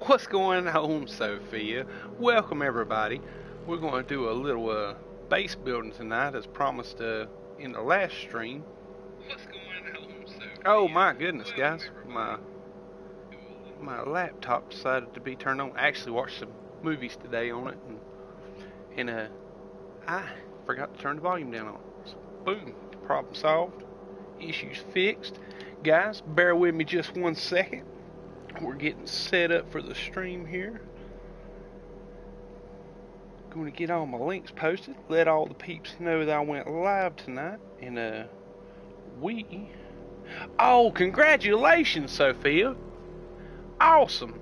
What's going on, Sophia? Welcome, everybody. We're going to do a little base building tonight, as promised in the last stream. What's going on, Sophia? Oh my goodness, guys! My laptop decided to be turned on. I actually watched some movies today on it, and I forgot to turn the volume down on it. So, boom, problem solved, issues fixed. Guys, bear with me just 1 second. We're getting set up for the stream here. Going to get all my links posted, let all the peeps know that I went live tonight, and oh, congratulations, Sophia! Awesome!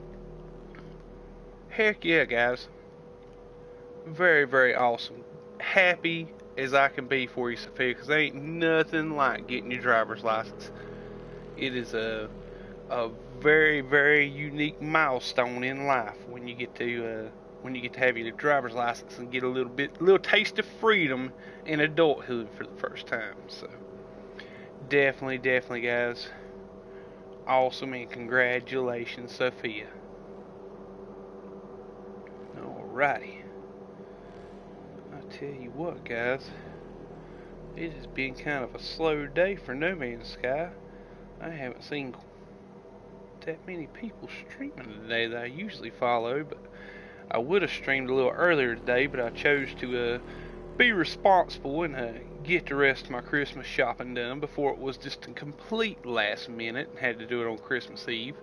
Heck yeah, guys! Very, very awesome. Happy as I can be for you, Sophia, because there ain't nothing like getting your driver's license. It is a very, very unique milestone in life when you get to have your driver's license and get a little taste of freedom in adulthood for the first time. So definitely, guys, awesome, and congratulations, Sophia. Alrighty, I tell you what, guys, it has been kind of a slow day for No Man's Sky. I haven't seen that many people streaming today that I usually follow, but I would have streamed a little earlier today, but I chose to be responsible and get the rest of my Christmas shopping done before it was just a complete last minute and had to do it on Christmas Eve.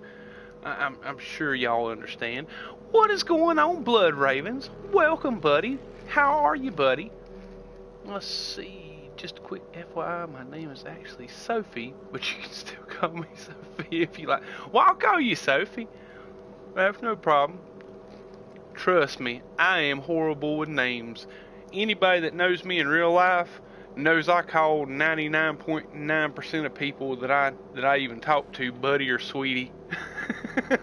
I'm sure y'all understand. What is going on, Blood Ravens? Welcome, buddy. How are you, buddy? Let's see. Just a quick FYI, my name is actually Sophie, but you can still call me Sophie if you like. Well, I'll call you Sophie. That's no problem. Trust me, I am horrible with names. Anybody that knows me in real life knows I call 99.9% of people that I even talk to buddy or sweetie.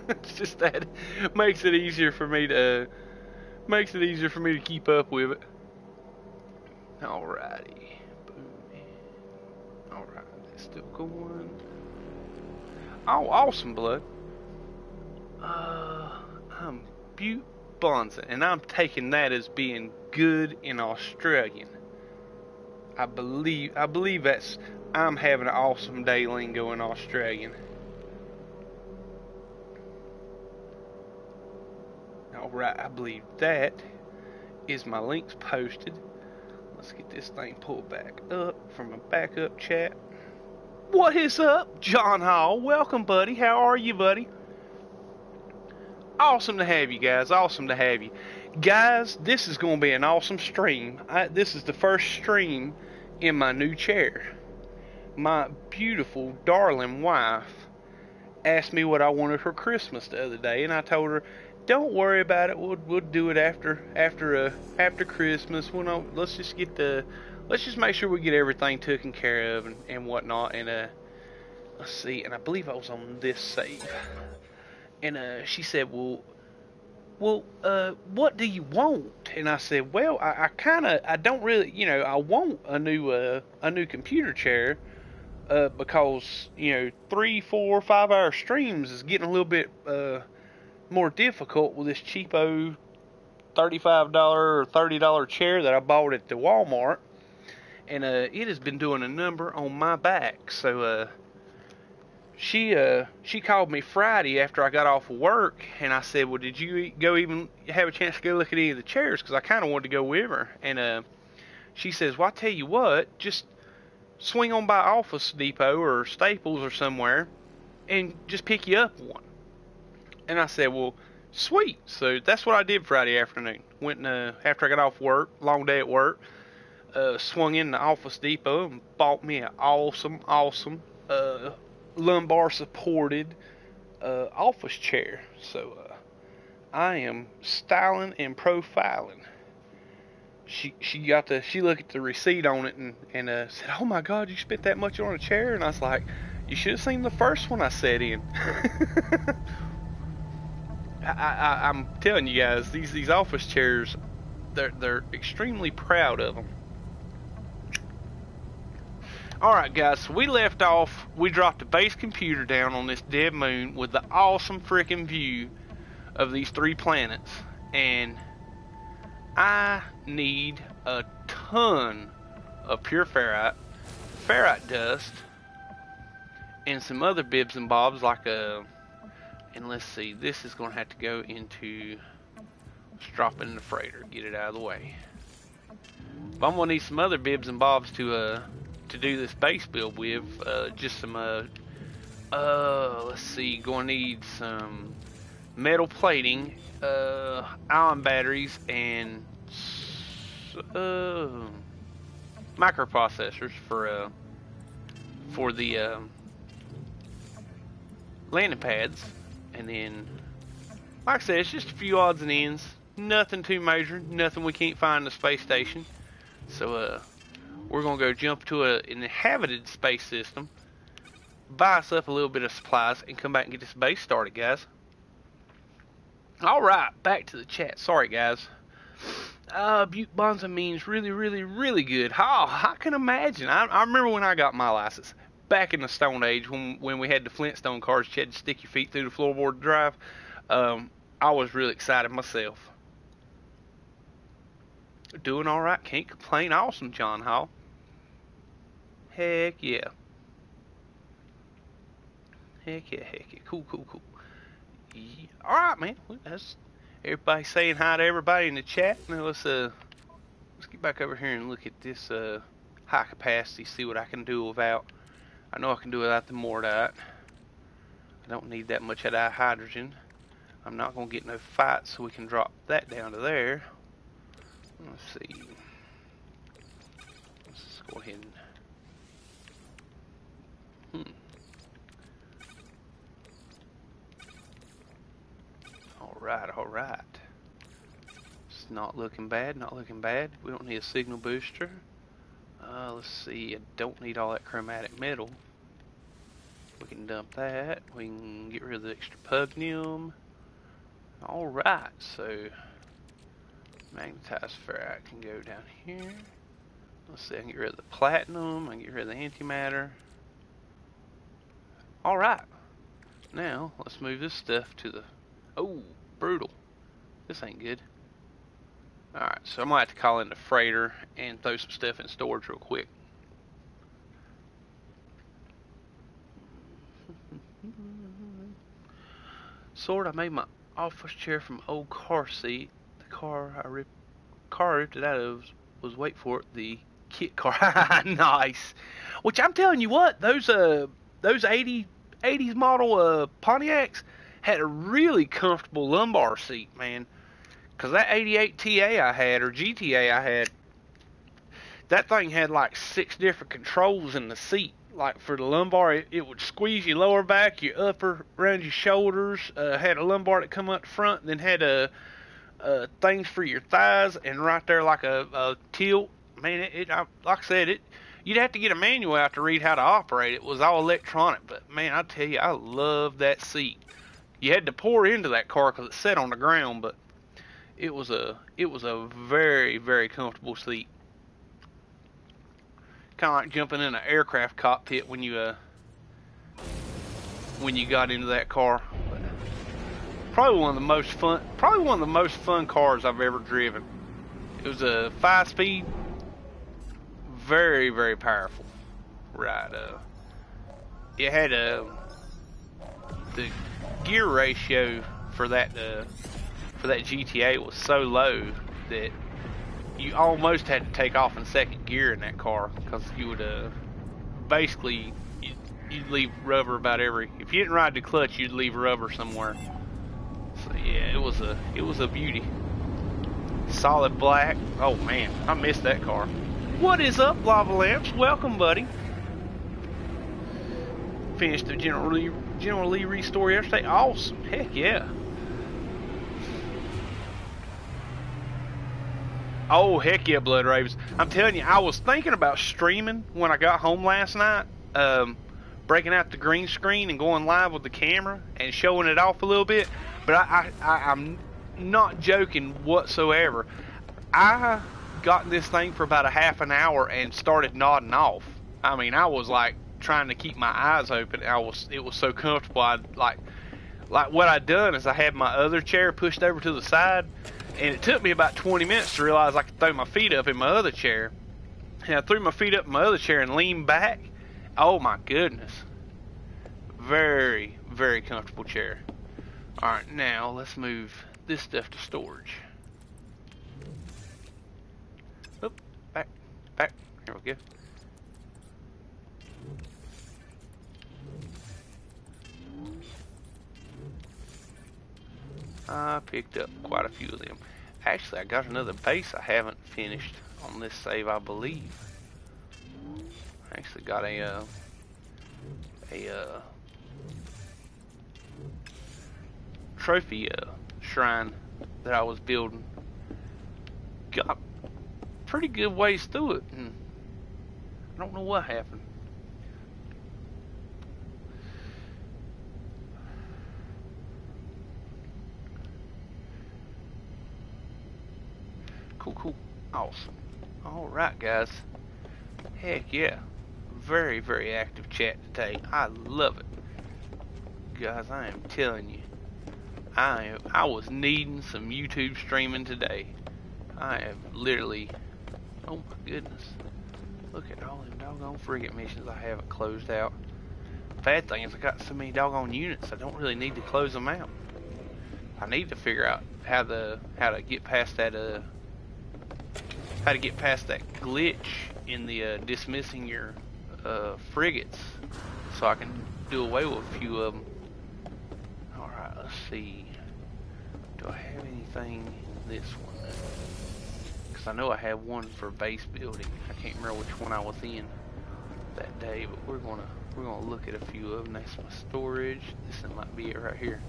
It's just that makes it easier for me to keep up with it. Alrighty. Alright, that's still going. Oh, awesome, Blood. I'm Butte Bonza, and I'm taking that as being good in Australian. I believe that's I'm having an awesome day lingo in Australian. Alright, I believe that is my links posted. Let's get this thing pulled back up from a backup chat. What is up, John Hall? Welcome, buddy. How are you, buddy? Awesome to have you guys. Awesome to have you. Guys, this is going to be an awesome stream. This is the first stream in my new chair. My beautiful, darling wife asked me what I wanted for Christmas the other day, and I told her, don't worry about it. We'll do it after Christmas. Let's just make sure we get everything taken care of and whatnot. And let's see. And I believe I was on this save. And she said, well, what do you want? And I said, well, I don't really, I want a new computer chair, because 3, 4, 5 hour streams is getting a little bit more difficult with this cheapo $35 or $30 chair that I bought at the Walmart, and it has been doing a number on my back. So she called me Friday after I got off of work, and I said, well, did you go even have a chance to go look at any of the chairs, because I kind of wanted to go with her. And she says, well, I tell you what, just swing on by Office Depot or Staples or somewhere and just pick you up one. And I said, well, sweet. So that's what I did Friday afternoon. Went after I got off work, long day at work, swung in the Office Depot and bought me an awesome lumbar supported office chair. So I am styling and profiling. She looked at the receipt on it and said, oh my God, you spent that much on a chair? And I was like, you should have seen the first one I sat in. I'm telling you guys, these office chairs, they're extremely proud of them. Alright guys, so we left off, we dropped the base computer down on this dead moon with the awesome freaking view of these 3 planets, and I need a ton of pure ferrite, ferrite dust, and some other bibs and bobs like a. And let's see, this is going to have to go into. Let's drop it in the freighter, get it out of the way. But I'm going to need some other bibs and bobs to do this base build with. Just some let's see, going to need some metal plating, ion batteries, and microprocessors for the landing pads. And then, like I said, it's just a few odds and ends. Nothing too major, nothing we can't find in the space station. So we're gonna go jump to an inhabited space system, buy us up a little bit of supplies, and come back and get this base started, guys. Alright, back to the chat. Sorry, guys. Butte Bonza means really, really, really good. Oh, I can imagine. I remember when I got my license. Back in the Stone Age, when we had the Flintstone cars, you had to stick your feet through the floorboard to drive. I was really excited myself. Doing alright, can't complain. Awesome, John Hall. Heck yeah. Heck yeah, heck yeah. Cool, cool, cool. Yeah. Alright, man. That's everybody saying hi to everybody in the chat. Now let's get back over here and look at this high capacity, see what I can do without. I know I can do without the Mordite. I don't need that much of that hydrogen. I'm not going to get no fight, so we can drop that down to there. Let's see. Let's just go ahead and... Alright, alright. It's not looking bad, not looking bad. We don't need a signal booster. Let's see, I don't need all that chromatic metal. We can dump that. We can get rid of the extra pugnium. Alright, so magnetized ferrite can go down here. Let's see, I can get rid of the platinum, I can get rid of the antimatter. Alright, now let's move this stuff to the... Oh, brutal. This ain't good. Alright, so I'm going to have to call in the freighter and throw some stuff in storage real quick. Sword, I made my office chair from old car seat. The car I ripped it out of was, wait for it, the kit car. Nice. Which I'm telling you what, those 80s model Pontiacs had a really comfortable lumbar seat, man. Because that 88 TA I had, or GTA I had, that thing had like 6 different controls in the seat. Like for the lumbar, it would squeeze your lower back, your upper, around your shoulders. Had a lumbar that come up front, then had things for your thighs, and right there like a tilt. Man, like I said, you'd have to get a manual out to read how to operate. It was all electronic, but man, I tell you, I love that seat. You had to pour into that car because it sat on the ground, but it was a very, very comfortable seat. Kind of like jumping in an aircraft cockpit when you got into that car. But probably one of the most fun cars I've ever driven. It was a 5-speed, very, very powerful. Right. It had the gear ratio for that GTA was so low that you almost had to take off in second gear in that car, because you would basically you'd leave rubber about if you didn't ride the clutch, you'd leave rubber somewhere. So yeah, it was a beauty. Solid black. Oh man, I missed that car. What is up, Lava Lamps? Welcome, buddy. Finished the General Lee restore yesterday. Awesome. Heck yeah. Oh, heck yeah, Blood Ravens. I'm telling you, I was thinking about streaming when I got home last night, breaking out the green screen and going live with the camera and showing it off a little bit, but I'm not joking whatsoever. I got in this thing for about a half an hour and started nodding off. I mean, I was like trying to keep my eyes open. It was so comfortable. I'd like like what I'd done is I had my other chair pushed over to the side, and it took me about 20 minutes to realize I could throw my feet up in my other chair. And I threw my feet up in my other chair and leaned back. Oh my goodness. Very, very comfortable chair. Alright, now let's move this stuff to storage. Oop, back. Here we go. I picked up quite a few of them. Actually, I got another base I haven't finished on this save, I believe. I actually got a trophy shrine that I was building. Got pretty good ways through it, and I don't know what happened. Cool. Awesome. Alright, guys. Heck yeah. Very, very active chat today. I love it. Guys, I am telling you. I was needing some YouTube streaming today. I have literally... Oh my goodness. Look at all them doggone frigate missions I haven't closed out. Bad thing is I got so many doggone units I don't really need to close them out. I need to figure out how to get past that glitch in the dismissing your frigates, so I can do away with a few of them. Alright, let's see. Do I have anything in this one? Because I know I have one for base building. I can't remember which one I was in that day, but we're gonna look at a few of them. That's my storage. This one might be it right here.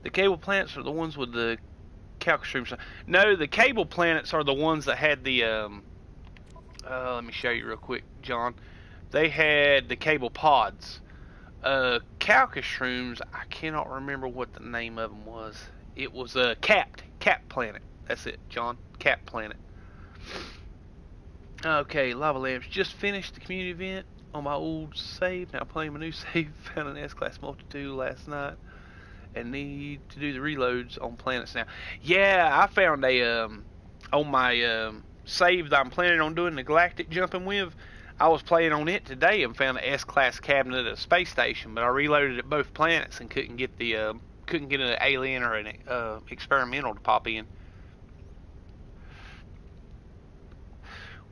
The cable planets are the ones with the calcastreams. No, the cable planets are the ones that had the let me show you real quick, John. They had the cable pods. Calcashrooms, I cannot remember what the name of them was. It was a cap planet. That's it, John. Cap planet. Okay, lava lamps. Just finished the community event on my old save. Now playing my new save. Found an S-class multitude last night. And need to do the reloads on planets now. Yeah, I found a on my save that I'm planning on doing the galactic jumping with. I was playing on it today and found an S-class cabinet at a space station, but I reloaded at both planets and couldn't get an alien or an experimental to pop in.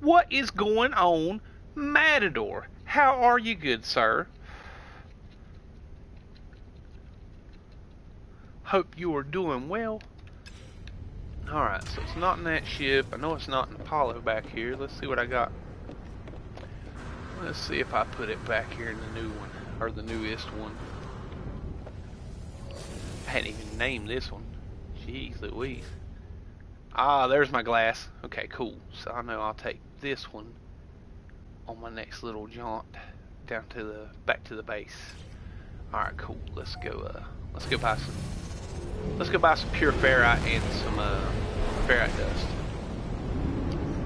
What is going on, Matador? How are you, good sir? Hope you are doing well. Alright, so it's not in that ship. I know it's not in Apollo back here. Let's see what I got. Let's see if I put it back here in the new one, or the newest one. I hadn't even named this one. Jeez Louise. Ah, there's my glass. Okay, cool. So I know I'll take this one on my next little jaunt down to back to the base. Alright, cool. Let's go buy some pure ferrite and some ferrite dust.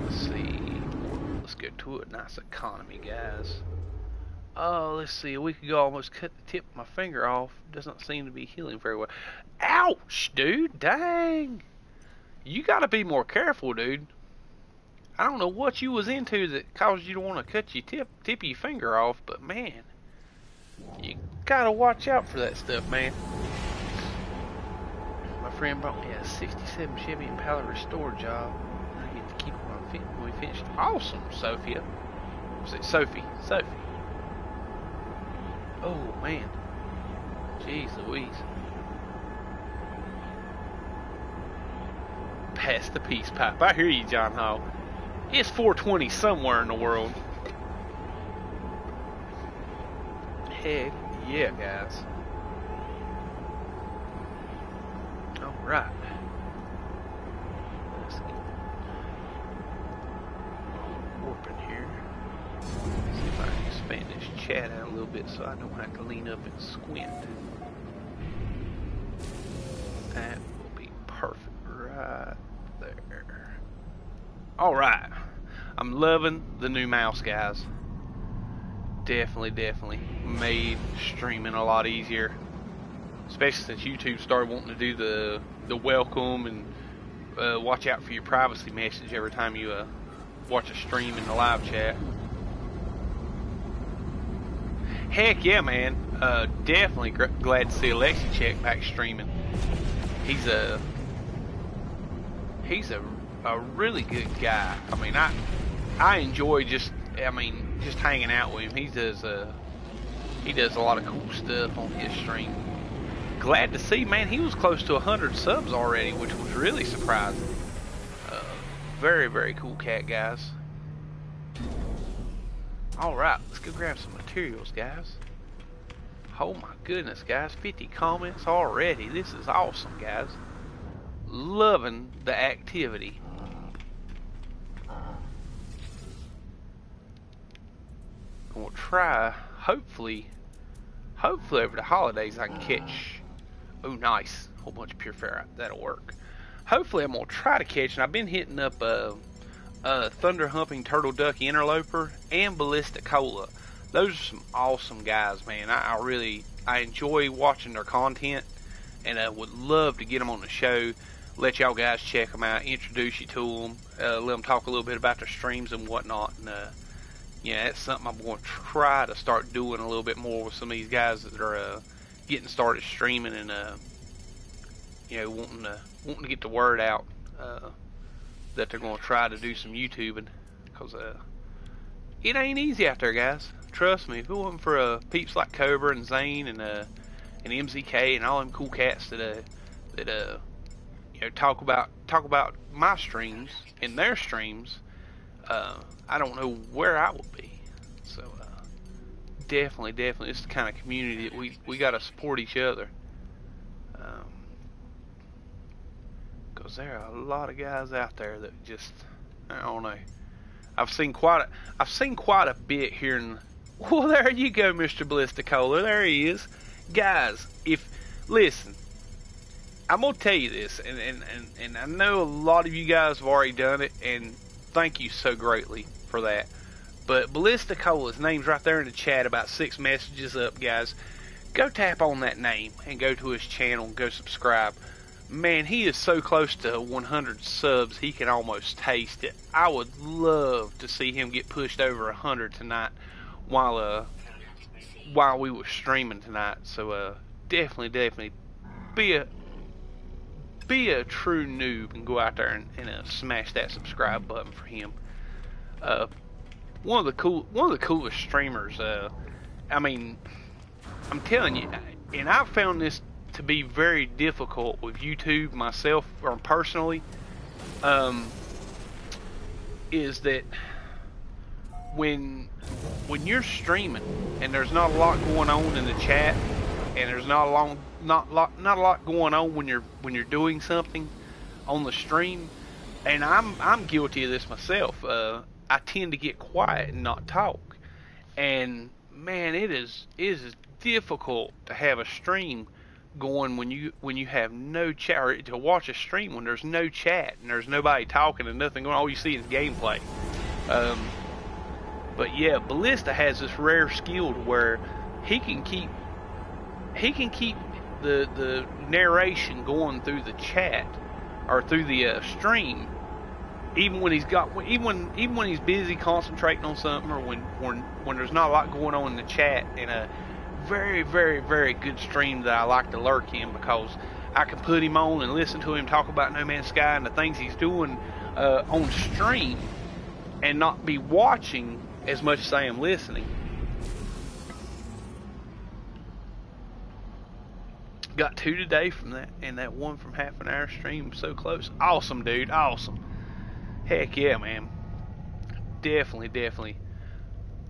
Let's see. Let's go to a nice economy, guys. Oh, let's see. A week ago, I almost cut the tip of my finger off. Doesn't seem to be healing very well. Ouch, dude. Dang. You gotta be more careful, dude. I don't know what you was into that caused you to want to cut your tip of your finger off, but man, you gotta watch out for that stuff, man. My friend brought me a 67 Chevy Impala restore job. I get to keep it when we finish. Awesome, Sophia. Was it Sophie? Sophie. Oh man. Jeez Louise. Pass the peace pipe. I hear you, John Hall. It's 420 somewhere in the world. Heck yeah, guys. Alright. Let's get warping here. See if I can expand this chat out a little bit so I don't have to lean up and squint. That will be perfect right there. Alright. I'm loving the new mouse, guys. definitely made streaming a lot easier, especially since YouTube started wanting to do the welcome and watch out for your privacy message every time you watch a stream in the live chat. Heck yeah, man! Definitely glad to see Alexi Check back streaming. He's a really good guy. I mean, I enjoy just hanging out with him. He does a lot of cool stuff on his stream. Glad to see, man, he was close to 100 subs already, which was really surprising. Very cool cat, guys. Alright, let's go grab some materials, guys. Oh my goodness, guys, 50 comments already. This is awesome, guys. Loving the activity. We'll try, hopefully over the holidays I can catch, oh nice, a whole bunch of pure ferrite, that'll work. Hopefully I'm going to try to catch, and I've been hitting up Thunder Humping Turtle Duck Interloper and Ballistic Cola. Those are some awesome guys, man. I enjoy watching their content, and I would love to get them on the show, let y'all guys check them out, introduce you to them, let them talk a little bit about their streams and whatnot, and yeah, that's something I'm going to try to start doing a little bit more with some of these guys that are getting started streaming and you know, wanting to get the word out that they're going to try to do some YouTubing, because it ain't easy out there, guys. Trust me. If it wasn't for peeps like Cobra and Zane and MZK and all them cool cats that you know, talk about my streams and their streams, I don't know where I would be. So definitely it's the kind of community that we got to support each other, because there are a lot of guys out there that just, I don't know. I've seen quite a bit here in. Well, there you go, Mr. Ballisticola. There he is, guys. Listen, I'm gonna tell you this, and I know a lot of you guys have already done it, and thank you so greatly for that. But Ballisticola's name's right there in the chat, about 6 messages up, guys. Go tap on that name and go to his channel and go subscribe. Man, he is so close to 100 subs, he can almost taste it. I would love to see him get pushed over 100 tonight while we were streaming tonight. So definitely be a true noob and go out there and smash that subscribe button for him. One of the coolest streamers. I mean, I'm telling you, and I've found this to be very difficult with YouTube myself, or personally, is that when you're streaming and there's not a lot going on in the chat, and there's not a lot going on when you're doing something on the stream, and I'm guilty of this myself. I tend to get quiet and not talk, and man, it is difficult to have a stream going when you have no chat, or to watch a stream when there's no chat and there's nobody talking and nothing going on. All you see is gameplay. But yeah, Ballista has this rare skill to where he can keep the narration going through the chat or through the stream, even when he's busy concentrating on something, or when there's not a lot going on in the chat. In a very good stream that I like to lurk in, because I can put him on and listen to him talk about No Man's Sky and the things he's doing on stream, and not be watching as much as I am listening. Got 2 today from that, and that one from half an hour stream. So close. Awesome, dude. Awesome. Heck yeah, man. Definitely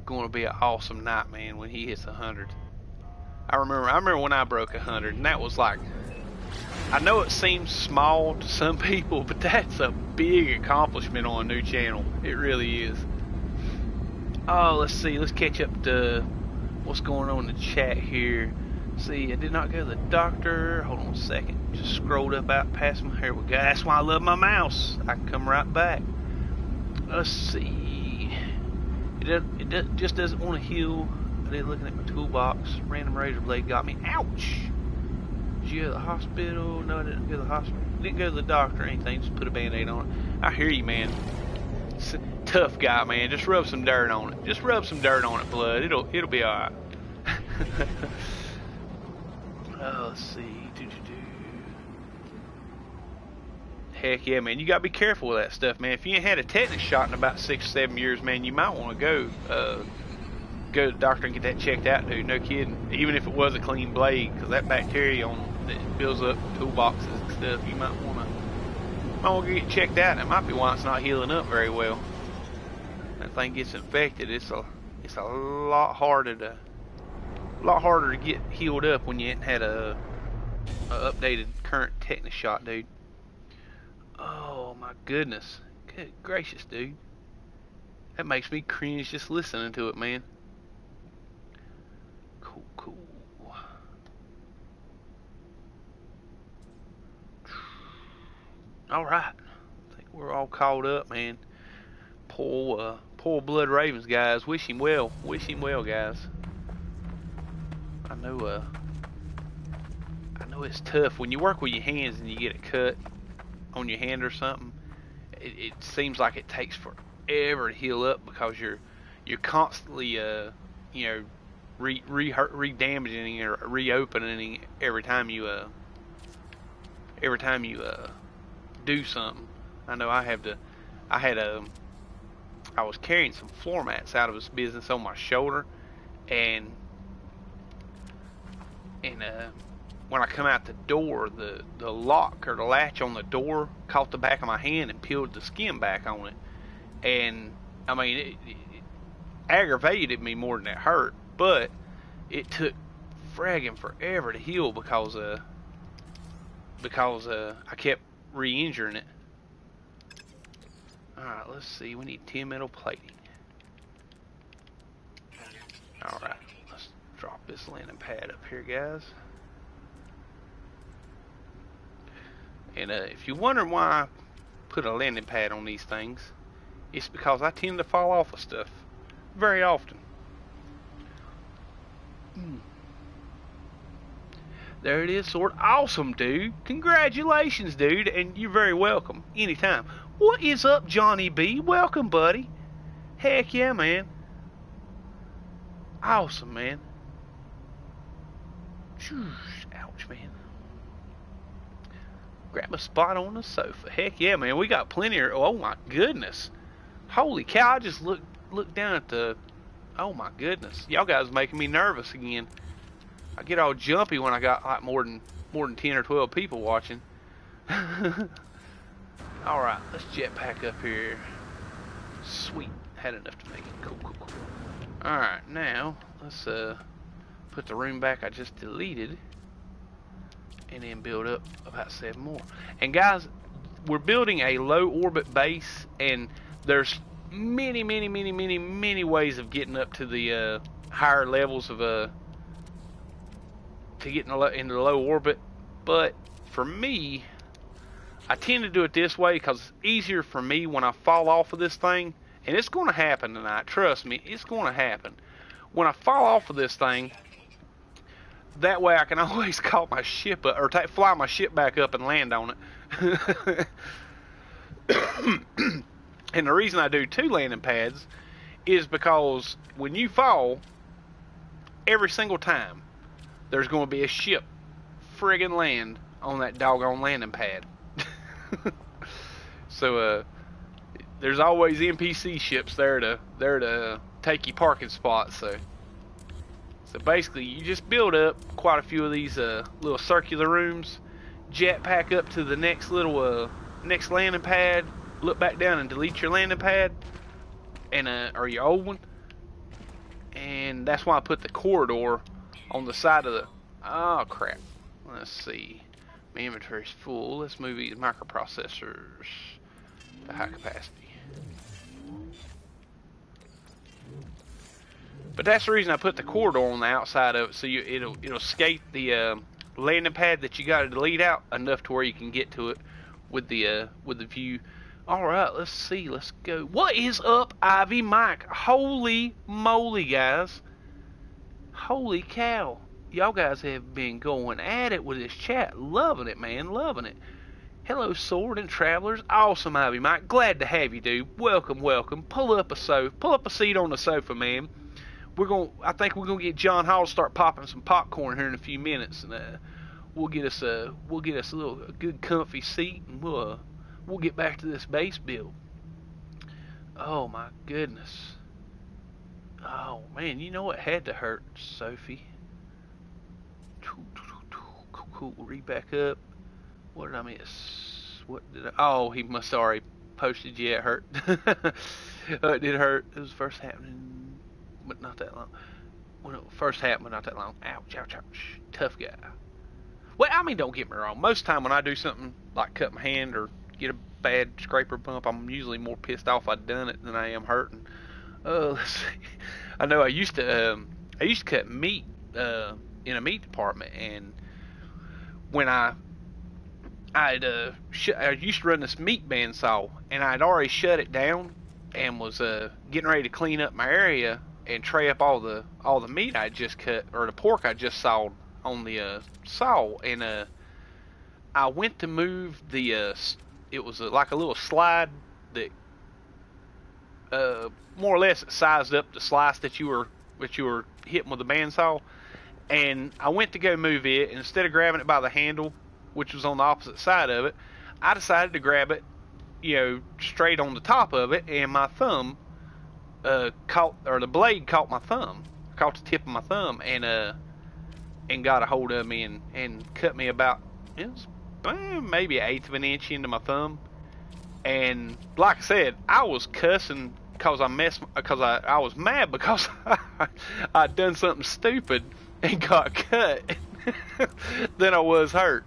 going to be an awesome night, man, when he hits 100. I remember when I broke 100, and that was like, I know it seems small to some people, but that's a big accomplishment on a new channel. It really is. Oh, let's see. Let's catch up to what's going on in the chat here. See, I did not go to the doctor. Hold on a second. Just scrolled up out past my hair. That's why I love my mouse. I can come right back. Let's see. Just doesn't want to heal. I did looking at my toolbox. Random razor blade got me. Ouch! Did you go to the hospital? No, I didn't go to the hospital. Didn't go to the doctor or anything. Just put a band-aid on it. I hear you, man. Tough guy, man. Just rub some dirt on it. Just rub some dirt on it, blood. It'll be alright. Oh, let's see. Heck yeah, man. You gotta be careful with that stuff, man. If you ain't had a tetanus shot in about 6 or 7 years, man, you might want to go to the doctor and get that checked out, dude. No kidding. Even if it was a clean blade, because that bacteria that builds up toolboxes and stuff, you might want to get checked out. That might be why it's not healing up very well. That thing gets infected. It's a lot harder to get healed up when you ain't had a updated current tetanus shot, dude. Oh my goodness. Good gracious, dude. That makes me cringe just listening to it, man. Cool. Alright. I think we're all caught up, man. Poor Blood Ravens, guys. Wish him well. Wish him well, guys. I know it's tough when you work with your hands and you get it cut on your hand or something. It seems like it takes forever to heal up because you're constantly re-damaging or reopening every time you do something. I know I was carrying some floor mats out of his business on my shoulder, and when I come out the door, the lock or the latch on the door caught the back of my hand and peeled the skin back on it. And I mean, it aggravated me more than it hurt, but it took fragging forever to heal because I kept re-injuring it. Alright, let's see. We need 10 metal plating. Alright, let's drop this landing pad up here, guys. And if you're wondering why I put a landing pad on these things, it's because I tend to fall off of stuff very often. There it is, sword. Awesome, dude. Congratulations, dude, and you're very welcome. Anytime. What is up, Johnny B? Welcome, buddy. Heck yeah, man. Awesome, man. Ouch, man. Grab a spot on the sofa. Heck yeah, man. We got plenty of... Oh, my goodness. Holy cow. I just looked down at the... Oh, my goodness. Y'all guys making me nervous again. I get all jumpy when I got like more than 10 or 12 people watching. Alright, let's jetpack up here. Sweet. Had enough to make it. Cool. Alright, now, let's put the room back I just deleted. And then build up about 7 more. And guys, we're building a low orbit base, and there's many ways of getting up to the higher levels of to get into the low orbit. But for me, I tend to do it this way because it's easier for me when I fall off of this thing. And it's going to happen tonight. Trust me, it's going to happen. When I fall off of this thing, that way I can always call my ship up, or fly my ship back up and land on it. And the reason I do 2 landing pads is because when you fall, every single time, there's going to be a ship friggin' land on that doggone landing pad. So, there's always NPC ships there to take you parking spots. So basically, you just build up quite a few of these little circular rooms, jetpack up to the next little next landing pad, look back down and delete your landing pad, and or your old one. And that's why I put the corridor on the side of the... Oh, crap. Let's see. My inventory's full. Let's move these microprocessors to high capacity. But that's the reason I put the corridor on the outside of it, so it'll escape the landing pad that you got to delete out enough to where you can get to it with the view Alright, let's see. Let's go. What is up, Ivy Mike? Holy moly, guys. Holy cow. Y'all guys have been going at it with this chat. Loving it, man. Loving it. Hello, Sword and Travelers. Awesome, Ivy Mike. Glad to have you, dude. Welcome, welcome. Pull up a seat on the sofa, man. I think we're gonna get John Hall to start popping some popcorn here in a few minutes, and we'll get us a good comfy seat, and we'll get back to this base build. Oh my goodness. Oh man, you know what had to hurt, Sophie? Cool. Read back up. What did I miss? Oh, he must have already posted. Yeah, it hurt. It did hurt. It was first happening, but not that long. When it first happened, but not that long. Ouch, ouch, ouch. Tough guy. Well, I mean, don't get me wrong. Most time when I do something like cut my hand or get a bad scraper bump, I'm usually more pissed off I'd done it than I am hurting. Let's see. I know I used to cut meat in a meat department, and when I used to run this meat bandsaw, and I'd already shut it down and was getting ready to clean up my area and tray up all the meat I just cut, or the pork I just sawed on the saw, and I went to move the it was like a little slide that more or less it sized up the slice that you were hitting with the bandsaw, and I went to go move it, and instead of grabbing it by the handle, which was on the opposite side of it, I decided to grab it, straight on the top of it, and my thumb the blade caught my thumb, caught the tip of my thumb, and got a hold of me and cut me about, it was maybe 1/8 of an inch into my thumb. And like I said, I was cussing because I was mad because I'd done something stupid and got cut. Then I was hurt.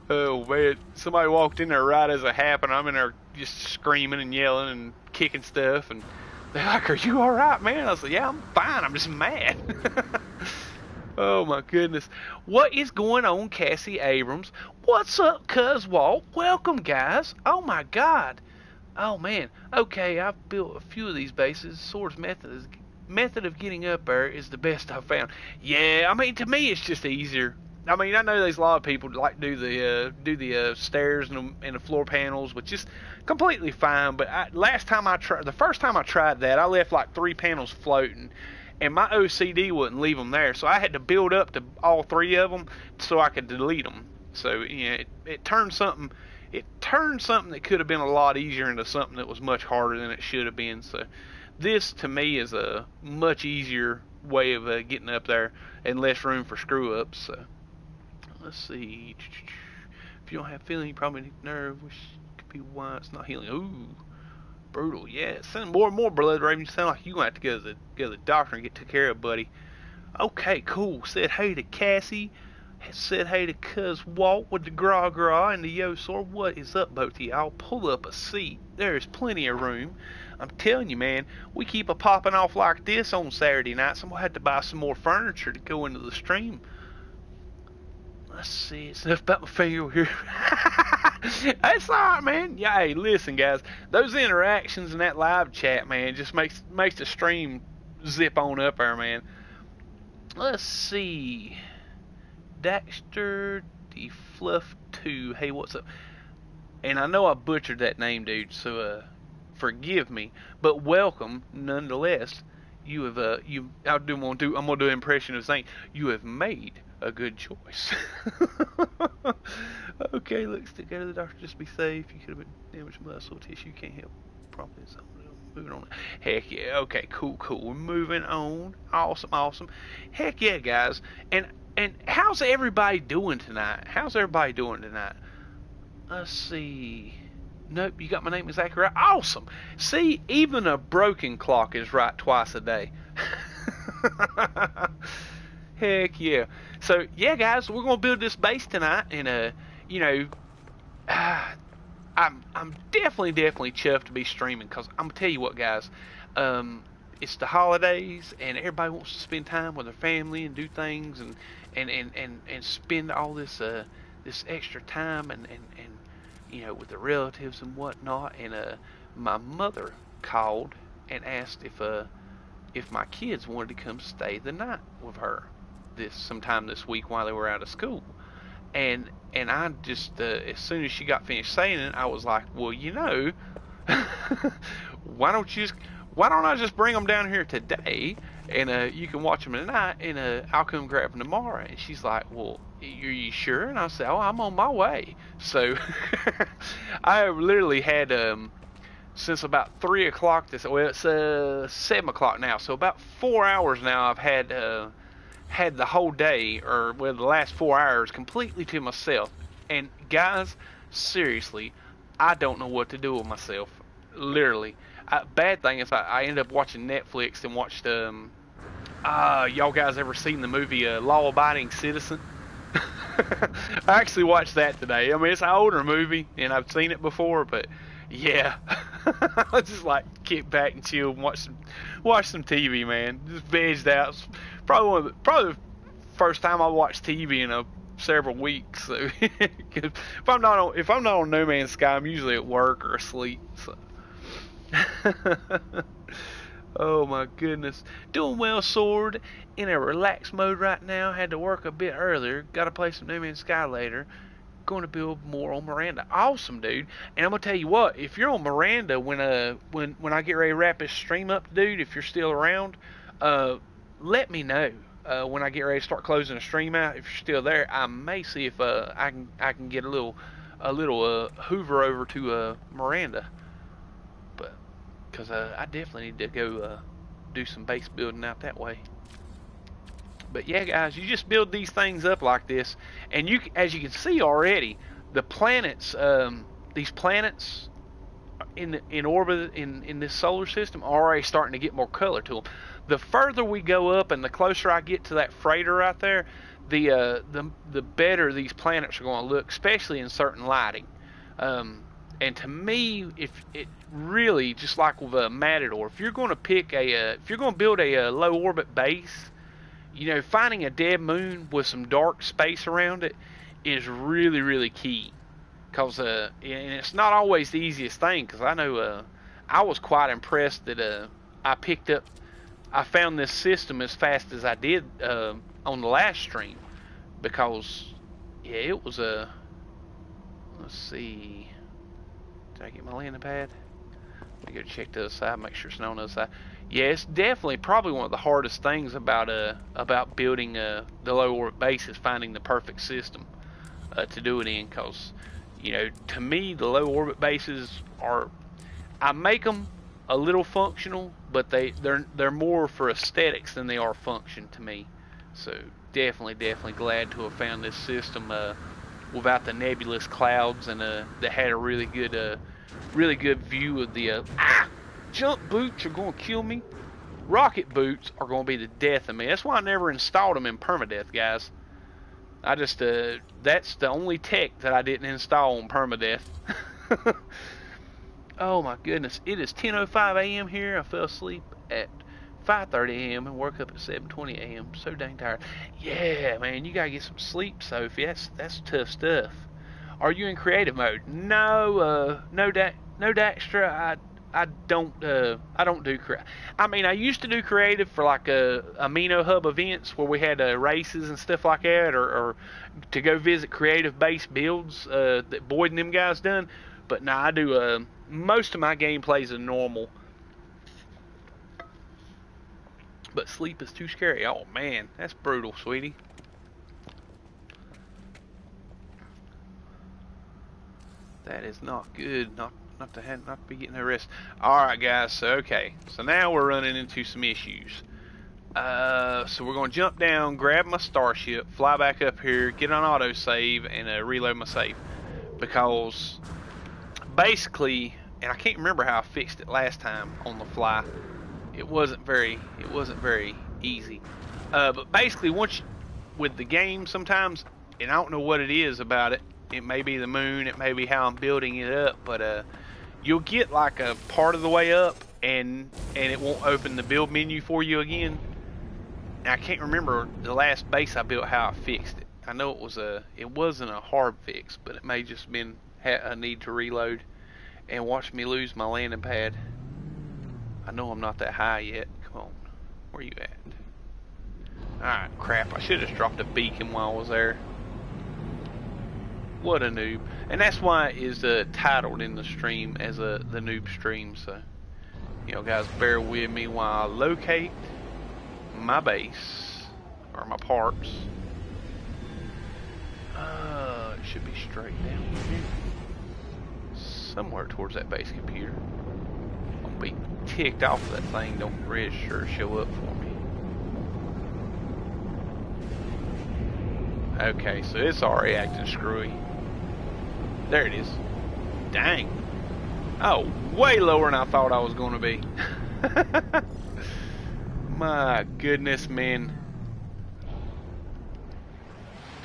Oh man, somebody walked in there right as it happened. I'm in there just screaming and yelling and kicking stuff, and they're like, "Are you all right, man?" I said, "Yeah, I'm fine. I'm just mad." Oh my goodness. What is going on, Cassie Abrams? What's up, Cuz Walt? Welcome, guys. Oh my god. Oh man. Okay, I've built a few of these bases. Sword's method of getting up there is the best I've found. Yeah, I mean, to me it's just easier. I mean, I know there's a lot of people that like do the stairs and the floor panels, which is completely fine. But the first time I tried that, I left like 3 panels floating, and my OCD wouldn't leave them there, so I had to build up to all 3 of them so I could delete them. So it turned something that could have been a lot easier into something that was much harder than it should have been. So this to me is a much easier way of getting up there and less room for screw ups. So let's see. If you don't have feeling, you probably need nerve, which could be why it's not healing. Ooh, brutal. Yeah, send more and more, Blood Raven. You sound like you're going to have to go to the doctor and get took care of, buddy. Okay, cool. Said hey to Cassie. Said hey to Cuz Walt with the gra and the yo sword. What is up, both of y'all? Pull up a seat. There's plenty of room. I'm telling you, man, we keep a popping off like this on Saturday nights, and we'll have to buy some more furniture to go into the stream. Let's see, it's enough about my finger here. That's alright, man. Yeah, hey, listen, guys, those interactions in that live chat, man, just makes the stream zip on up there, man. Let's see. Daxter the Fluff 2. Hey, what's up? And I know I butchered that name, dude, so forgive me, but welcome nonetheless. You have I'm gonna do an impression of saying you have made a good choice. Okay, let's go to the doctor. Just be safe. You could have been damaged muscle tissue. You can't help properly. So moving on. Heck yeah. Okay, cool. We're moving on. Awesome. Heck yeah, guys. And how's everybody doing tonight? Let's see. Nope, you got my name exactly right. Awesome. See, even a broken clock is right twice a day. Heck yeah. So yeah, guys, we're gonna build this base tonight, and I'm definitely chuffed to be streaming, because I'm gonna tell you what, guys, it's the holidays and everybody wants to spend time with their family and do things and spend all this extra time and you know, with the relatives and whatnot. And my mother called and asked if my kids wanted to come stay the night with her sometime this week while they were out of school. And I just as soon as she got finished saying it, I was like, well, you know, why don't you just, why don't I just bring them down here today, and you can watch them tonight, and I'll come grab them tomorrow. And she's like, well, are you sure? And I said, oh, I'm on my way. So I literally had since about 3 o'clock this, well, it's 7 o'clock now, so about 4 hours now I've had the whole day, or well, the last 4 hours completely to myself. And guys, seriously, I don't know what to do with myself. Literally. Bad thing is I ended up watching Netflix and watched, y'all guys ever seen the movie Law Abiding Citizen? I actually watched that today. I mean, it's an older movie, and I've seen it before, but yeah. I just like kick back and chill and watch some TV, man. Just vegged out. It's probably the first time I watched TV in several weeks. So if I'm not on No Man's Sky, I'm usually at work or asleep. So. Oh my goodness. Doing well, Sword. In a relaxed mode right now. Had to work a bit earlier. Got to play some No Man's Sky later. Going to build more on Miranda. Awesome, dude. And I'm gonna tell you what. If you're on Miranda when I get ready to wrap this stream up, dude, if you're still around, let me know. When I get ready to start closing the stream out, if you're still there, I may see if I can get a little Hoover over to Miranda. But because I definitely need to go do some base building out that way. But yeah, guys, you just build these things up like this, and as you can see already, the planets, these planets in orbit in this solar system are already starting to get more color to them. The further we go up, and the closer I get to that freighter right there, the better these planets are going to look, especially in certain lighting. And to me, if it really, just like with a Matador, if you're going to build a low orbit base, you know, finding a dead moon with some dark space around it is really, really key. Cause and it's not always the easiest thing. Cause I know I was quite impressed that I found this system as fast as I did on the last stream. Because yeah, it was let's see. Did I get my landing pad? Let me go check the other side, make sure it's not on the other side. Yeah, it's definitely probably one of the hardest things about building the low orbit base is finding the perfect system to do it in. Cause you know, to me, the low orbit bases I make them a little functional, but they're more for aesthetics than they are function to me. So definitely glad to have found this system without the nebulous clouds, and that had a really good view of the jump boots are going to kill me. Rocket boots are going to be the death of me. That's why I never installed them in permadeath, guys. I just that's the only tech that I didn't install on permadeath. Oh my goodness, it is 10:05 a.m. here. I fell asleep at 5:30 a.m. and woke up at 7:20 a.m. So dang tired. Yeah, man, you gotta get some sleep, Sophie. That's tough stuff. Are you in creative mode? No, no Daxtra. I don't do creative. I mean, I used to do creative for like amino hub events where we had races and stuff like that, or to go visit creative base builds that Boyd and them guys done. But now I do most of my gameplays are normal. But sleep is too scary. Oh man, that's brutal, sweetie. That is not good. Not to be getting no rest. Alright guys, so okay. So now we're running into some issues. So we're gonna jump down, grab my starship, fly back up here, get on autosave, and reload my save. Because basically, and I can't remember how I fixed it last time on the fly. It wasn't very easy. But basically, with the game sometimes, and I don't know what it is about it. It may be the moon, it may be how I'm building it up, but you'll get like a part of the way up, and it won't open the build menu for you again. And I can't remember the last base I built how I fixed it. I know it wasn't a hard fix, but it may just been a need to reload, and watch me lose my landing pad. I know I'm not that high yet. Come on. Where you at? Alright, crap. I should have dropped a beacon while I was there. What a noob. And that's why it is titled in the stream as the noob stream. So, you know, guys, bear with me while I locate my base, or my parts. It should be straight down here. Somewhere towards that base computer. I'm gonna be ticked off if that thing don't register or show up for me. Okay, so it's already acting screwy. There it is. Dang. Oh, way lower than I thought I was going to be. My goodness, man.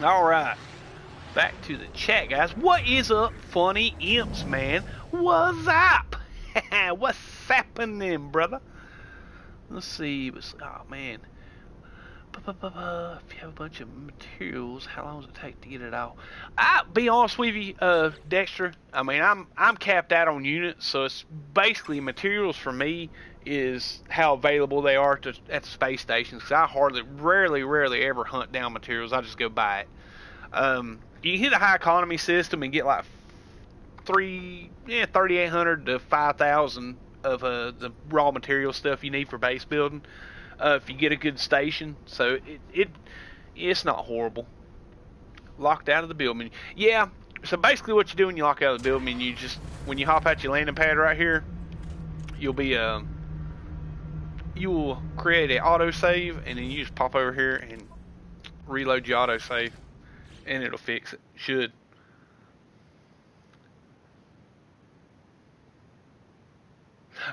Alright. Back to the chat, guys. What is up, funny imps, man? What's up? What's happening, brother? Let's see. Oh, man. If you have a bunch of materials, how long does it take to get it all? I'll be honest with you, Dexter. I mean, I'm capped out on units, so it's basically materials for me is how available they are at the space stations. Because I rarely ever hunt down materials. I just go buy it. You hit a high economy system and get like 3,800 to 5,000 of the raw material stuff you need for base building. If you get a good station, so it's not horrible. Locked out of the build menu. Yeah, so basically what you do when you lock out of the build menu, just when you hop out your landing pad right here, you'll create an autosave, and then you just pop over here and reload your autosave, and it'll fix it. Should.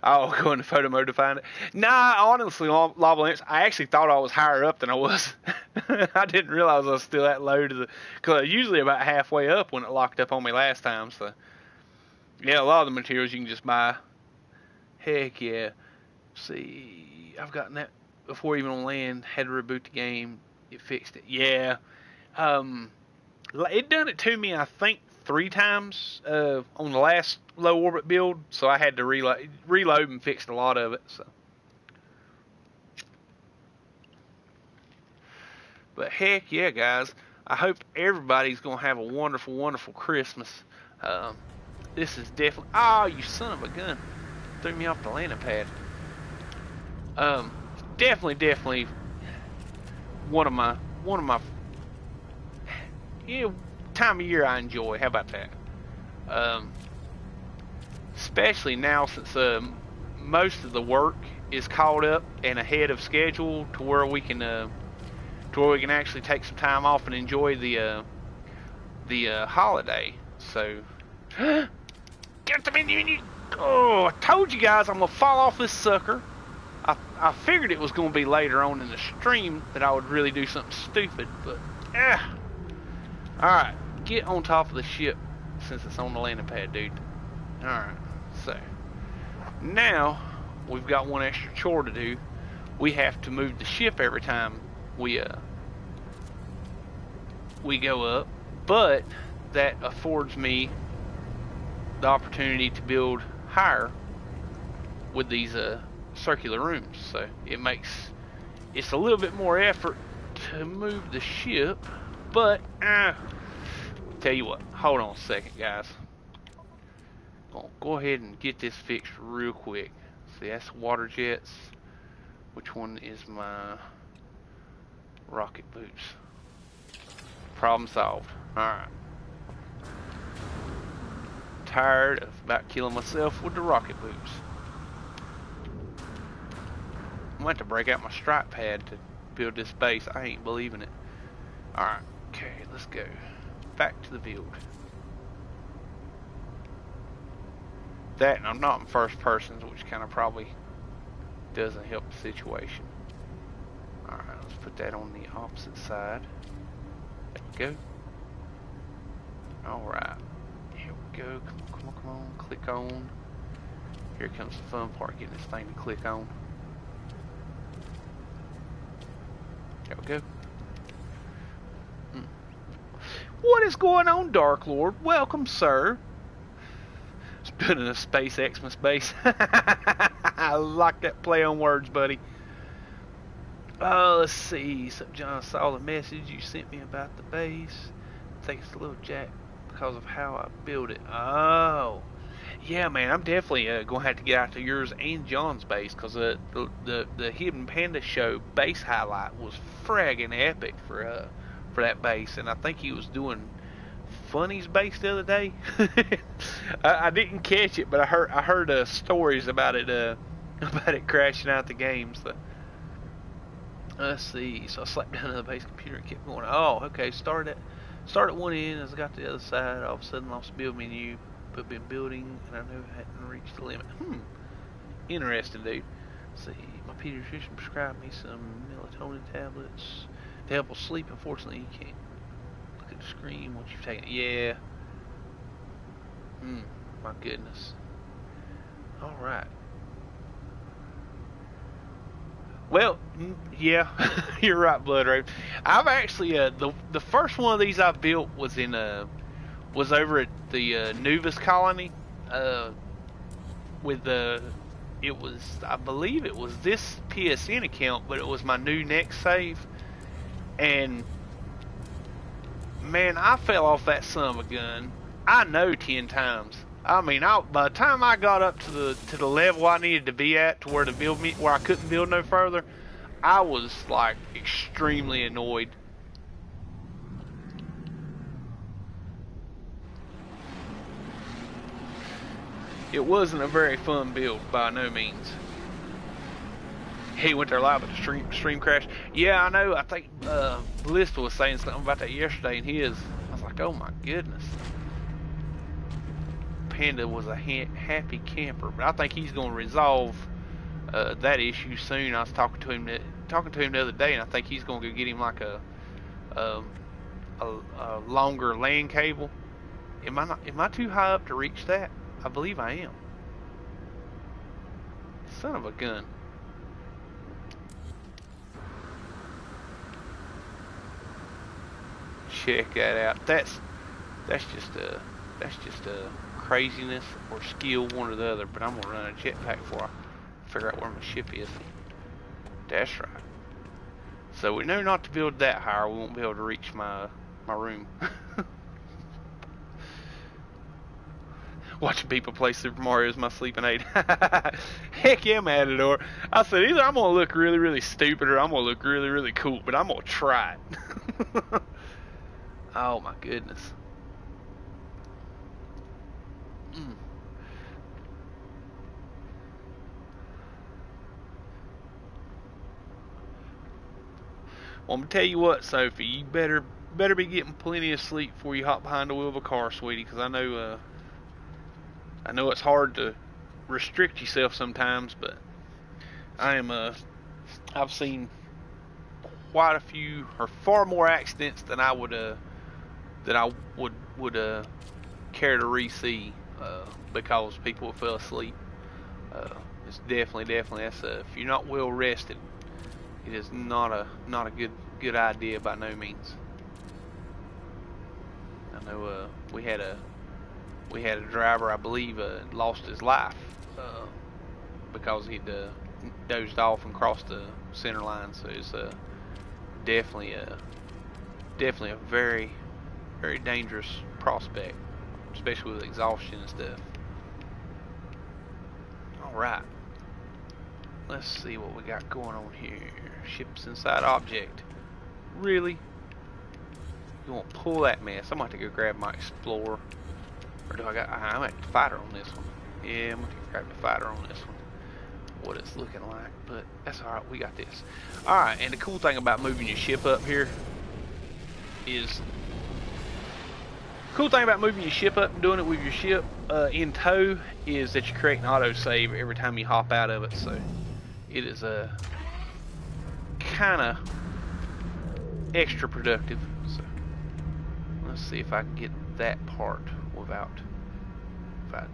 Oh, go into photo mode to find it. Nah, honestly, Lava Lamps, I actually thought I was higher up than I was. I didn't realize I was still that low because I was usually about halfway up when it locked up on me last time. So, yeah, a lot of the materials you can just buy. Heck yeah. See, I've gotten that before even on land. Had to reboot the game. It fixed it. Yeah. It done it to me, I think, 3 times on the last low orbit build, so I had to reload and fixed a lot of it. So, but heck yeah, guys! I hope everybody's gonna have a wonderful, wonderful Christmas. This is definitely. Oh, you son of a gun! Threw me off the landing pad. Definitely one of my time of year I enjoy. How about that? Especially now since most of the work is caught up and ahead of schedule to where we can actually take some time off and enjoy the holiday. So get the menu. Oh, I told you guys I'm gonna fall off this sucker. I figured it was gonna be later on in the stream that I would really do something stupid, but alright, get on top of the ship since it's on the landing pad, dude. Alright, so now we've got one extra chore to do. We have to move the ship every time we go up, but that affords me the opportunity to build higher with these circular rooms. So it's a little bit more effort to move the ship, but tell you what, hold on a second, guys. I'll go ahead and get this fixed real quick. See, that's water jets. Which one is my rocket boots? Problem solved. Alright. Tired of about killing myself with the rocket boots. I'm going to have to break out my strike pad to build this base. I ain't believing it. Alright. Okay, let's go. Back to the build. That, and I'm not in first person, which kind of probably doesn't help the situation. Alright, let's put that on the opposite side. There we go. Alright. Here we go. Come on. Click on. Here comes the fun part, getting this thing to click on. There we go. What is going on, Dark Lord? Welcome, sir. Building a space Xmas base. I like that play on words, buddy. Let's see. So John, I saw the message you sent me about the base. I think it's a little jack because of how I built it. Oh, yeah, man. I'm definitely gonna have to get out to yours and John's base because the Hidden Panda show base highlight was fragging epic for that base, and I think he was doing Funny's base the other day. I didn't catch it, but I heard stories about it about it crashing out the game. So let's see. So I slapped down on the base computer and kept going. Oh, okay. Start at one end. As I got to the other side, all of a sudden lost the build menu. But been building, and I knew I hadn't reached the limit. Interesting, dude. Let's see. My pediatrician prescribed me some melatonin tablets to help with sleep. Unfortunately, you can't look at the screen once you've taken it. Yeah. My goodness. All right. Well, yeah, you're right, Blood Rape. I've actually the first one of these I built was over at the Nubis colony. With it was, I believe it was this PSN account, but it was my new next save, and man, I fell off that son of a gun. I know 10 times. I mean, by the time I got up to the level I needed to be at, to where where I couldn't build no further, I was like extremely annoyed. It wasn't a very fun build by no means. He went there live, but the stream crashed. Yeah, I know. I think Ballista was saying something about that yesterday, and I was like, oh my goodness. Panda was a happy camper, but I think he's going to resolve that issue soon. I was talking to him the other day, and I think he's going to go get him like a longer LAN cable. Am I too high up to reach that? I believe I am. Son of a gun. Check that out. That's just a craziness or skill, one or the other. But I'm gonna run a jetpack before I figure out where my ship is. That's right. So we know not to build that high, or we won't be able to reach my room. Watching people play Super Mario is my sleeping aid. Heck yeah, Matador. I said either I'm gonna look really, really stupid, or I'm gonna look really, really cool, but I'm gonna try it. Oh my goodness. Well, I'm gonna tell you what, Sophie, you better be getting plenty of sleep before you hop behind the wheel of a car, sweetie, because I know it's hard to restrict yourself sometimes, but I've seen quite a few, or far more accidents than I would care to re-see because people fell asleep. It's definitely that's if you're not well rested, it is not a good idea by no means. I know we had a driver, I believe, lost his life because he'd dozed off and crossed the center line. So it's definitely a very, very dangerous prospect, especially with exhaustion and stuff. Alright, let's see what we got going on here. Ships inside object. Really? You won't pull that mess? I'm going to have to go grab my Explorer. Or do I'm at the fighter on this one. Yeah, I'm going to grab the fighter on this one. What it's looking like, but that's alright, we got this. Alright, and the cool thing about moving your ship up here is and doing it with your ship in tow is that you create an autosave every time you hop out of it, so it is a kind of extra productive. So let's see if I can get that part without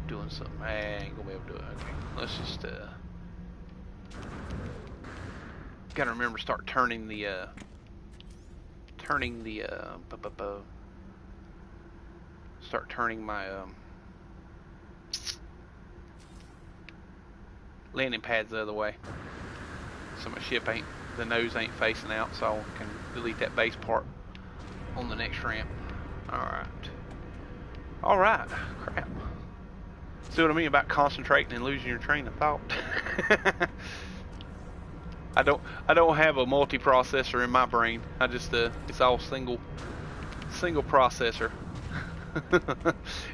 doing something. I ain't gonna be able to do it. Okay, let's just gotta remember to start turning my landing pad's the other way. So my ship ain't, the nose ain't facing out, so I can delete that base part on the next ramp. Alright. Alright. Crap. See what I mean about concentrating and losing your train of thought? I don't have a multiprocessor in my brain. I just it's all single processor.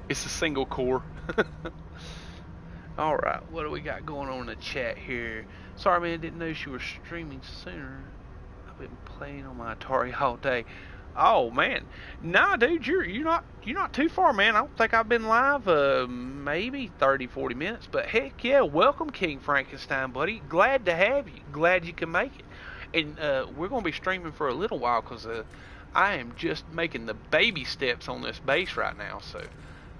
It's a single core. Alright, what do we got going on in the chat here? Sorry man, didn't know you were streaming sooner. I've been playing on my Atari all day. Oh man, nah, dude, you're not too far, man. I don't think I've been live maybe 30-40 minutes, but heck yeah, welcome King Frankenstein, buddy. Glad to have you. Glad you can make it. And we're gonna be streaming for a little while because I am just making the baby steps on this base right now. So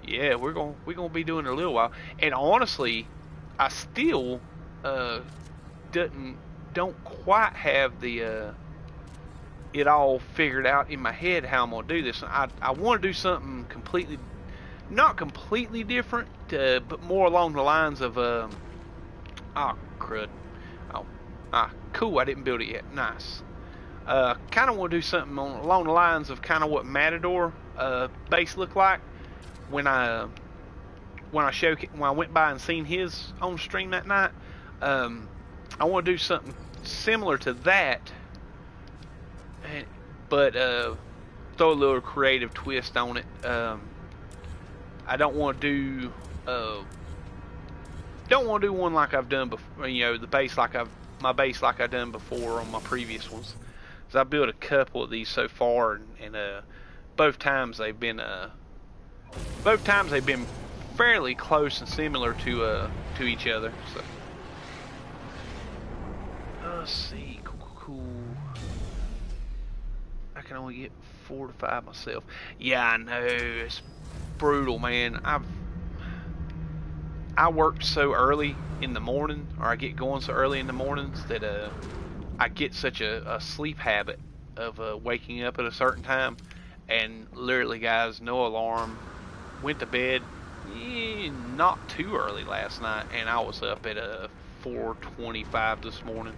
yeah, we're gonna be doing it a little while. And honestly, I still don't quite have the it all figured out in my head how I'm gonna do this. I want to do something not completely different, but more along the lines of oh crud, cool, I didn't build it yet. Nice. Kind of want to do something along the lines of kind of what Matador base looked like when I went by and seen his on stream that night. I want to do something similar to that, but throw a little creative twist on it. I don't want to do one like I've done before. You know, my base like I've done before on my previous ones. Cause I built a couple of these so far, and both times they've been fairly close and similar to each other. So let's see, cool. I can only get 4 to 5 myself. Yeah, I know, it's brutal, man. I work so early in the morning, or I get going so early in the mornings that I get such a sleep habit of waking up at a certain time, and literally, guys, no alarm. Went to bed not too early last night, and I was up at 4:25 this morning,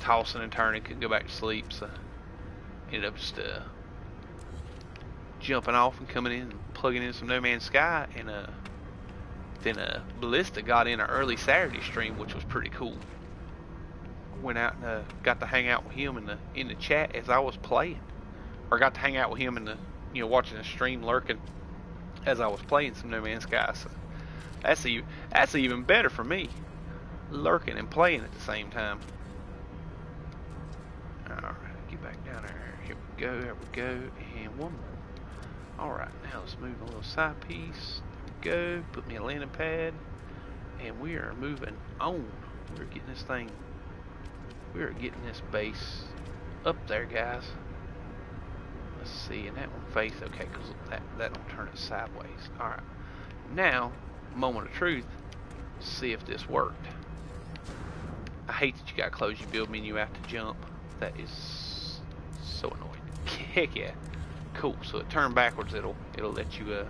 tossing and turning, couldn't go back to sleep, so ended up just jumping off and coming in and plugging in some No Man's Sky, and then Ballista got in an early Saturday stream, which was pretty cool. Went out and got to hang out with him in the chat as I was playing, or got to hang out with him in the watching the stream, lurking as I was playing some No Man's Sky. So that's even better for me, lurking and playing at the same time. Alright, get back down there. Here we go, and one more. Alright, now let's move a little side piece. There we go, put me a landing pad, and we are moving on. We're getting this base up there, guys. Let's see, and that one face, okay, because that don't turn it sideways. Alright, now, moment of truth, see if this worked. I hate that you gotta close your build menu after jump. That is so annoying. Heck yeah. Cool, so it turned backwards, it'll let you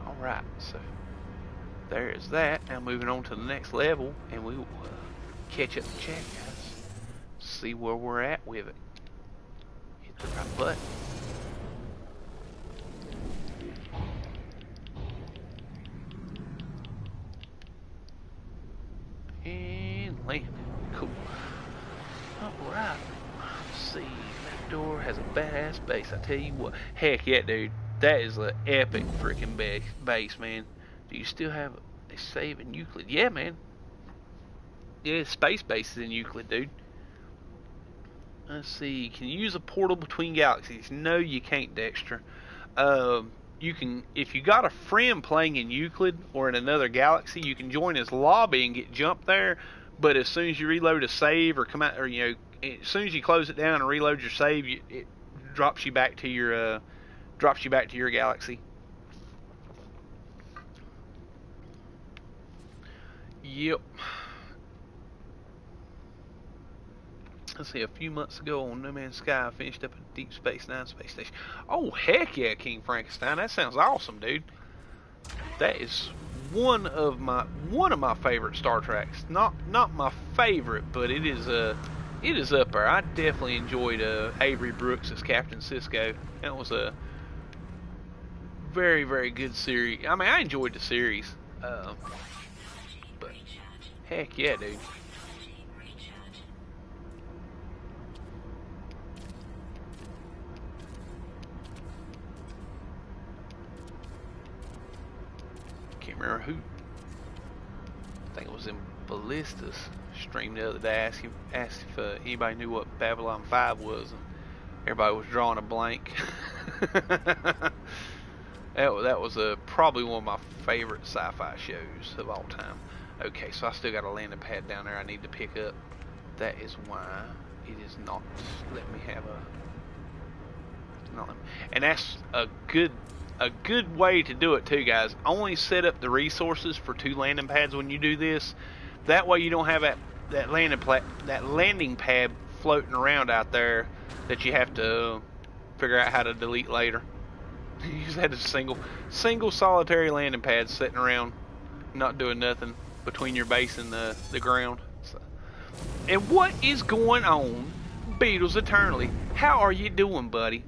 Alright, so there is that. Now moving on to the next level, and we will catch up the chat, guys. See where we're at with it. Hit the right button. And land. Cool. Alright. Let's see. That door has a badass base. I tell you what. Heck yeah, dude. That is an epic freaking base, man. Do you still have a save in Euclid? Yeah, man. Yeah, space base is in Euclid, dude. Let's see. Can you use a portal between galaxies? No, you can't, Dexter. You can, if you got a friend playing in Euclid or in another galaxy, you can join his lobby and get jumped there. But as soon as you reload a save or come out, or as soon as you close it down and reload your save, it drops you back to your galaxy. Yep. Let's see, a few months ago on No Man's Sky, I finished up at Deep Space Nine space station. Oh, heck yeah, King Frankenstein. That sounds awesome, dude. That is one of my favorite Star Treks. Not my favorite, but it is up there. I definitely enjoyed Avery Brooks as Captain Sisko. That was a very, very good series. I mean, I enjoyed the series. But heck yeah, dude. Can't remember who. I think it was in Ballista's stream the other day. Asked if anybody knew what Babylon 5 was, and everybody was drawing a blank. That was probably one of my favorite sci-fi shows of all time. Okay, so I still got a landing pad down there I need to pick up. That is why it is not let me have a. And that's a good way to do it too, guys. Only set up the resources for 2 landing pads when you do this. That way you don't have that landing pad floating around out there that you have to figure out how to delete later. You just had a single solitary landing pad sitting around, not doing nothing between your base and the ground. So. And what is going on, Beatles Eternally? How are you doing, buddy?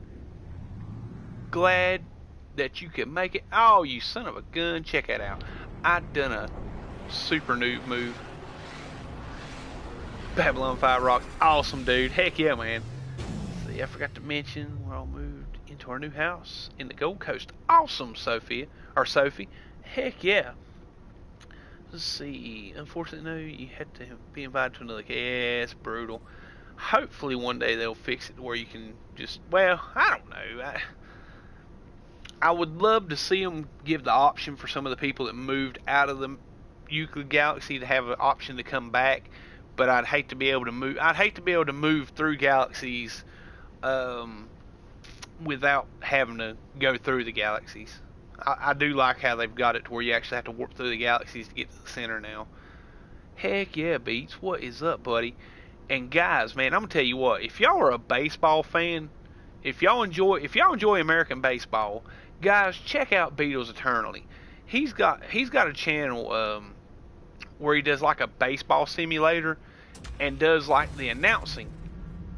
Glad that you could make it. Oh, you son of a gun! Check that out. I done a super noob move. Babylon 5 rocks. Awesome, dude. Heck yeah, man. See, I forgot to mention we're all moved into our new house in the Gold Coast. Awesome, Sophie. Heck yeah. Let's see. Unfortunately, no, you had to be invited to another. Yeah, it's brutal. Hopefully one day they'll fix it where you can just, well, I don't know. I would love to see them give the option for some of the people that moved out of the Euclid Galaxy to have an option to come back. But I'd hate to be able to move. I'd hate to be able to move through galaxies without having to go through the galaxies. I do like how they've got it to where you actually have to warp through the galaxies to get to the center now. Heck yeah, Beats. What is up, buddy? And guys, man, I'm gonna tell you what. If y'all are a baseball fan, if y'all enjoy American baseball, guys, check out Beatles Eternally. He's got a channel where he does like a baseball simulator and does like the announcing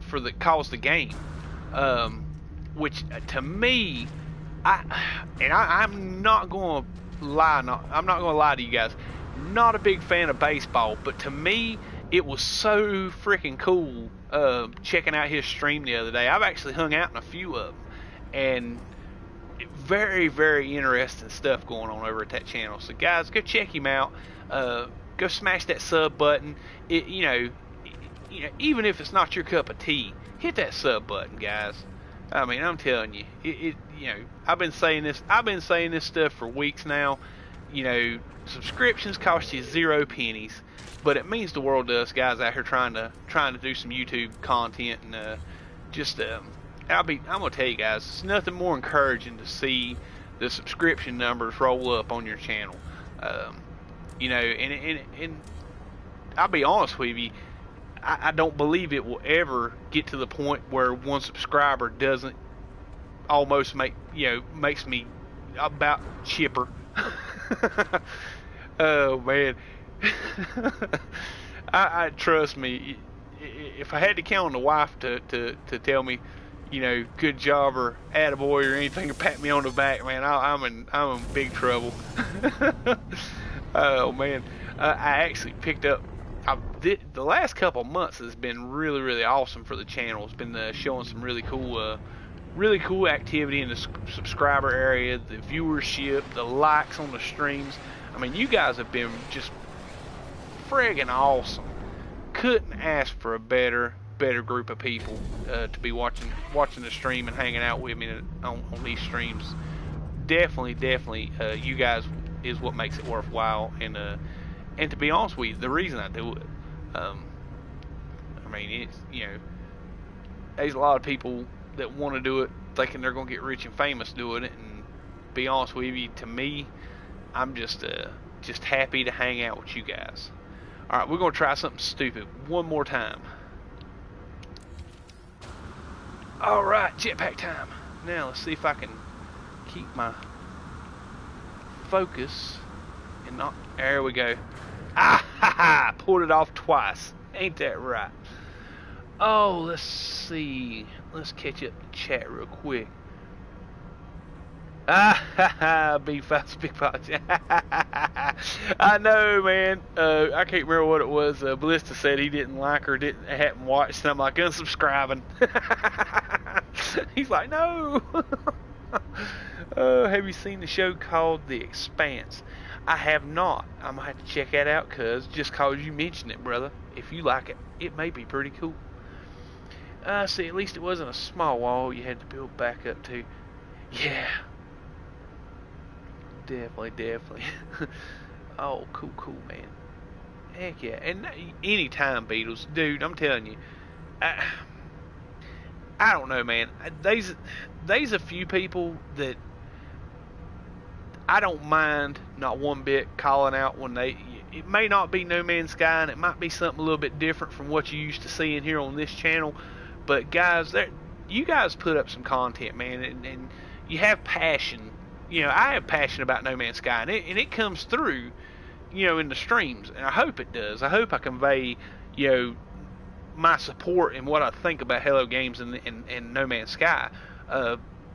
for calls the game, which to me, I'm not going to lie. I'm not going to lie to you guys. Not a big fan of baseball, but to me, it was so freaking cool checking out his stream the other day. I've actually hung out in a few of them, and very, very interesting stuff going on over at that channel. So guys, go check him out. Go smash that sub button. You know, even if it's not your cup of tea, hit that sub button, guys. I mean, I'm telling you, you know, I've been saying this stuff for weeks now. You know, subscriptions cost you 0 pennies, but it means the world to us guys out here trying to do some YouTube content and I'm gonna tell you guys, it's nothing more encouraging to see the subscription numbers roll up on your channel. You know, and I'll be honest with you, I don't believe it will ever get to the point where one subscriber doesn't almost makes me about chipper. Oh man. I trust me, if I had to count on the wife to tell me, you know, good job or attaboy or anything to pat me on the back, man, I'm in big trouble. Oh man, I actually picked up. The last couple months has been really, really awesome for the channel. It's been showing some really cool activity in the subscriber area, the viewership, the likes on the streams. I mean, you guys have been just friggin' awesome. Couldn't ask for a better group of people to be watching the stream and hanging out with me on these streams. Definitely, you guys is what makes it worthwhile, and to be honest with you, the reason I do it, I mean, it's, you know, there's a lot of people that want to do it thinking they're going to get rich and famous doing it, and be honest with you, to me, I'm just happy to hang out with you guys. Alright, we're going to try something stupid one more time. Alright, jetpack time. Now, let's see if I can keep my focus and not. There we go. Ah ha ha! Pulled it off twice. Ain't that right? Oh, let's see. Let's catch up the chat real quick. Ah ha ha! B5's Big Box. I know, man. I can't remember what it was. Ballista said he didn't like or hadn't watched, and I'm like, unsubscribing. He's like, no. Have you seen the show called The Expanse? I have not. I'm gonna have to check that out, just cause you mentioned it, brother. If you like it, it may be pretty cool. See, at least it wasn't a small wall you had to build back up to. Yeah. Definitely. Oh, cool, man. Heck yeah. And anytime, Beatles. Dude, I'm telling you. I don't know, man. There's a few people that I don't mind not one bit calling out when it may not be No Man's Sky, and it might be something a little bit different from what you used to seeing here on this channel. But guys, you guys put up some content, man, and you have passion. You know, I have passion about No Man's Sky, and it comes through, in the streams, and I hope it does. I hope I convey, my support and what I think about Hello Games and No Man's Sky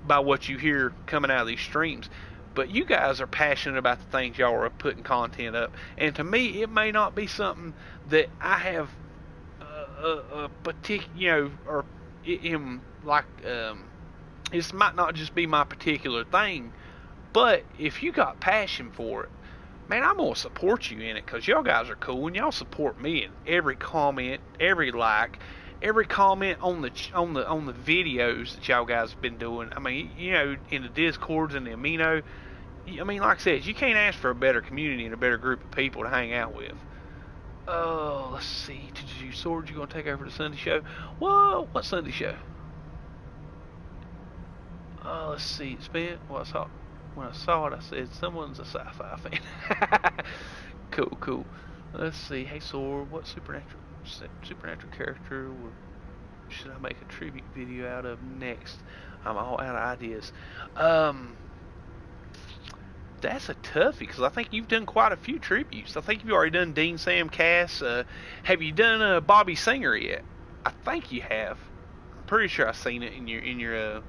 by what you hear coming out of these streams. But you guys are passionate about the things y'all are putting content up, and to me, it may not be something that I have a particular, or this might not just be my particular thing. But if you got passion for it, man, I'm gonna support you in it, because y'all guys are cool and y'all support me in every comment, every like, every comment on the videos that y'all guys have been doing. I mean, in the Discords and the Amino. I mean, like I said, you can't ask for a better community and a better group of people to hang out with. Oh, let's see. Swords, you gonna take over the Sunday show? Whoa, what Sunday show? Oh, let's see. It's been when I saw it, I said, someone's a sci-fi fan. Cool. Let's see. Hey, Sword, what supernatural character should I make a tribute video out of next? I'm all out of ideas. That's a toughie, because I think you've done quite a few tributes. I think you've already done Dean Sam Cass. Have you done Bobby Singer yet? I think you have. I'm pretty sure I've seen it in your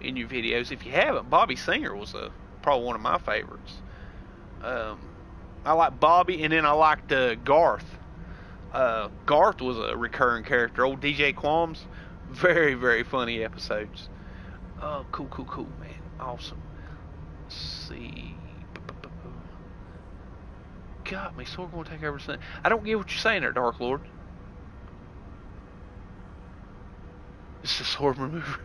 videos. If you haven't, Bobby Singer was probably one of my favorites. I like Bobby, and then I liked Garth. Garth was a recurring character. Old DJ Qualms. Very, very funny episodes. Oh, cool, man. Awesome. Let's see. Got me. So we're going to take over something. I don't get what you're saying there, Dark Lord. It's the sword remover.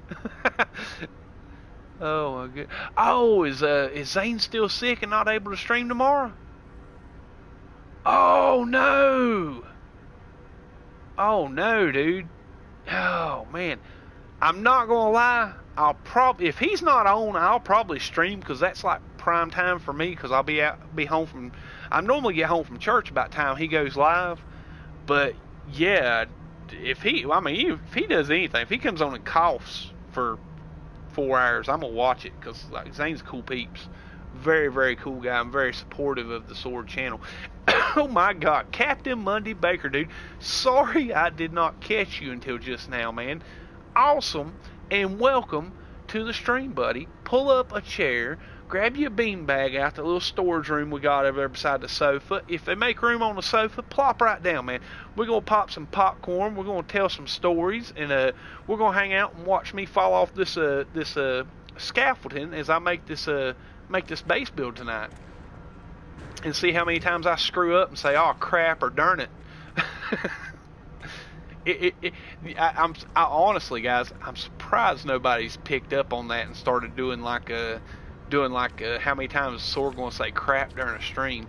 Oh my god. Oh, is Zane still sick and not able to stream tomorrow? Oh no. Oh no, dude. Oh man. I'm not gonna lie. If he's not on, I'll probably stream, because that's like prime time for me, because I'll be home from. I normally get home from church about time he goes live. But yeah, if he does anything, if he comes on and coughs for 4 hours, I'm gonna watch it, because like Zane's cool peeps, very, very cool guy. I'm very supportive of the Sword channel. Oh my god, Captain Monday Baker, dude. Sorry I did not catch you until just now, man. Awesome, and welcome to the stream, buddy. Pull up a chair, grab you a beanbag out the little storage room we got over there beside the sofa. If they make room on the sofa, plop right down, man. We're gonna pop some popcorn. We're gonna tell some stories, and we're gonna hang out and watch me fall off this scaffolding as I make this base build tonight, and see how many times I screw up and say, "Oh crap," or "Darn it." I honestly, guys, I'm surprised nobody's picked up on that and started doing like how many times is Sword gonna say crap during a stream.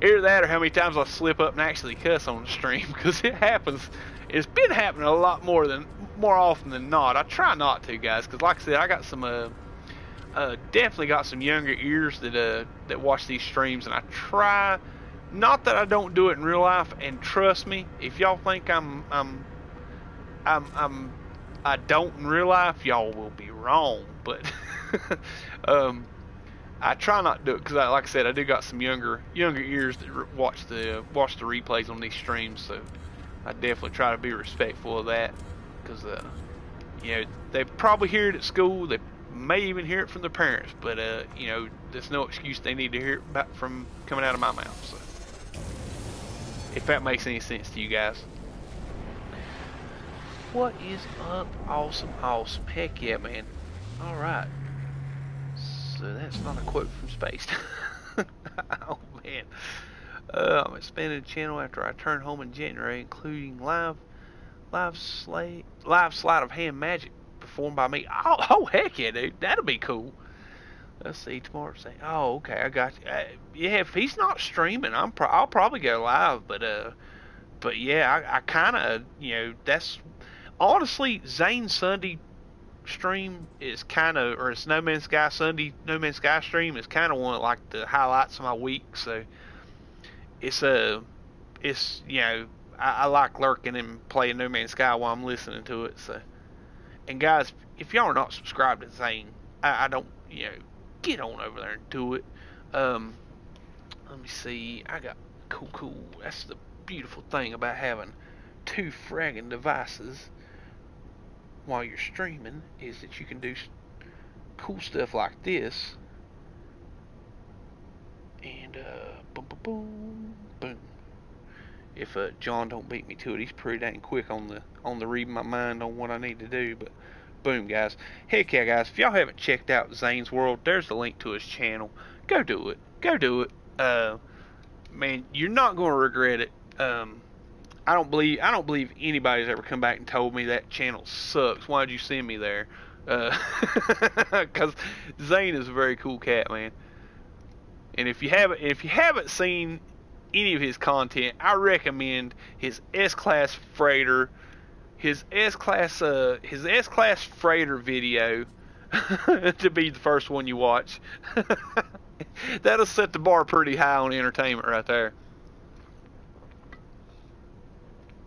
Either that, or how many times I slip up and actually cuss on the stream, because it happens. It's been happening a lot more often than not. I try not to, guys, because like I said, I got some definitely got some younger ears that watch these streams, and I try. Not that I don't do it in real life, and trust me, if y'all think I don't in real life, y'all will be wrong. But I try not to do it because, like I said, I do got some younger ears that watch the replays on these streams, so I definitely try to be respectful of that because they probably hear it at school. They may even hear it from their parents, but there's no excuse they need to hear it back from coming out of my mouth. So, if that makes any sense to you guys. What is up? Awesome. Heck yeah, man. All right. So that's not a quote from Space. Oh man. I'm expanding the channel after I turned home in January, including live sleight of hand magic performed by me. Oh heck yeah, dude. That'll be cool. Let's see, tomorrow. Say, oh okay, I got you. Yeah, if he's not streaming, I'll probably go live. But yeah, I kind of that's honestly Zane's Sunday stream is kind of, or it's No Man's Sky Sunday No Man's Sky stream is kind of one of like the highlights of my week. So it's I like lurking and playing No Man's Sky while I'm listening to it. So, and guys, if y'all are not subscribed to Zane, I don't get on over there and do it. Let me see. I got cool. That's the beautiful thing about having two fragging devices while you're streaming, is that you can do cool stuff like this. And boom. If John don't beat me to it, he's pretty dang quick on the reading my mind on what I need to do. But boom, guys. Heck yeah, guys. If y'all haven't checked out Zane's World, there's the link to his channel. Go do it. Man, you're not gonna regret it. I don't believe anybody's ever come back and told me that channel sucks. Why'd you send me there? Because Zane is a very cool cat, man. And if you haven't seen any of his content, I recommend his S-Class Freighter, his S-Class Freighter video to be the first one you watch. That'll set the bar pretty high on entertainment right there.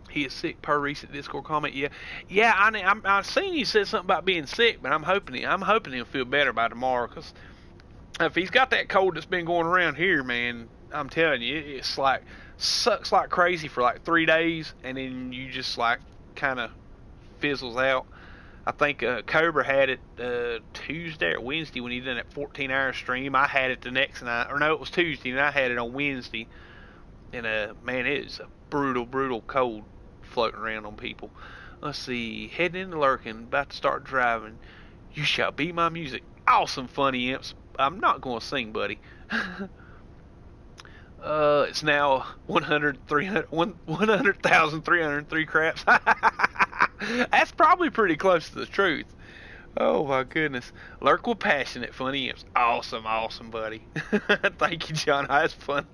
He is sick per recent Discord comment. Yeah. I seen you said something about being sick, but I'm hoping he'll feel better by tomorrow. Cause if he's got that cold that's been going around here, man, I'm telling you, it's like sucks like crazy for like 3 days, and then you just like kind of fizzles out. I think Cobra had it Tuesday or Wednesday when he did that 14-hour stream. I had it the next night, or no, it was Tuesday, and I had it on Wednesday. And man, it is a brutal cold floating around on people. Let's see, heading into lurking, about to start driving. You shall be my music. Awesome, funny imps. I'm not going to sing, buddy. It's now 100,303 craps. That's probably pretty close to the truth. Oh my goodness. Lurk with passionate, funny imps. Awesome, buddy. Thank you, John. That's fun.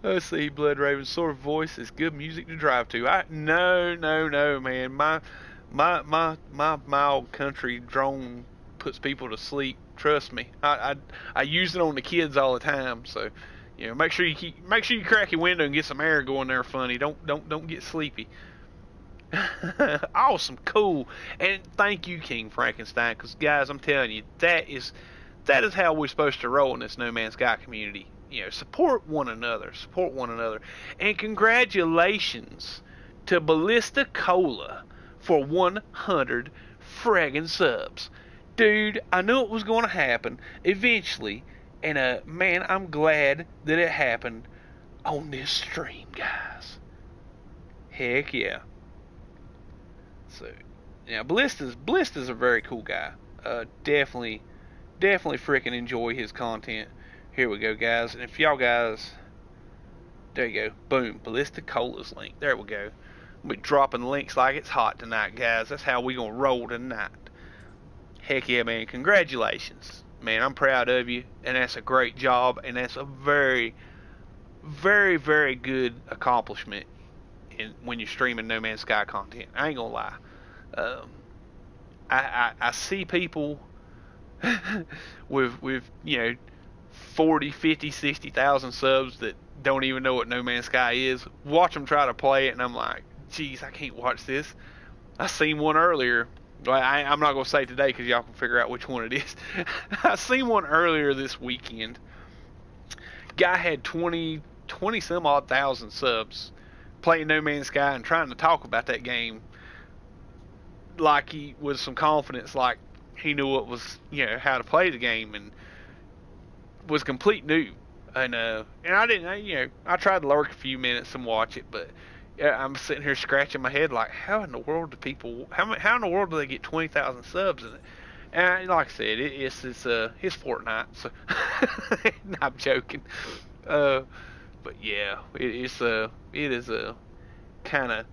Let's see, Blood Raven, sort of voice is good music to drive to. No, man. My old country drone puts people to sleep. Trust me. I use it on the kids all the time. So, make sure you crack your window and get some air going there, funny. Don't get sleepy. Awesome, cool, and thank you, King Frankenstein. Because guys, I'm telling you, that is how we're supposed to roll in this No Man's Sky community. Support one another, and congratulations to Ballista Cola for 100 fragging subs. Dude, I knew it was going to happen eventually, and man, I'm glad that it happened on this stream, guys. Heck yeah. So, yeah, Ballista's a very cool guy. Definitely freaking enjoy his content. Here we go, guys. And if y'all guys, there you go, boom, Ballista Cola's link. There we go. We'll be dropping links like it's hot tonight, guys. That's how we gonna roll tonight. Heck yeah, man. Congratulations. Man, I'm proud of you. And that's a great job. And that's a very, very, very good accomplishment when you're streaming No Man's Sky content. I ain't gonna lie. I see people with 40, 50, 60,000 subs that don't even know what No Man's Sky is. Watch them try to play it, and I'm like, geez, I can't watch this. I seen one earlier Well, I'm not going to say today because y'all can figure out which one it is. I seen one earlier this weekend. Guy had 20 some odd thousand subs playing No Man's Sky and trying to talk about that game like he with some confidence, like he knew what was, how to play the game, and was complete noob. And I didn't, I tried to lurk a few minutes and watch it, but I'm sitting here scratching my head like, how in the world do people, how in the world do they get 20,000 subs in it? And like I said, it's Fortnite, so I'm joking. But yeah, it is a kind of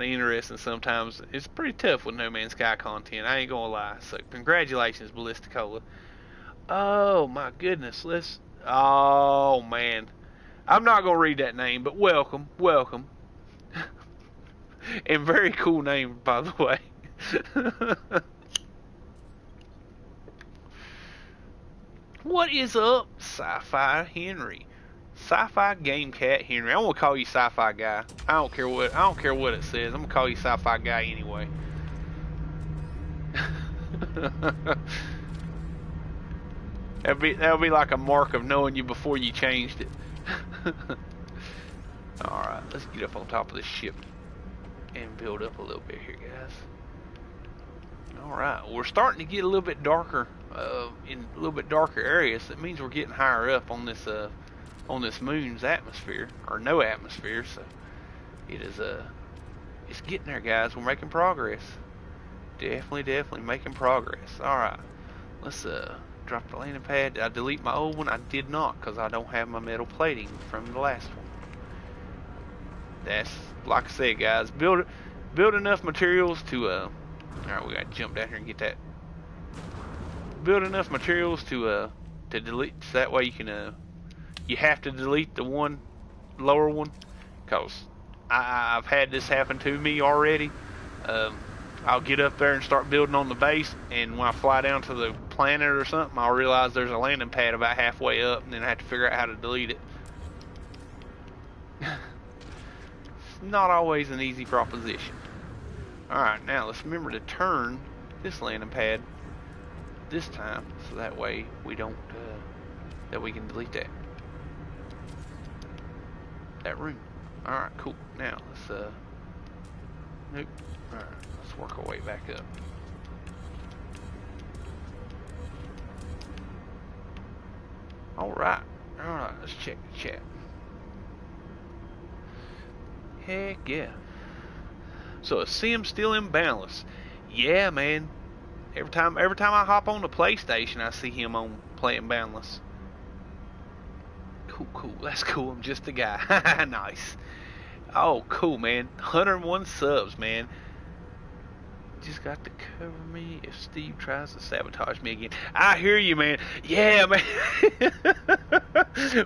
interesting sometimes. It's pretty tough with No Man's Sky content. I ain't gonna lie. So congratulations, Ballisticola. Oh my goodness, Oh man, I'm not gonna read that name, but welcome, and very cool name, by the way. What is up, Sci-Fi Henry? Sci-Fi Game Cat Henry. I'm gonna call you Sci-Fi Guy. I don't care what it says. I'm gonna call you Sci-Fi Guy anyway. That'll be like a mark of knowing you before you changed it. All right, let's get up on top of this ship and build up a little bit here, guys. All right, we're starting to get a little bit darker, in a little bit darker areas. That means we're getting higher up on this moon's atmosphere, or no atmosphere. So it is it's getting there, guys. We're making progress. Definitely making progress. All right, let's drop the landing pad. Did I delete my old one? I did not, because I don't have my metal plating from the last one. That's like I said, guys. Build enough materials to alright, we gotta jump down here and get that. Build enough materials to delete, so that way you can you have to delete the one lower one, cause I've had this happen to me already. I'll get up there and start building on the base, and when I fly down to the planet or something, I'll realize there's a landing pad about halfway up, and then I have to figure out how to delete it. It's not always an easy proposition. Alright, now let's remember to turn this landing pad this time, so that way we don't, that we can delete that room. Alright, cool. Now, let's, nope. Alright, let's work our way back up. Alright, let's check the chat. Heck yeah. So is Sim still in Boundless? Yeah, man. Every time I hop on the PlayStation, I see him on playing Boundless. Cool. That's cool. I'm just a guy. Nice. Oh, cool, man. 101 subs, man. Just got to cover me if Steve tries to sabotage me again. I hear you, man. Yeah, man.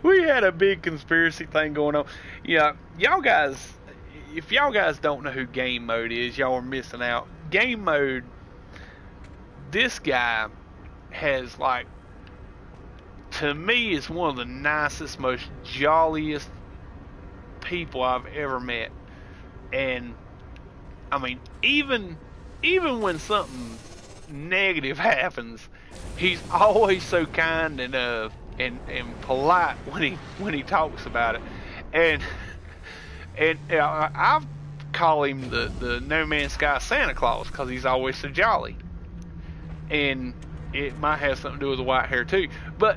We had a big conspiracy thing going on. Yeah, y'all guys, if y'all guys don't know who Game Mode is, y'all are missing out. Game Mode, this guy has, like, to me, is one of the nicest, most jolliest people I've ever met. And I mean, even when something negative happens, he's always so kind and polite when he talks about it. And I call him the No Man's Sky Santa Claus, because he's always so jolly. And it might have something to do with the white hair too, but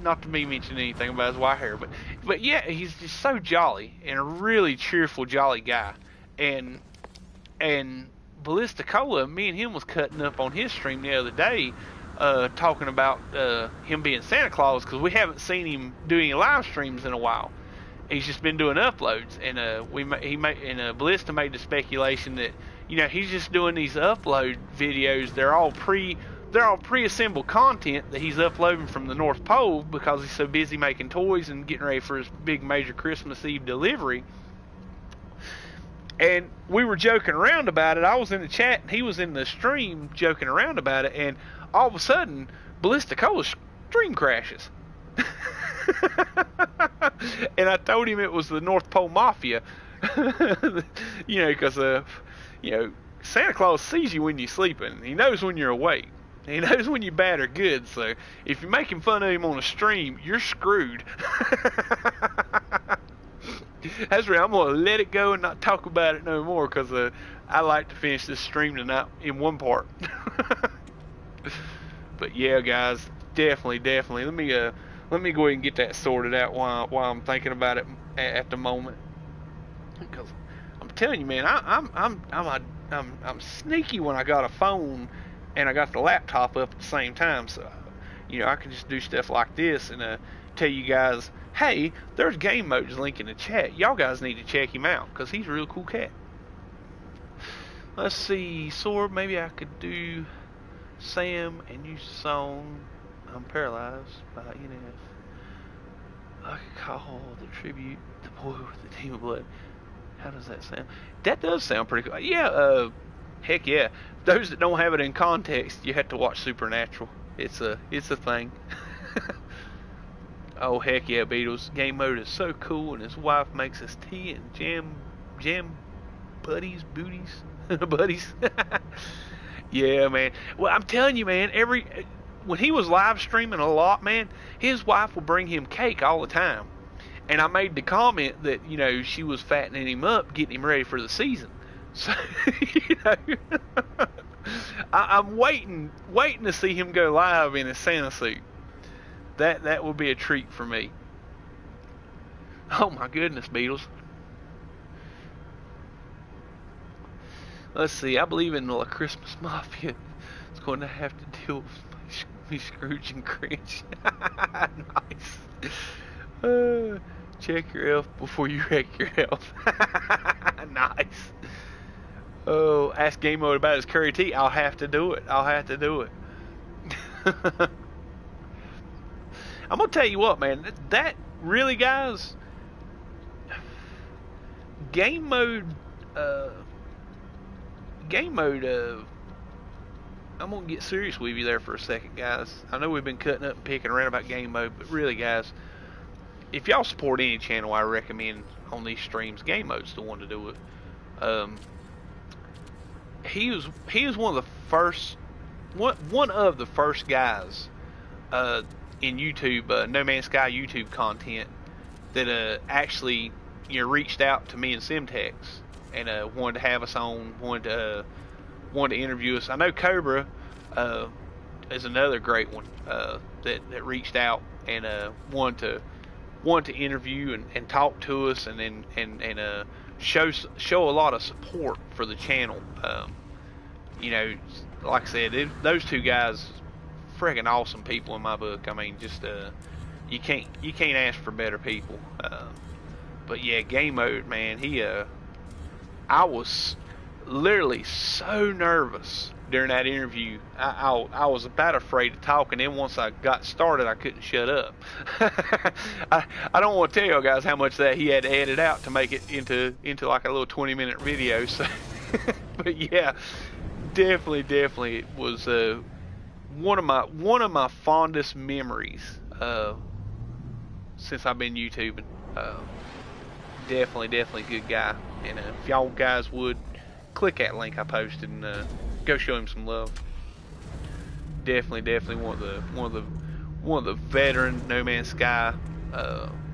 not to me mention anything about his white hair, but yeah, he's just so jolly and a really cheerful, jolly guy. And Ballisticola, me and him was cutting up on his stream the other day, talking about him being Santa Claus, because we haven't seen him do any live streams in a while. He's just been doing uploads, and Ballista made the speculation that, he's just doing these upload videos. They're all pre-assembled content that he's uploading from the North Pole, because he's so busy making toys and getting ready for his big major Christmas Eve delivery. And we were joking around about it. I was in the chat and he was in the stream joking around about it, and all of a sudden Ballisticola's stream crashes. And I told him it was the North Pole Mafia. Because Santa Claus sees you when you're sleeping. He knows when you're awake. He knows when you're bad or good. So if you're making fun of him on a stream, you're screwed. That's right. I'm gonna let it go and not talk about it no more because I like to finish this stream tonight in one part. But yeah, guys, definitely. Let me go ahead and get that sorted out while I'm thinking about it at the moment. Because I'm telling you, man, I'm sneaky when I got a phone and I got the laptop up at the same time. So, I can just do stuff like this and tell you guys, hey, there's Game Mode's link in the chat. Y'all guys need to check him out because he's a real cool cat. Let's see, Sword, maybe I could do Sam and use the song I'm Paralyzed by NF. I could call the tribute the boy with the demon blood. How does that sound? That does sound pretty cool. Yeah, heck yeah. Those that don't have it in context, you have to watch Supernatural. It's a thing. Oh heck yeah, Beatles. Game Mode is so cool, and his wife makes us tea and jam buddies. Yeah, man. Well, I'm telling you, man, when he was live streaming a lot, man, his wife would bring him cake all the time. And I made the comment that, she was fattening him up, getting him ready for the season. So, I'm waiting to see him go live in his Santa suit. That would be a treat for me. Oh my goodness, Beatles. Let's see, I believe in the Christmas Mafia. It's going to have to deal with me Scrooge and Grinch. Nice. Check your health before you wreck your health. Nice. Oh, ask Game Mode about his curry tea. I'll have to do it. I'm going to tell you what, man. That really, guys, Game Mode, I'm going to get serious with you there for a second, guys. I know we've been cutting up and picking around about Game Mode, but really, guys, if y'all support any channel, I recommend on these streams, Game Mode's the one to do it. He was one of the first guys in YouTube, No Man's Sky YouTube content that actually reached out to me and Simtex and wanted to have us on, wanted to interview us. I know Cobra is another great one that reached out and wanted to interview and talk to us and show a lot of support for the channel. Like I said, those two guys, freaking awesome people in my book. I mean, just you can't ask for better people. But yeah, Game Mode, man, I was literally so nervous during that interview. I was about afraid to talk, and then once I got started, I couldn't shut up. I don't want to tell you guys how much that he had to edit out to make it into like a little 20-minute video. So, but yeah, definitely it was one of my fondest memories since I've been YouTubing. Definitely good guy. And if y'all guys would click that link I posted and go show him some love. Definitely one of the veteran No Man's Sky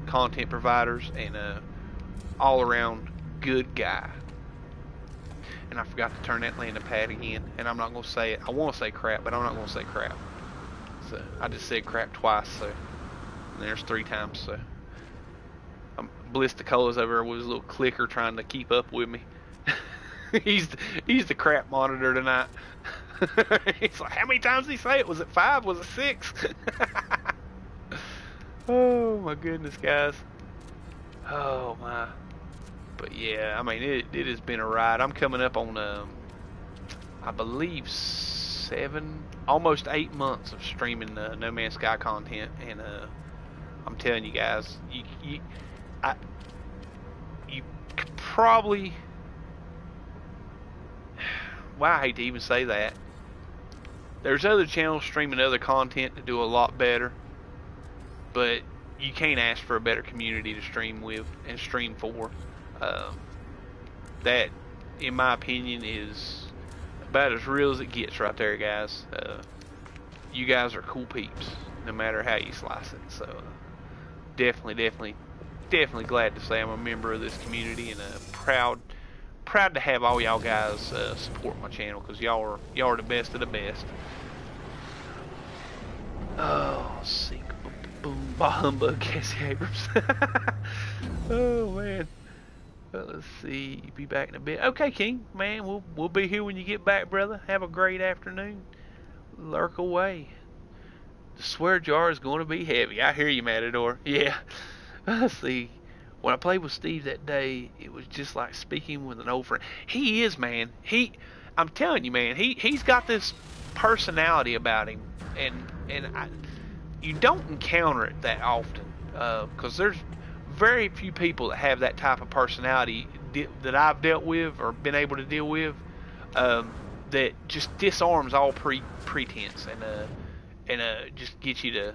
content providers and all around good guy. And I forgot to turn that landing pad again, and I'm not gonna say it. I want to say crap, but I'm not gonna say crap. So I just said crap twice. So and there's 3 times. So Ballistacola's over there with his little clicker trying to keep up with me. he's the crap monitor tonight. He's like, how many times did he say it? Was it 5? Was it 6? Oh my goodness, guys. Oh my. But yeah, I mean, it has been a ride. I'm coming up on I believe 7, almost 8 months of streaming No Man's Sky content, and I'm telling you guys, you could probably, well, I hate to even say that. There's other channels streaming other content that do a lot better, but you can't ask for a better community to stream with and stream for. That, in my opinion, is about as real as it gets right there, guys. You guys are cool peeps, no matter how you slice it. So definitely glad to say I'm a member of this community, and proud to have all y'all guys support my channel, because y'all are the best of the best. Oh, sick boom bah humbug, Cassie Abrams. Oh man. Let's see, be back in a bit. Okay, King, man, we'll be here when you get back, brother. Have a great afternoon. Lurk away. The swear jar is going to be heavy. I hear you, Matador. Yeah. Let's see. When I played with Steve that day, it was just like speaking with an old friend. He is, man. I'm telling you, man. He's got this personality about him, and you don't encounter it that often, because there's very few people that have that type of personality that I've dealt with or been able to deal with, that just disarms all pretense and just gets you to,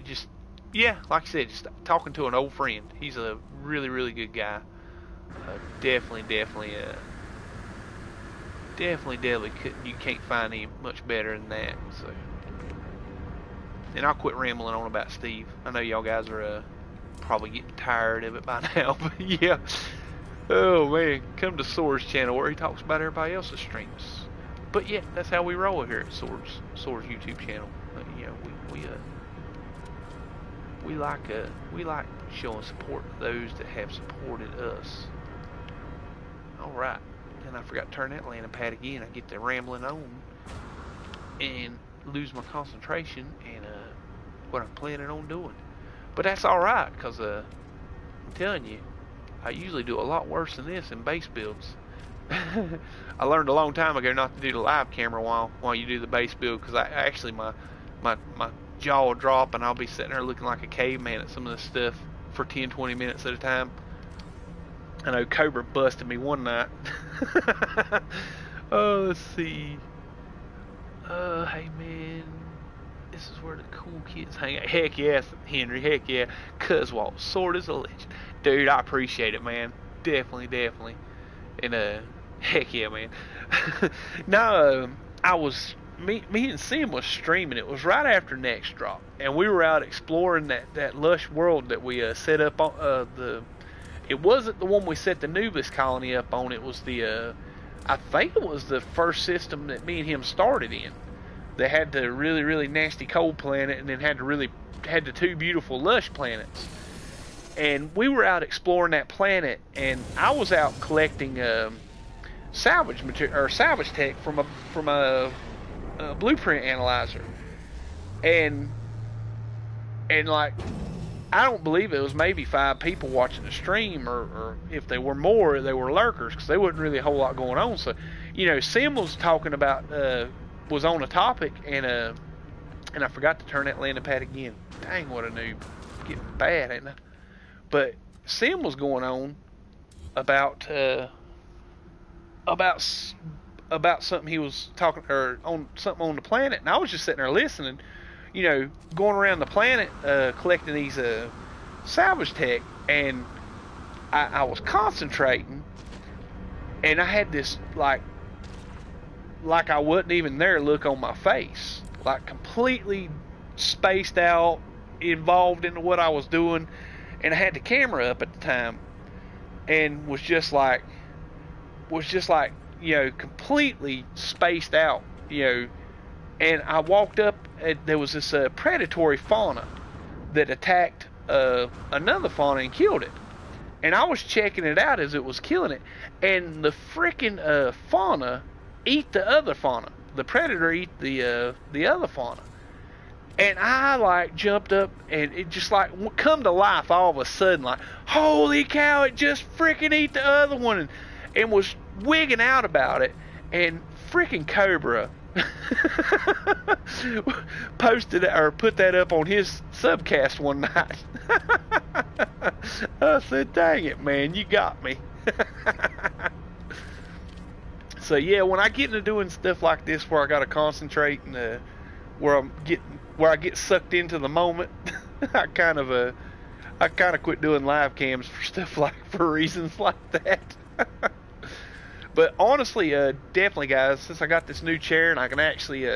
just, yeah, like I said, just talking to an old friend. He's a really, really good guy. Definitely, you can't find him much better than that. So, and I'll quit rambling on about Steve. I know y'all guys are probably getting tired of it by now, but yeah. Oh man, come to Soar's channel where he talks about everybody else's streams. But yeah, that's how we roll here at Soar's YouTube channel. We like showing support to those that have supported us. All right, and I forgot to turn that landing pad again. I get to rambling on and lose my concentration and what I'm planning on doing. But that's alright, because I'm telling you, I usually do a lot worse than this in base builds. I learned a long time ago not to do the live camera while you do the base build, because my jaw will drop and I'll be sitting there looking like a caveman at some of this stuff for 10-20 minutes at a time. I know Cobra busted me one night. Oh, let's see. Hey man, this is where the cool kids hang out. Heck yes, Henry, heck yeah. Cuzwalt, Sword is a legend. Dude, I appreciate it, man. Definitely. And heck yeah, man. Now, me and Sim was streaming. It was right after Next Drop, and we were out exploring that lush world that we set up on it wasn't the one we set the Nubis colony up on. It was I think it was the first system that me and him started in. They had the really, really nasty cold planet, and then had the two beautiful lush planets. And we were out exploring that planet, and I was out collecting salvage material or salvage tech from a blueprint analyzer, and like, I don't believe it was maybe 5 people watching the stream, or if they were more, they were lurkers, because there wasn't really a whole lot going on. So, Sim was talking about was on a topic, and I forgot to turn that landing pad again. Dang, what a noob! Getting bad, ain't I? But Sim was going on about something he was talking, or on something on the planet, and I was just sitting there listening, going around the planet collecting these salvage tech, and I was concentrating, and I had this like I wasn't even there look on my face, like completely spaced out, involved into what I was doing. And I had the camera up at the time, and was just like, completely spaced out, And I walked up, and there was this predatory fauna that attacked another fauna and killed it. And I was checking it out as it was killing it, and the freaking fauna eat the other fauna. The predator eat the other fauna. And I like jumped up, and it just like come to life all of a sudden, like, holy cow, it just freaking ate the other one, and was wigging out about it. And freaking Cobra posted or put that up on his subcast one night. I said, dang it, man, you got me. So yeah, when I get into doing stuff like this where I gotta concentrate and where I get sucked into the moment, I kind of quit doing live cams for reasons like that. But honestly, definitely, guys, since I got this new chair and I can actually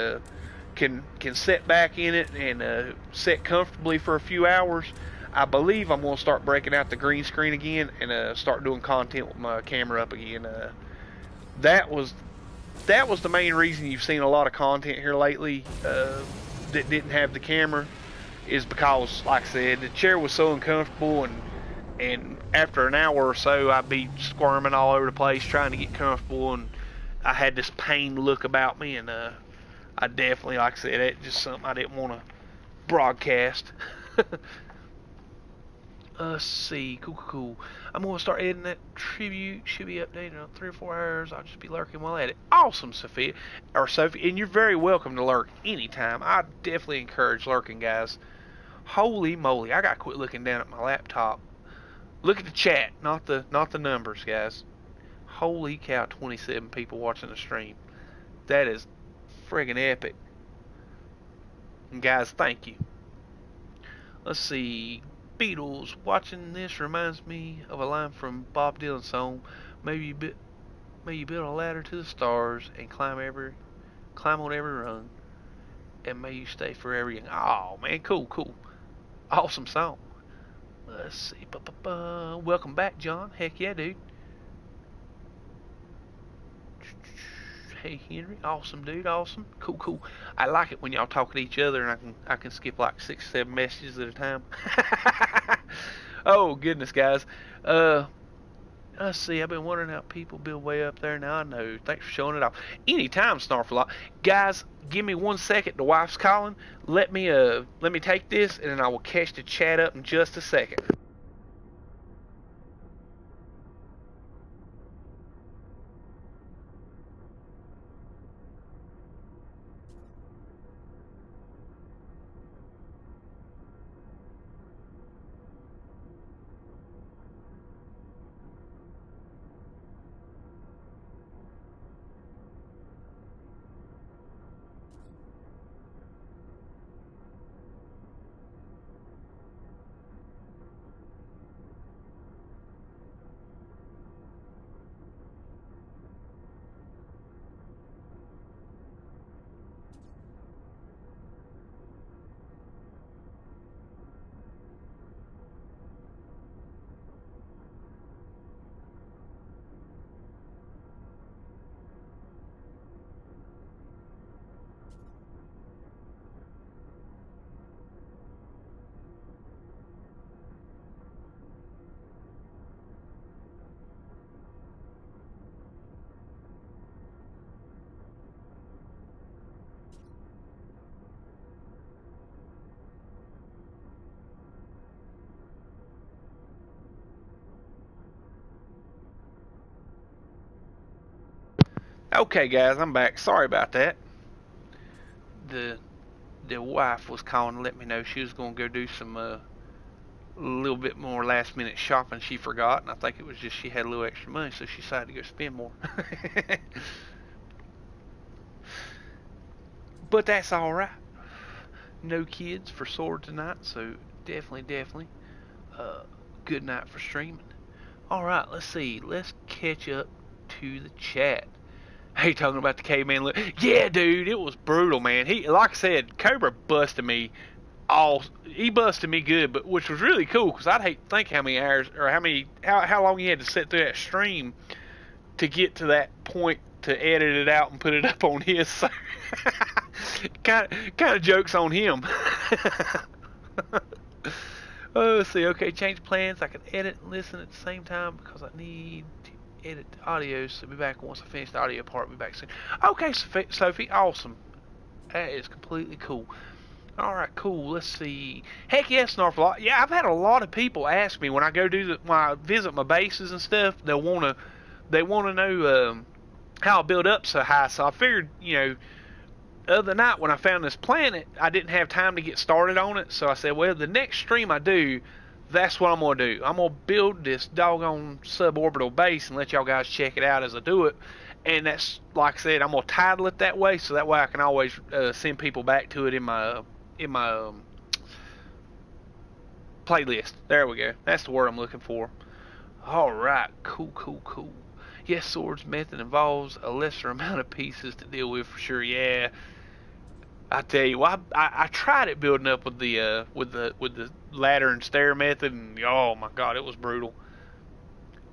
can sit back in it and sit comfortably for a few hours, I believe I'm gonna start breaking out the green screen again and start doing content with my camera up again. That was that was the main reason you've seen a lot of content here lately that didn't have the camera, is because, like I said, the chair was so uncomfortable, and after an hour or so, I'd be squirming all over the place trying to get comfortable, and I had this pained look about me, and I definitely, like I said, it's just something I didn't want to broadcast. Let's see, cool. I'm gonna start editing that tribute. Should be updated in 3 or 4 hours. I'll just be lurking while at it. Awesome, Sophia, and you're very welcome to lurk anytime. I definitely encourage lurking, guys. Holy moly, I gotta quit looking down at my laptop. Look at the chat, not the numbers, guys. Holy cow, 27 people watching the stream. That is friggin' epic. And guys, thank you. Let's see. Beatles, watching this reminds me of a line from Bob Dylan's song, may you build a ladder to the stars and climb on every rung, and may you stay forever young. Oh man, cool. Awesome song. Let's see. Welcome back, John. Heck yeah, dude. Hey Henry, awesome dude, awesome. Cool. I like it when y'all talk to each other and I can skip like 6, 7 messages at a time. Oh goodness, guys. Let's see. I've been wondering how people build way up there. Now I know. Thanks for showing it off. Anytime, Snarfalot. Guys, give me 1 second. The wife's calling. Let me take this, and then I will catch the chat up in just a second. Okay, guys, I'm back. Sorry about that. The wife was calling to let me know she was going to go do some little bit more last minute shopping she forgot, and I think it was just she had a little extra money, so she decided to go spend more. But that's alright. No kids for Sword tonight, so definitely good night for streaming. Alright, let's see. Let's catch up to the chat. Hey, talking about the caveman look. Yeah, dude, it was brutal, man. He, like I said, Cobra busted me he busted me good, but which was really cool, because I'd hate to think how many hours or how long he had to sit through that stream to get to that point to edit it out and put it up on his. So kind of jokes on him. Let's see. Okay, change plans. I can edit and listen at the same time because I need to edit the audio. So I'll be back once I finish the audio part. I'll be back soon. Okay, Sophie, awesome. That is completely cool. Alright, cool. Let's see. Heck yes, Snarfalot. Yeah, I've had a lot of people ask me when I go when I visit my bases and stuff, they wanna know how I build up so high. So I figured, the other night when I found this planet, I didn't have time to get started on it. So I said, well, the next stream I do, that's what I'm gonna do. I'm gonna build this doggone suborbital base and let y'all guys check it out as I do it. And that's, like I said, I'm gonna title it that way, so that way I can always send people back to it in my playlist. There we go. That's the word I'm looking for. All right, cool. Yes, Sword's method involves a lesser amount of pieces to deal with for sure. Yeah, I tell you, well, I tried it building up with the ladder and stair method, and oh my god, it was brutal.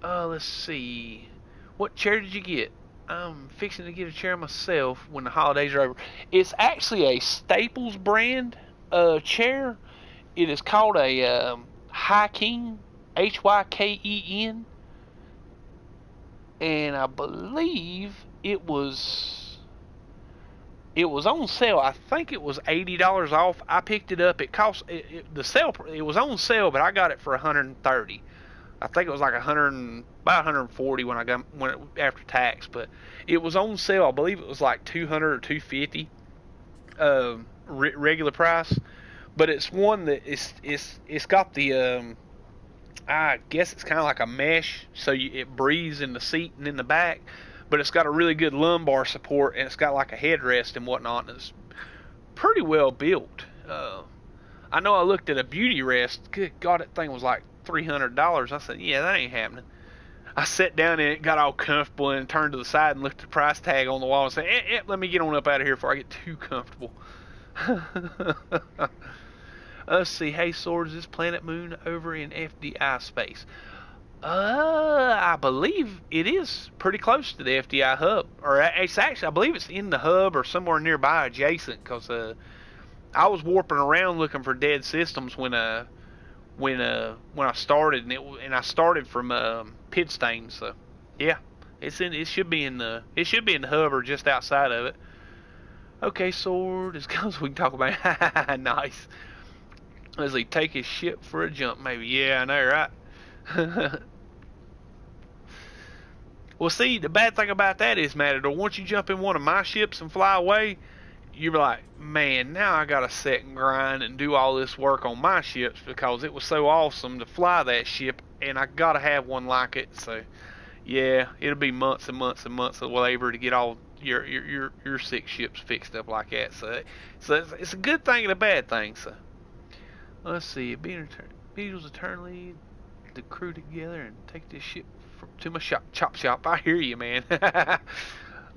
Let's see, what chair did you get? I'm fixing to get a chair myself when the holidays are over. It's actually a Staples brand chair. It is called a Hyken, Hyken, and I believe it was on sale. I think it was $80 off. I picked it up. It cost the sale. It was on sale, but I got it for 130. I think it was like about 140 when I got after tax, but it was on sale. I believe it was like 200 or 250 regular price. But it's one that it's got the I guess it's kind of like a mesh, so it breathes in the seat and in the back, but it's got a really good lumbar support, and it's got like a headrest and whatnot, and it's pretty well built. I know I looked at a beauty rest. Good God, that thing was like $300. I said, yeah, that ain't happening. I sat down in it, got all comfortable, and turned to the side and looked at the price tag on the wall and said, let me get on up out of here before I get too comfortable. Let's see. Hey, Sword, is this planet Moon over in FDI space? I believe it is pretty close to the FDI hub, or it's actually, I believe it's in the hub or somewhere nearby, adjacent. Cause I was warping around looking for dead systems when I started, and I started from Pit Stain. So yeah, it should be in the hub or just outside of it. Okay, Sword, as close as we can talk about it. Nice. As he take his ship for a jump, maybe. Yeah, I know, right? Well, see, the bad thing about that is, Matador, once you jump in one of my ships and fly away, you're like, man, now I gotta sit and grind and do all this work on my ships because it was so awesome to fly that ship, and I gotta have one like it. So, yeah, it'll be months and months and months of labor to get all your 6 ships fixed up like that. So it's a good thing and a bad thing. So. Let's see. Beetles eternally the crew together and take this ship to my chop shop. I hear you, man.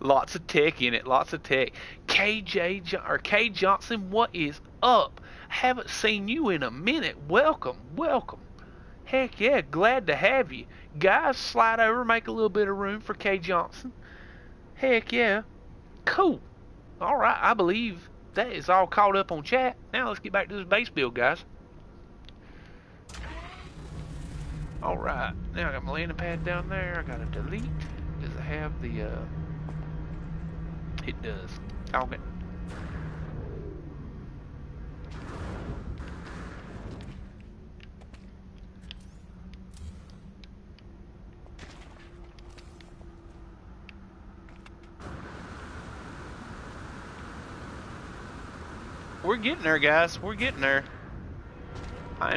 Lots of tech in it. Lots of tech. K Johnson, what is up? Haven't seen you in a minute. Welcome. Heck yeah, glad to have you. Guys, slide over, make a little bit of room for K Johnson. Heck yeah. Cool. All right, I believe that is all caught up on chat. Now let's get back to this base build, guys. Alright, now I got my landing pad down there. I gotta delete. Does it have the, it does. Okay. We're getting there, guys. We're getting there. I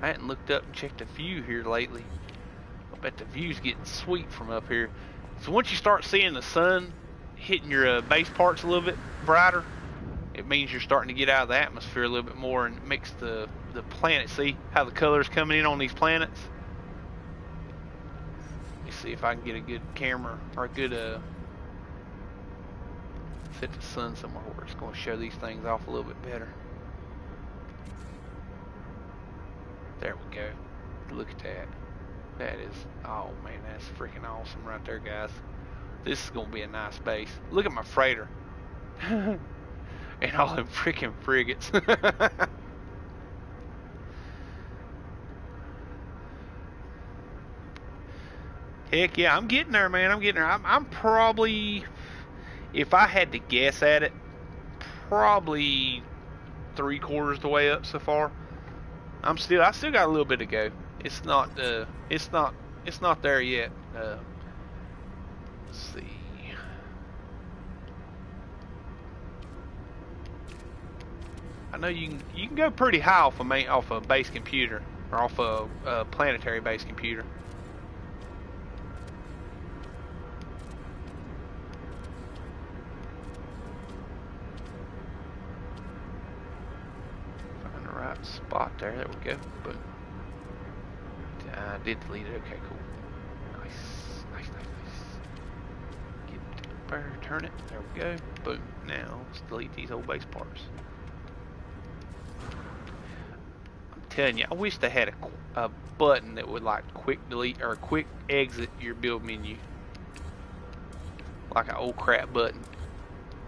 hadn't looked up and checked a view here lately. I bet the view's getting sweet from up here. So once you start seeing the sun hitting your base parts a little bit brighter, it means you're starting to get out of the atmosphere a little bit more, and it makes the planet. See how the colors coming in on these planets? Let me see if I can get a good camera or a good set the sun somewhere where it's going to show these things off a little bit better. There we go. Look at that. That is, oh man, that's freaking awesome right there, guys. This is going to be a nice base. Look at my freighter. And all them freaking frigates. Heck yeah, I'm getting there, man. I'm getting there. I'm probably, if I had to guess at it, probably 3/4 the way up so far. I still got a little bit to go. It's not there yet. Let's see. I know you can go pretty high off a base computer, or off a planetary base computer. Find the right spot there. There we go. But I did delete it. Okay, cool. Nice. there, turn it. There we go. Boom. Now let's delete these old base parts. I'm telling you, I wish they had a button that would like quick delete or quick exit your build menu. Like an old crap button.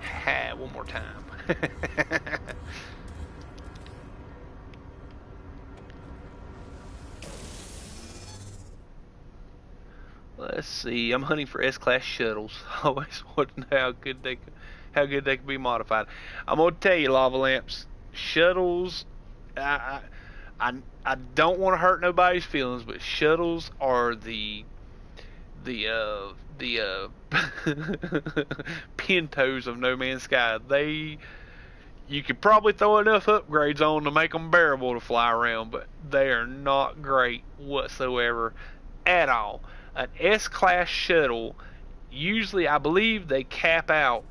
Ha, one more time. Let's see. I'm hunting for S-class shuttles. I always want to know how good they can be modified. I'm gonna tell you, lava lamps, shuttles. I don't want to hurt nobody's feelings, but shuttles are the Pintos of No Man's Sky. You could probably throw enough upgrades on to make them bearable to fly around, but they are not great whatsoever at all. An S-class shuttle, usually I believe they cap out.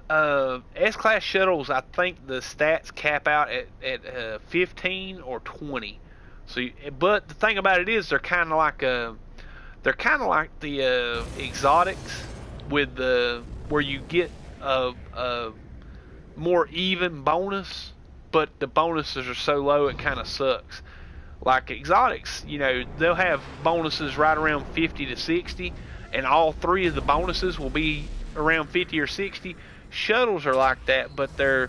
S-class shuttles, I think the stats cap out at 15 or 20. So, but the thing about it is they're kind of like the exotics with where you get a more even bonus, but the bonuses are so low it kind of sucks. Like exotics, you know, they'll have bonuses right around 50 to 60, and all three of the bonuses will be around 50 or 60. Shuttles are like that, but they're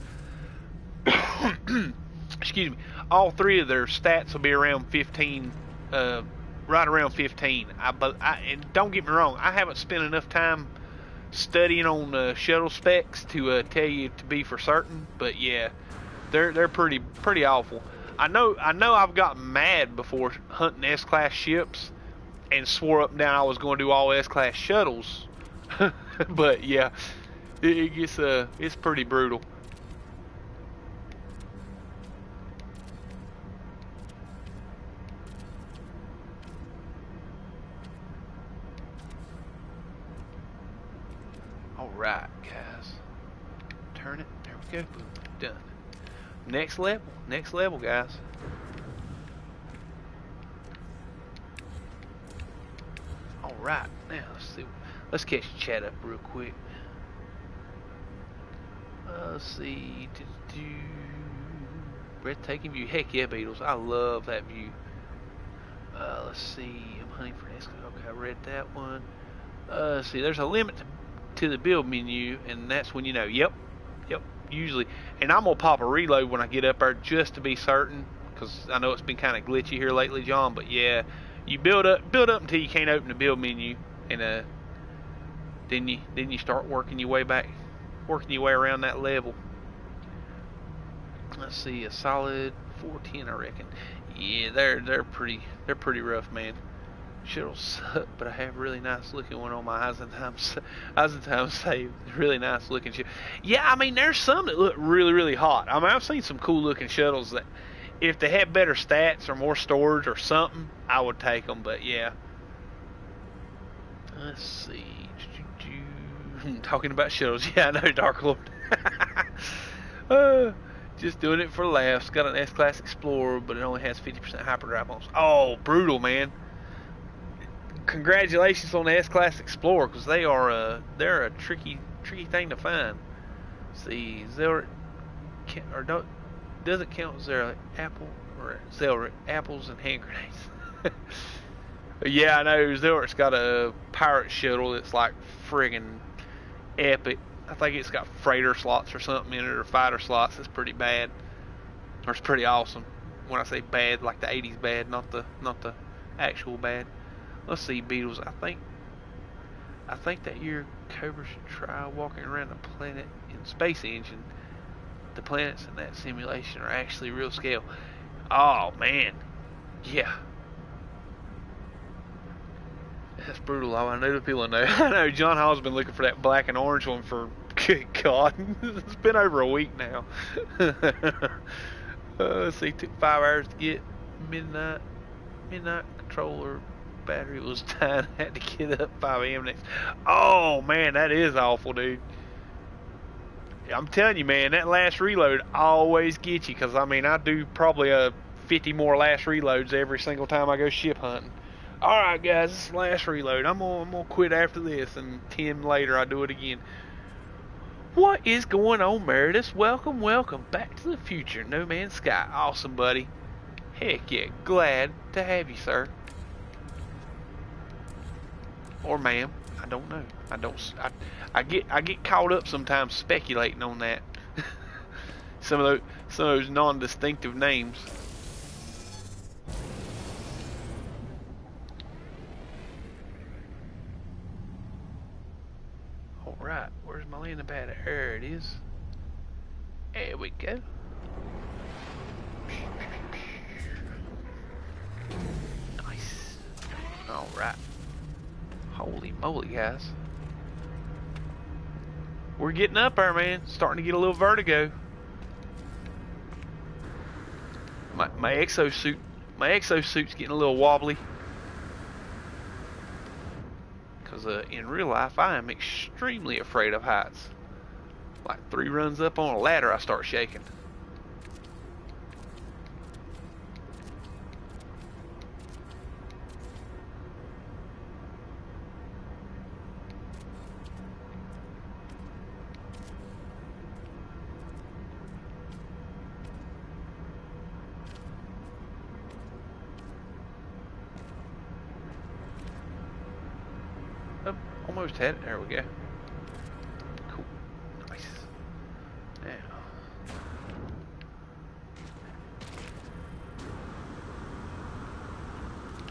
excuse me, all three of their stats will be around 15, right around 15. And don't get me wrong, I haven't spent enough time studying on shuttle specs to tell you to be for certain, but yeah, they're pretty awful. I know I've gotten mad before hunting S-class ships and swore up and down I was going to do all S-class shuttles, but yeah, it gets it's pretty brutal. All right, guys, turn it. There we go. Boom, done. Next level, guys. All right, now let's catch the chat up real quick. Let's see. Breathtaking view. Heck yeah, Beatles. I love that view. Let's see. I'm hunting for next. Okay, I read that one. Let's see. There's a limit to the build menu, and that's when you know. Yep. Usually, and I'm gonna pop a reload when I get up there just to be certain, because I know it's been kind of glitchy here lately, John. But yeah, you build up until you can't open the build menu, and then you start working your way around that level. Let's see, a solid 410, I reckon. Yeah, they're pretty rough, man. Shuttles suck, but I have a really nice looking one on my Eyes and Time save. Really nice looking ship. Yeah, I mean, there's some that look really hot. I mean, I've seen some cool looking shuttles that, if they had better stats or more storage or something, I would take them. But yeah, let's see. Talking about shuttles, yeah, I know, Dark Lord. Just doing it for laughs. Got an S-class Explorer, but it only has 50% hyperdrive on. Oh, brutal, man. Congratulations on the S-class Explorer, because they're a tricky thing to find. Let's see, doesn't count as their apples and hand grenades. Yeah, I know. Zelric's got a pirate shuttle that's like friggin' epic. I think it's got freighter slots or something in it, or fighter slots. It's pretty bad, or it's pretty awesome. When I say bad, like the 80s bad, not the actual bad. Let's see, Beatles. I think that your Cobra should try walking around the planet in Space Engine. The planets in that simulation are actually real scale. Oh man, yeah. That's brutal. I know the people know. I know John Hall's been looking for that black and orange one for, good God, it's been over a week now. Let's see, took 5 hours to get midnight controller battery was dying. Had to get up 5 a.m. next. Oh man, that is awful, dude. I'm telling you, man, that last reload always gets you, because I mean, I do probably 50 more last reloads every single time I go ship hunting. Alright guys, this is the last reload. I'm gonna quit after this, and 10 later I do it again. What is going on, Meredith? Welcome back to the future, No Man's Sky. Awesome, buddy. Heck yeah, glad to have you, sir. Or ma'am, I don't know. I get caught up sometimes speculating on that. some of those non-distinctive names. Alright, where's my landing pad? There it is. There we go. Nice. Alright. Holy moly, guys. We're getting up there, man. Starting to get a little vertigo. My exosuit's getting a little wobbly. Because in real life, I am extremely afraid of heights. Like 3 runs up on a ladder, I start shaking. Oh, almost had it. There we go. Cool. Nice. Now.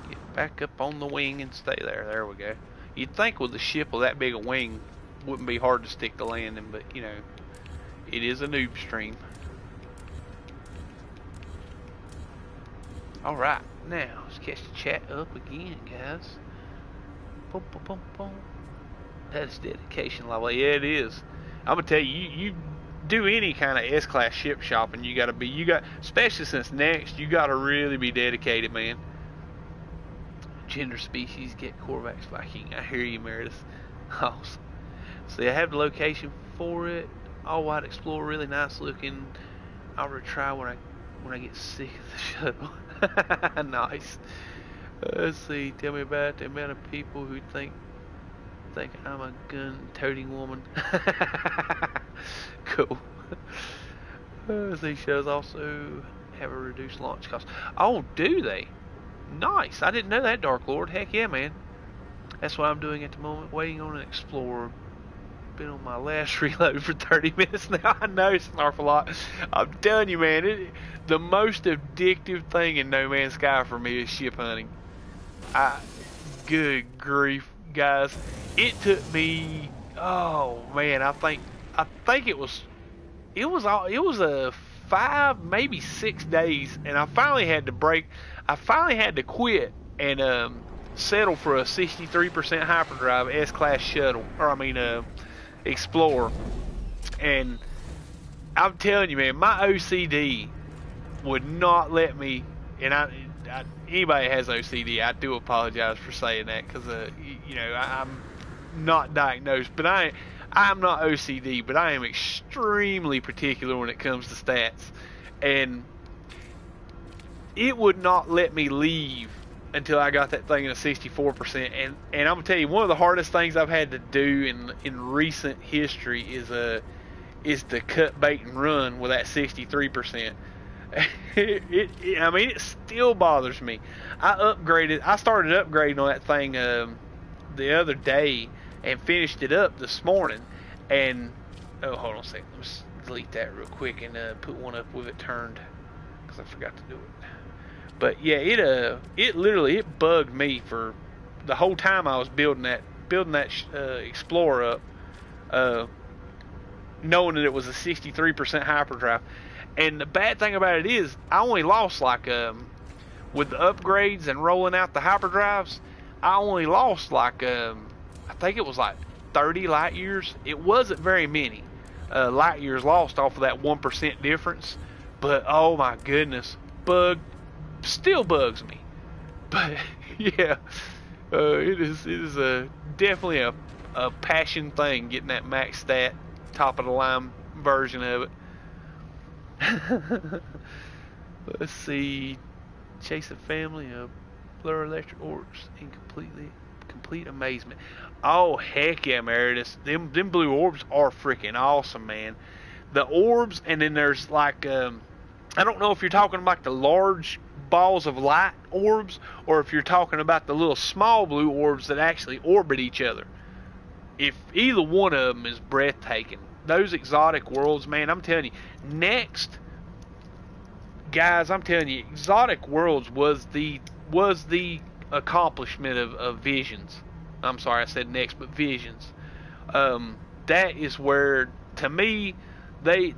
Get back up on the wing and stay there. There we go. You'd think with a ship with that big a wing, wouldn't be hard to stick the landing, but you know, it is a NOOBSTREAM. Alright, now let's catch the chat up again, guys. Boom, boom, boom, boom. That's dedication level. Yeah, it is. I'm gonna tell you, you do any kind of S-class ship shopping, especially since next, you gotta really be dedicated, man. Gender species, get Korvax Viking. I hear you, Meredith. Awesome. See, I have the location for it. All white Explorer, really nice looking. I'll retry when I get sick of the shuttle. Nice. Let's see. Tell me about the amount of people who think I'm a gun-toting woman. Cool. These shows also have a reduced launch cost. Oh, do they? Nice. I didn't know that, Dark Lord. Heck yeah, man. That's what I'm doing at the moment, waiting on an Explorer. Been on my last reload for 30 minutes now. I know, Snarfalot. I'm telling you, man, the most addictive thing in No Man's Sky for me is ship hunting. Good grief, guys. It took me, oh man, I think it was a 5, maybe 6 days, and I finally had to quit and settle for a 63% hyperdrive S-class shuttle, or I mean Explorer. And I'm telling you, man, my OCD would not let me. And anybody has OCD, I do apologize for saying that, because you know, I'm not diagnosed, but I'm not OCD, but I am extremely particular when it comes to stats, and it would not let me leave until I got that thing in a 64%. And I'm gonna tell you, one of the hardest things I've had to do in recent history is to cut bait and run with that 63%. I mean, it still bothers me. I started upgrading on that thing the other day and finished it up this morning. And oh, hold on a second, let's delete that real quick and put one up with it turned, because I forgot to do it. But yeah, it literally bugged me for the whole time I was building that Explorer up, knowing that it was a 63% hyperdrive. And the bad thing about it is, I only lost like with the upgrades and rolling out the hyperdrives, I only lost like I think it was like 30 light years. It wasn't very many light years lost off of that 1% difference, but oh my goodness, still bugs me. But yeah, it is definitely a passion thing, getting that max stat top of the line version of it. Let's see, chase a family up blur electric orbs in complete amazement. Oh heck yeah, Meredith! Them blue orbs are freaking awesome, man. The orbs, and then there's like I don't know if you're talking about the large balls of light orbs, or if you're talking about the little small blue orbs that actually orbit each other. If either one of them is breathtaking. Those exotic worlds, man, I'm telling you. Next, guys, I'm telling you, exotic worlds was the accomplishment of Visions. I'm sorry, I said next, but Visions. That is where, to me, they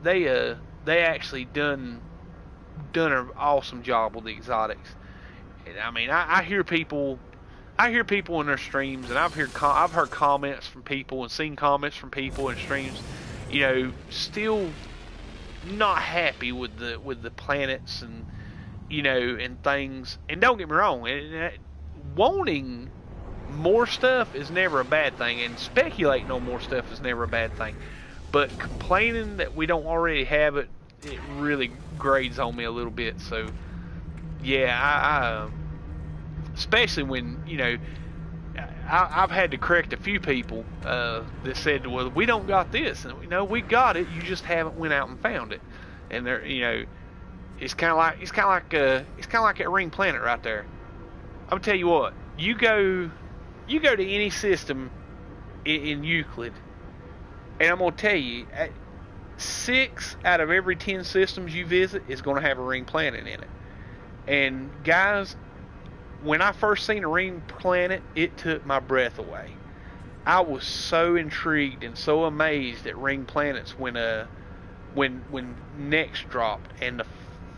actually done an awesome job with the exotics. And, I mean, I hear people in their streams, and I've heard comments from people and seen comments from people in streams, you know, still not happy with the planets and, you know, and things. And don't get me wrong, wanting more stuff is never a bad thing, and speculating on more stuff is never a bad thing. But complaining that we don't already have it, it really grades on me a little bit. So yeah, I especially when, you know, I've had to correct a few people that said, well, we don't got this, and we got it, you just haven't went out and found it. And they're, you know, it's kind of like that ring planet right there. I'm gonna tell you what, you go to any system in Euclid, and I'm gonna tell you, 6 out of every 10 systems you visit is gonna have a ring planet in it. And guys, when I first seen a ring planet, it took my breath away. I was so intrigued and so amazed at ring planets when Next dropped, and the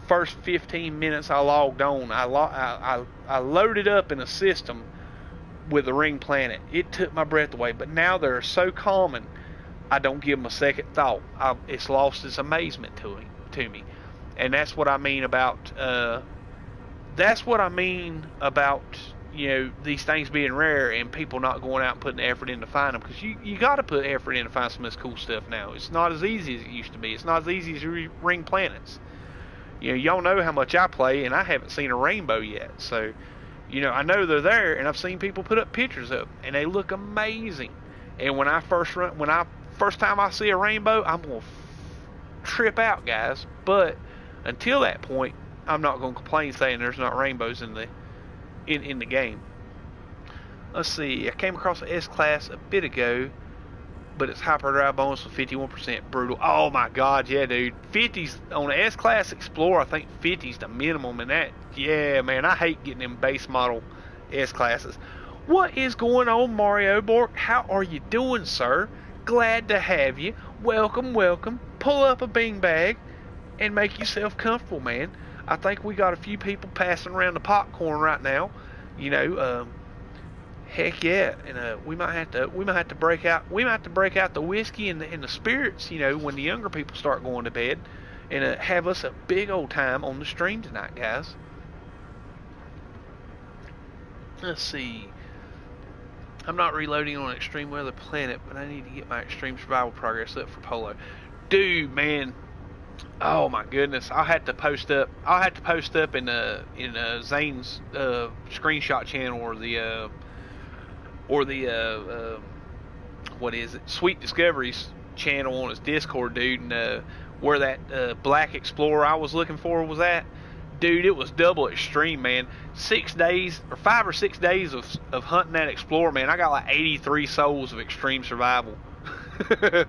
first 15 minutes I logged on, I loaded up in a system with a ring planet. It took my breath away. But now they're so common, I don't give them a second thought. It's lost its amazement to me, and that's what I mean about. You know, these things being rare and people not going out and putting effort in to find them, because you got to put effort in to find some of this cool stuff now. It's not as easy as it used to be. It's not as easy as ring planets. You know, y'all know how much I play, and I haven't seen a rainbow yet. So, you know, I know they're there, and I've seen people put up pictures of them, and they look amazing. And when first time I see a rainbow, I'm gonna trip out, guys. But until that point, I'm not gonna complain saying there's not rainbows in the game. Let's see. I came across an S-Class a bit ago, but its hyperdrive bonus was 51% brutal. Oh my god, yeah, dude. 50's on an S-Class Explorer. I think 50's the minimum, and that, yeah, man, I hate getting them base model S-Classes. What is going on, Mario Bork? How are you doing, sir? Glad to have you. Welcome, welcome. Pull up a beanbag and make yourself comfortable, man. I think we got a few people passing around the popcorn right now. You know, heck yeah, and we might have to break out the whiskey and the spirits. You know, when the younger people start going to bed, and have us a big old time on the stream tonight, guys. Let's see. I'm not reloading on Extreme Weather Planet, but I need to get my Extreme Survival progress up for Polo. Dude, man. Oh my goodness! I'll have to post up in Zane's screenshot channel, or the what is it? Sweet Discoveries channel on his Discord, dude. And where that Black Explorer I was looking for was at, dude. It was double extreme, man. 6 days or 5 or 6 days of hunting that Explorer, man. I got like 83 souls of extreme survival. Yeah,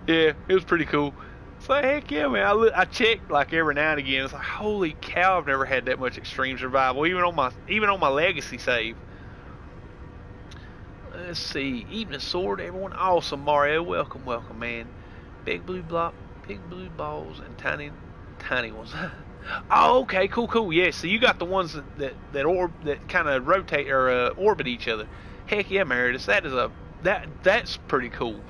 it was pretty cool. So heck yeah, man. I checked like every now and again. It's like, holy cow, I've never had that much extreme survival, even on my legacy save. Let's see. Evening Sword, everyone. Awesome, Mario. Welcome, man. Big blue balls and tiny ones. Oh, okay, cool. Yeah, so you got the ones that kind of rotate or orbit each other. Heck yeah, Meredith. That's pretty cool.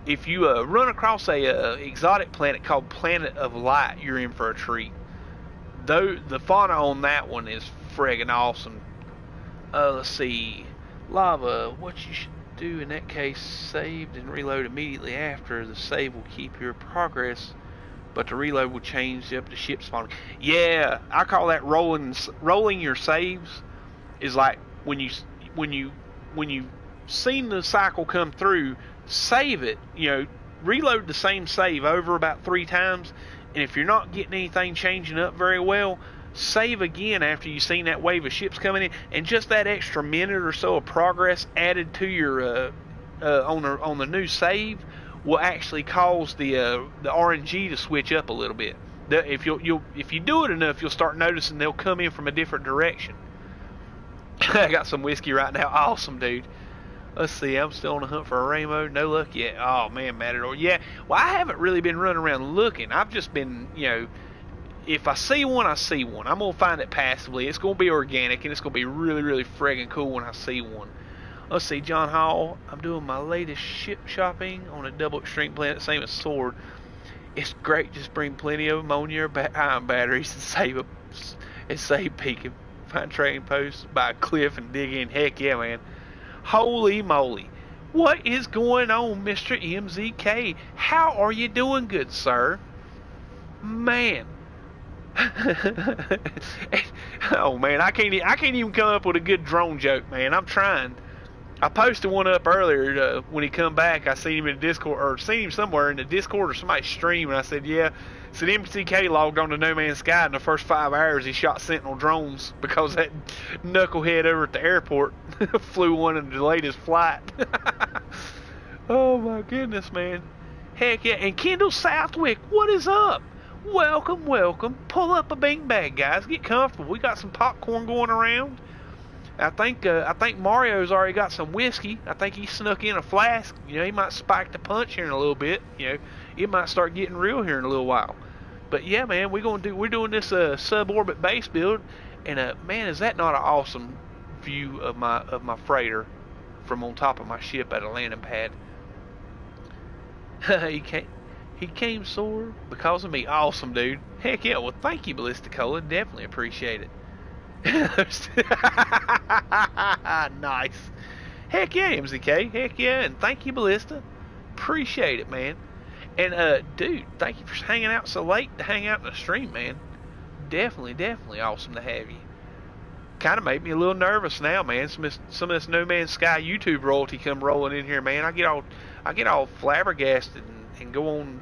If you run across a exotic planet called Planet of Light, you're in for a treat. Though the fauna on that one is friggin' awesome. Let's see. Lava, what you should do in that case, saved and reload immediately after. The save will keep your progress, but the reload will change up to ship spawning. Yeah, I call that rolling your saves. is like when you when you seen the cycle come through, save it. Reload the same save over about 3 times, and if you're not getting anything changing up very well, save again after you've seen that wave of ships coming in, and just that extra minute or so of progress added to your on the new save will actually cause the RNG to switch up a little bit. If you do it enough, you'll start noticing they'll come in from a different direction. I got some whiskey right now. Awesome, dude. Let's see, I'm still on the hunt for a rainbow. No luck yet. Oh, man, Matador. Yeah, well, I haven't really been running around looking. I've just been, if I see one, I see one. I'm going to find it passively. It's going to be organic, and it's going to be really, really friggin' cool when I see one. Let's see, John Hall. I'm doing my latest ship shopping on a double extreme planet, same as Sword. It's great. Just bring plenty of ammonia or ion batteries and save peaking. Find trading posts by a cliff and dig in. Heck yeah, man. Holy moly. What is going on, Mr. MZK? How are you doing, good sir? Man. Oh, man, I can't even come up with a good drone joke, man. I'm trying. I posted one up earlier when he come back. I seen him in Discord, or seen him somewhere in the Discord or somebody's stream, and I said, yeah. Said MCK logged on to No Man's Sky in the first 5 hours. He shot Sentinel drones because that knucklehead over at the airport flew one and delayed his flight. Oh my goodness, man. Heck yeah. And Kendall Southwick, what is up? Welcome, welcome. Pull up a bean bag, guys. Get comfortable. We got some popcorn going around. I think Mario's already got some whiskey. I think he snuck in a flask. He might spike the punch here in a little bit. It might start getting real here in a little while. But yeah, man, we're doing this suborbit base build, and man, is that not an awesome view of my freighter from on top of my ship at a landing pad? He came sore because of me. Awesome, dude. Heck yeah. Well, thank you, Ballisticola. Definitely appreciate it. Nice. Heck yeah, MZK. Heck yeah, and thank you, Ballista. Appreciate it, man. And dude, thank you for hanging out so late to hang out in the stream, man. Definitely awesome to have you. Kind of made me a little nervous now, man. Some of this No Man's Sky YouTube royalty come rolling in here, man. I get all flabbergasted and go on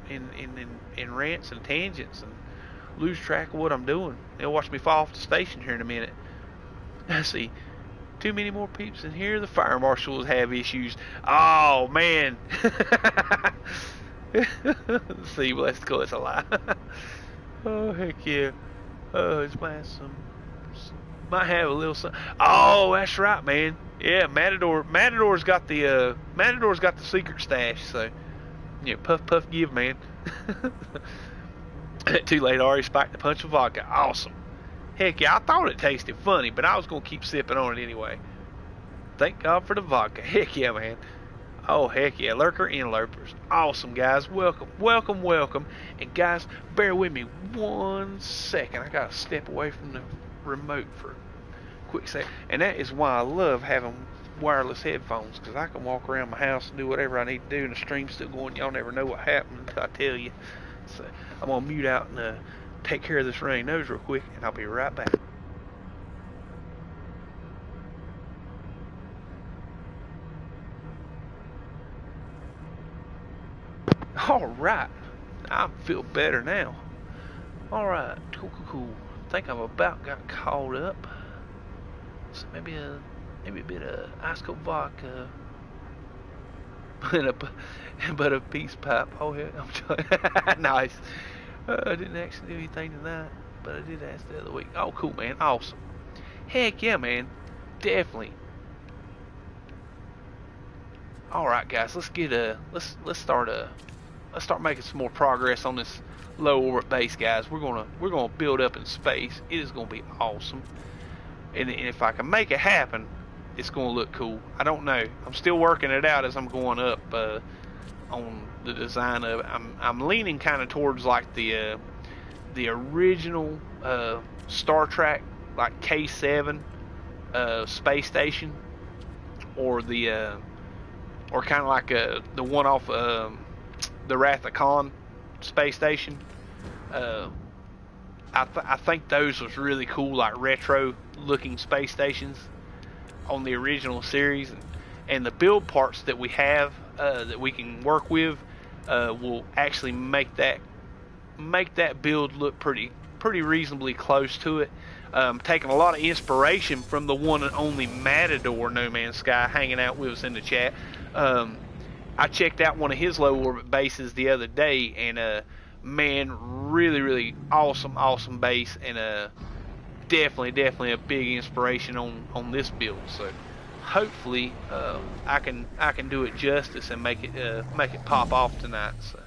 in rants and tangents and lose track of what I'm doing. They'll watch me fall off the station here in a minute. Let's see. Too many more peeps in here. The fire marshals have issues. Oh, man. Let's see. Well, let's go. It's a lie. Oh, heck yeah. Oh, it's playing some. Might have a little something. Oh, that's right, man. Yeah, Matador's got the secret stash. So, puff give, man. Too late, already spiked a punch of vodka. Awesome. Heck yeah, I thought it tasted funny, but I was going to keep sipping on it anyway. Thank God for the vodka. Heck yeah, man. Oh, heck yeah. Lurker interlopers. Awesome, guys. Welcome. And guys, bear with me 1 second. I got to step away from the remote for a quick second. And that is why I love having wireless headphones, because I can walk around my house and do whatever I need to do, and the stream's still going. Y'all never know what happened until I tell you. So I'm going to mute out and take care of this runny nose real quick, and I'll be right back. Alright, I feel better now. Alright, cool. I think I've about got caught up. So maybe a bit of ice cold vodka but a peace pipe. Oh yeah, I'm nice. I didn't actually do anything tonight, but I did ask the other week. Oh, cool, man. Awesome. Heck yeah, man. Definitely. All right, guys. Let's start making some more progress on this low orbit base, guys. We're gonna build up in space. It is gonna be awesome. And if I can make it happen, it's gonna look cool. I don't know. I'm still working it out as I'm going up on the design of it. I'm leaning kind of towards like the original Star Trek, like K7 space station, or or kind of like the one off the Wrath of Khan space station. I think those was really cool, like retro looking space stations. on the original series, and the build parts that we have that we can work with will actually make that build look pretty reasonably close to it. Taking a lot of inspiration from the one and only Matador No Man's Sky hanging out with us in the chat. I checked out one of his low orbit bases the other day, and man, really awesome base, and definitely a big inspiration on this build. So hopefully I can do it justice and make it pop off tonight. So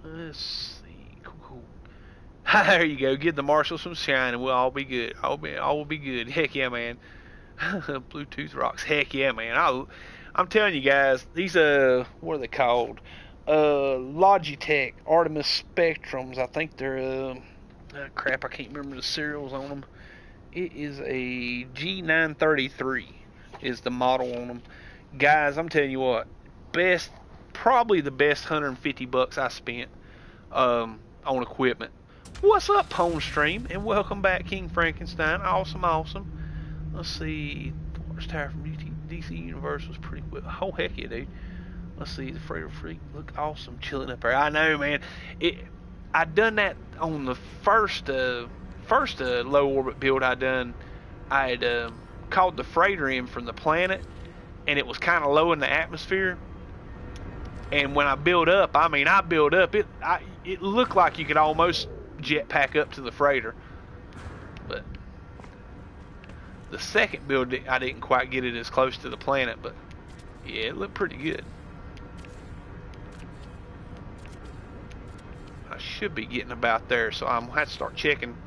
let's see, cool. There you go. Give the marshal some shine, and we'll all be good. All will be good. Heck yeah, man. Bluetooth rocks. Heck yeah, man. I'm telling you guys, these what are they called? Logitech Artemis Spectrums. I think they're crap. I can't remember the serials on them. It is a G933 is the model on them. Guys, I'm telling you what, probably the best $150 I spent on equipment. What's up, NOOBSTREAM, and welcome back, King Frankenstein. Awesome. Let's see, Thor's Tower from DC Universe was pretty quick. Oh, heck yeah, dude. Let's see, the Freighter Freak look awesome chilling up there. I know, man. I done that on the first low orbit build I done. I had called the freighter in from the planet, and it was kind of low in the atmosphere. And when I build up, it looked like you could almost jetpack up to the freighter. But the second build, I didn't quite get it as close to the planet, but yeah, it looked pretty good. I should be getting about there, so I'm gonna have to start checking.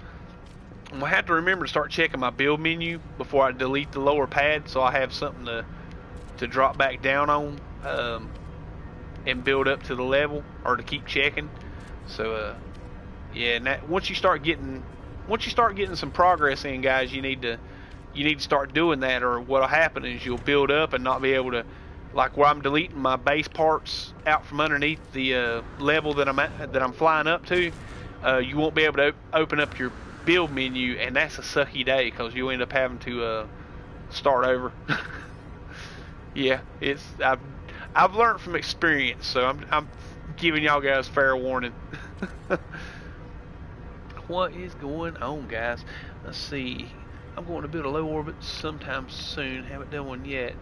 I'm gonna have to remember to start checking my build menu before I delete the lower pad, so I have something to drop back down on and build up to the level, or to keep checking. So yeah, and once you start getting some progress in, guys, you need to start doing that, or what'll happen is you'll build up and not be able to, like where I'm deleting my base parts out from underneath the level that I'm flying up to. You won't be able to open up your build menu, and that's a sucky day because you'll end up having to start over. Yeah, I've learned from experience, so I'm giving y'all guys fair warning. What is going on, guys? Let's see. I'm going to build a low orbit sometime soon. Haven't done one yet.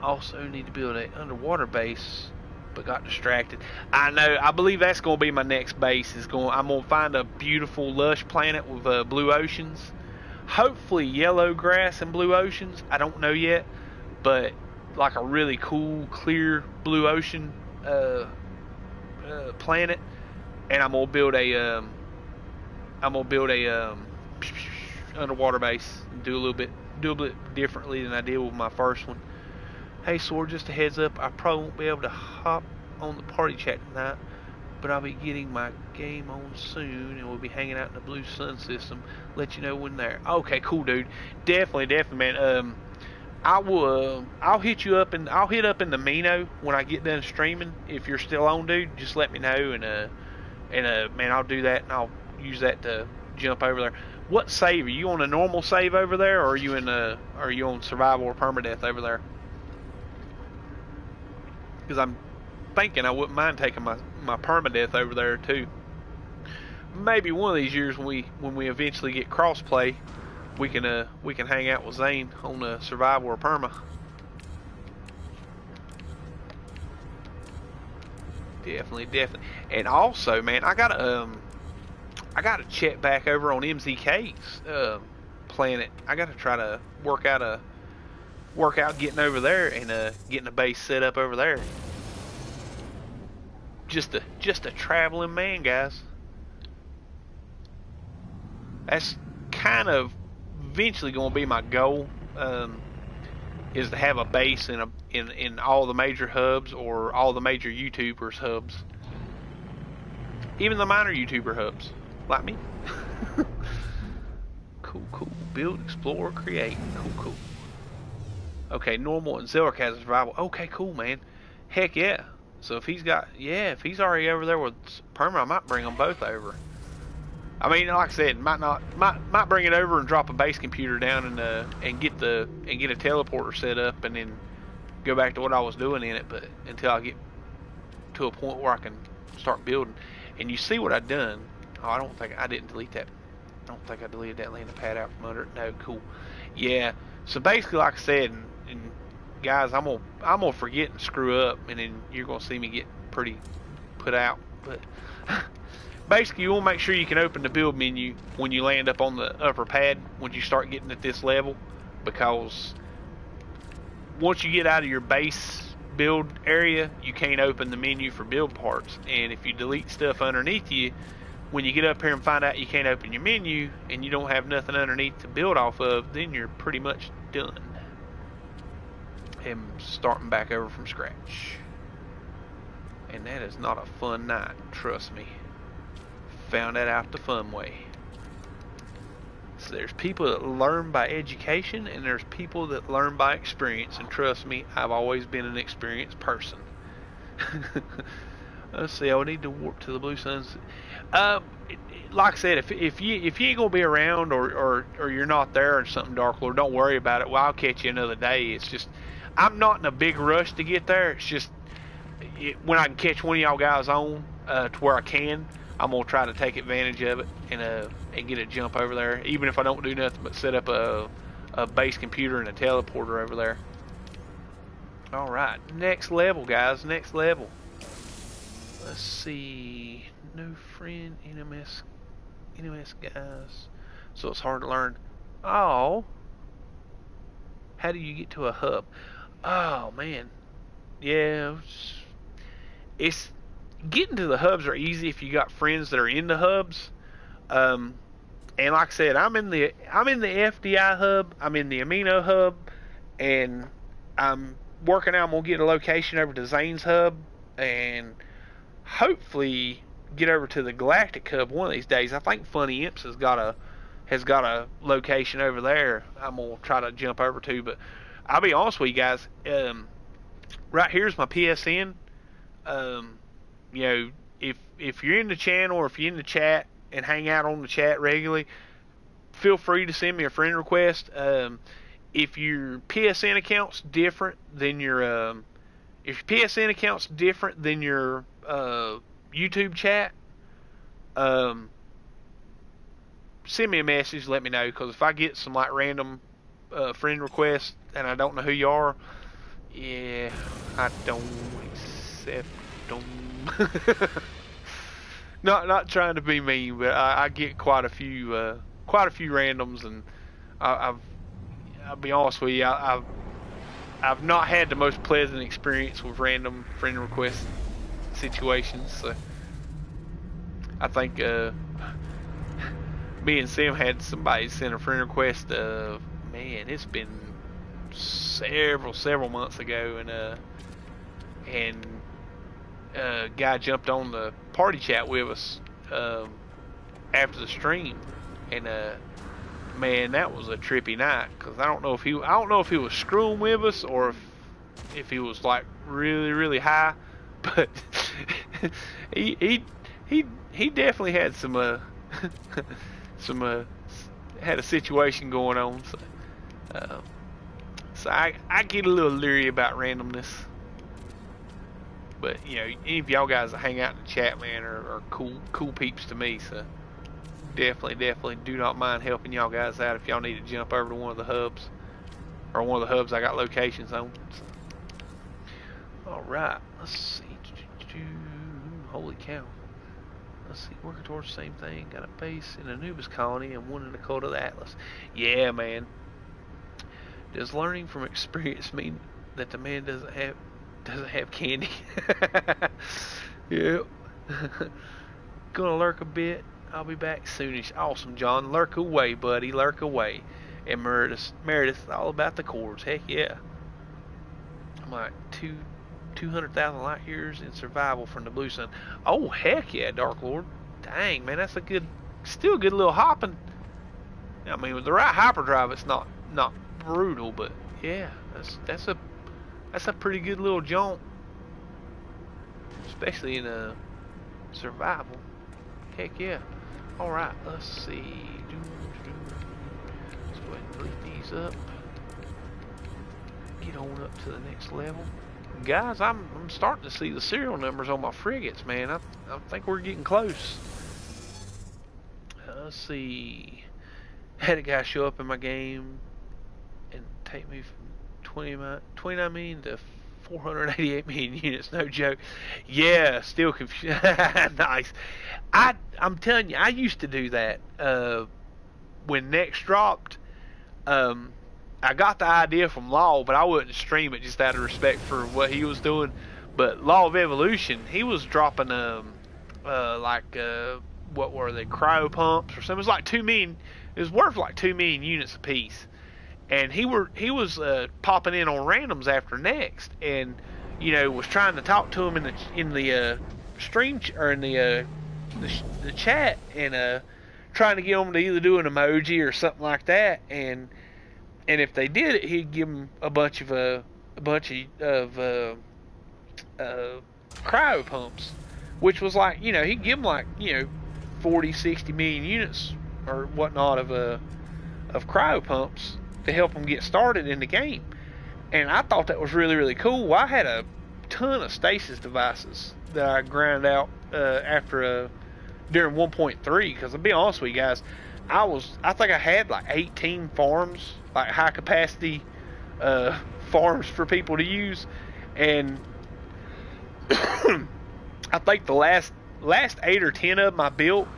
Also need to build a underwater base, but got distracted. I know. I believe that's going to be my next base. I'm going to find a beautiful, lush planet with blue oceans. Hopefully yellow grass and blue oceans. I don't know yet, but like a really cool, clear blue ocean planet. And I'm gonna build a underwater base. Do a little bit differently than I did with my first one. Hey, Sword, just a heads up, I probably won't be able to hop on the party chat tonight, but I'll be getting my game on soon, and we'll be hanging out in the Blue Sun system. Let you know when there. Okay, cool, dude. Definitely, man. I'll hit up in the Mino when I get done streaming. If you're still on, dude, just let me know, and man, I'll do that, and I'll use that to jump over there. What save? Are you on a normal save over there, or are you on survival or permadeath over there? Because I'm thinking I wouldn't mind taking my permadeath over there too. Maybe one of these years when we eventually get crossplay, we can hang out with Zane on survival or perma. Definitely. And also, man, I gotta check back over on MZK's planet. I gotta try to work out getting over there and getting a base set up over there. Just a traveling man, guys. That's kind of eventually going to be my goal. Is to have a base in all the major hubs, or all the major YouTubers hubs, even the minor YouTuber hubs, like me. Cool. Build, explore, create. Cool. Okay, normal and Zelric has survival. Okay, cool, man. Heck yeah. So if he's already over there with Perma, I might bring them both over. I mean, like I said, might bring it over and drop a base computer down and get a teleporter set up and then go back to what I was doing in it. But until I get to a point where I can start building, and you see what I done. Oh, I don't think I didn't delete that. I don't think I deleted that landing pad out from under it. No, cool. Yeah. So basically, like I said, and guys, I'm gonna forget and screw up, and then you're gonna see me get pretty put out. But basically, you want to make sure you can open the build menu when you land up on the upper pad when you start getting at this level, because once you get out of your base build area, you can't open the menu for build parts. And if you delete stuff underneath you, when you get up here and find out you can't open your menu and you don't have nothing underneath to build off of, then you're pretty much done and starting back over from scratch. And that is not a fun night, trust me. Found that out the fun way. So there's people that learn by education and there's people that learn by experience, and trust me, I've always been an experienced person. Let's see, I would need to warp to the Blue Suns. Like I said, if you ain't gonna be around or you're not there or something, Dark Lord, don't worry about it. Well, I'll catch you another day. It's just I'm not in a big rush to get there. It's just when I can catch one of y'all guys on to where I can, I'm gonna try to take advantage of it and get a jump over there, even if I don't do nothing but set up a base computer and a teleporter over there. All right, next level, guys. Next level. Let's see. No friend, NMS guys. So it's hard to learn. Oh. How do you get to a hub? Oh, man. Yeah. It's getting to the hubs are easy if you got friends that are in the hubs. And like I said, I'm in the FDI hub. I'm in the Amino hub. And I'm working out. I'm going to get a location over to Zane's hub. And hopefully get over to the Galactic hub one of these days. I think Funny Imps has got a location over there I'm gonna try to jump over to. But I'll be honest with you guys, right here's my PSN. You know, if you're in the channel or if you're in the chat and hang out on the chat regularly, feel free to send me a friend request. If your PSN account's different than your YouTube chat, send me a message, let me know, because if I get some like random friend requests and I don't know who you are, yeah, I don't accept them. Not trying to be mean, but I get quite a few randoms, and I'll be honest with you, I've not had the most pleasant experience with random friend request situations. So I think me and Sam had somebody send a friend request. Man, it's been several months ago, and a guy jumped on the party chat with us after the stream, and man, that was a trippy night, because I don't know if he was screwing with us or if he was like really high, but he definitely had some had a situation going on. So I get a little leery about randomness. But you know, any of y'all guys that hang out in the chat, man, are cool peeps to me. So definitely do not mind helping y'all guys out if y'all need to jump over to one of the hubs, or one of the hubs I got locations on. So, all right, let's see. Holy cow! Let's see. Working towards the same thing. Got a base in Anubis colony and one in the cult of the Atlas. Yeah, man. Does learning from experience mean that the man doesn't have candy? Yep. Gonna lurk a bit. I'll be back soonish. Awesome, John. Lurk away, buddy. Lurk away. And Meredith, all about the chords. Heck yeah. I'm like 200,000 light years in survival from the Blue Sun. Oh, heck yeah, Dark Lord. Dang, man, that's still a good little hopping. I mean, with the right hyperdrive, it's not brutal, but yeah, that's a pretty good little jaunt, especially in survival. Heck yeah. Alright, let's see. Let's go ahead and delete these up. Get on up to the next level. Guys, I'm starting to see the serial numbers on my frigates, man. I think we're getting close. Let's see. Had a guy show up in my game and take me from 29 million to 488 million units. No joke. Yeah, still confused. Nice. I'm telling you, I used to do that when Next dropped. I got the idea from Law, but I wouldn't stream it just out of respect for what he was doing. But Law of Evolution, he was dropping what were they, cryo pumps or something. It was like 2 million. It was worth like 2 million units apiece. And he was popping in on randoms after Next, and was trying to talk to him in the stream or in the chat, and trying to get them to either do an emoji or something like that, and if they did it, he'd give them a bunch of cryo pumps, which was like, he'd give them like 40, 60 million units or whatnot of cryo pumps to help them get started in the game. And I thought that was really, really cool. Well, I had a ton of stasis devices that I ground out during 1.3, because I'll be honest with you guys, I think I had like 18 farms, like high capacity farms for people to use, and I think the last 8 or 10 of them I built,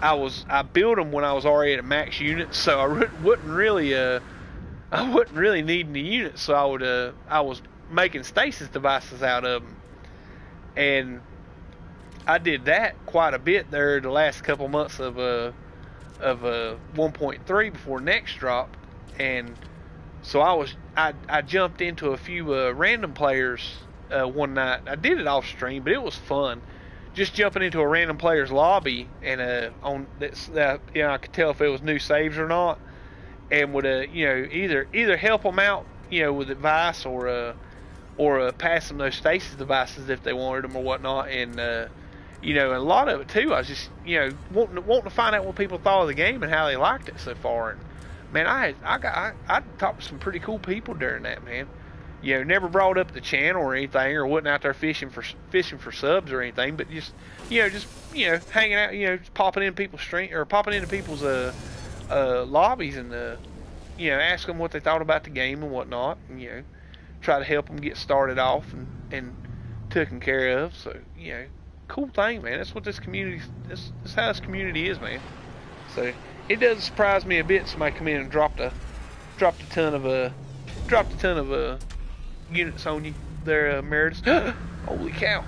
I built them when I was already at max units, so I wouldn't really need any units, so I was making stasis devices out of them, and I did that quite a bit there the last couple months of 1.3 before Next drop, and so I jumped into a few random players one night. I did it off stream, but it was fun. Just jumping into a random player's lobby, and I could tell if it was new saves or not, and would either help them out with advice or pass them those stasis devices if they wanted them or whatnot, and a lot of it too, I was just wanting to find out what people thought of the game and how they liked it so far. And man, I talked to some pretty cool people during that, man. Never brought up the channel or anything, or wasn't out there fishing for subs or anything, but just hanging out, just popping in people's stream or popping into people's lobbies and ask them what they thought about the game and whatnot, and try to help them get started off and taken care of. So cool thing, man. That's what this community. That's how this community is, man. So it does surprise me a bit. Somebody come in and dropped a ton of units on you there, Meredith. Holy cow!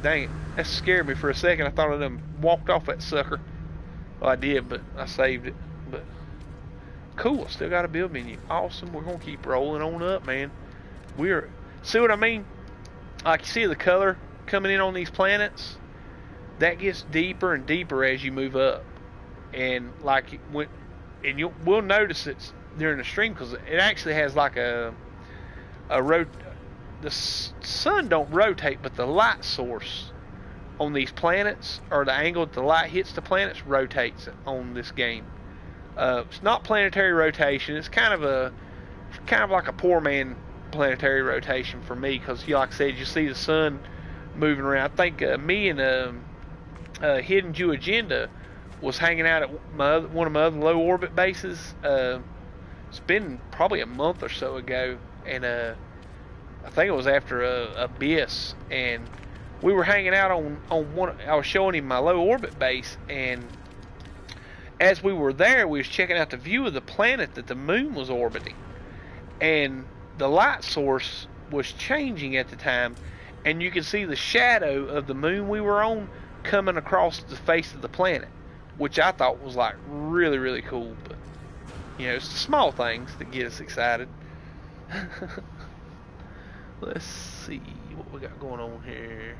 Dang it! That scared me for a second. I thought I done walked off that sucker. Well, I did, but I saved it. But cool. Still got a build menu. Awesome. We're gonna keep rolling on up, man. See what I mean? Like, you see the color coming in on these planets? That gets deeper and deeper as you move up, and we'll notice it during the stream, because it actually has like the sun don't rotate, but the light source on these planets, or the angle that the light hits the planets, rotates on this game. It's not planetary rotation. It's kind of like a poor man planetary rotation for me, because like I said, you see the sun moving around. I think me and Hidden Jew Agenda was hanging out at one of my other low orbit bases. It's been probably a month or so ago, and I think it was after Abyss, and we were hanging out on one. I was showing him my low orbit base, and as we were there, we was checking out the view of the planet that the moon was orbiting, and the light source was changing at the time, and you could see the shadow of the moon we were on coming across the face of the planet, which I thought was like really, really cool. But it's the small things that get us excited. Let's see what we got going on here.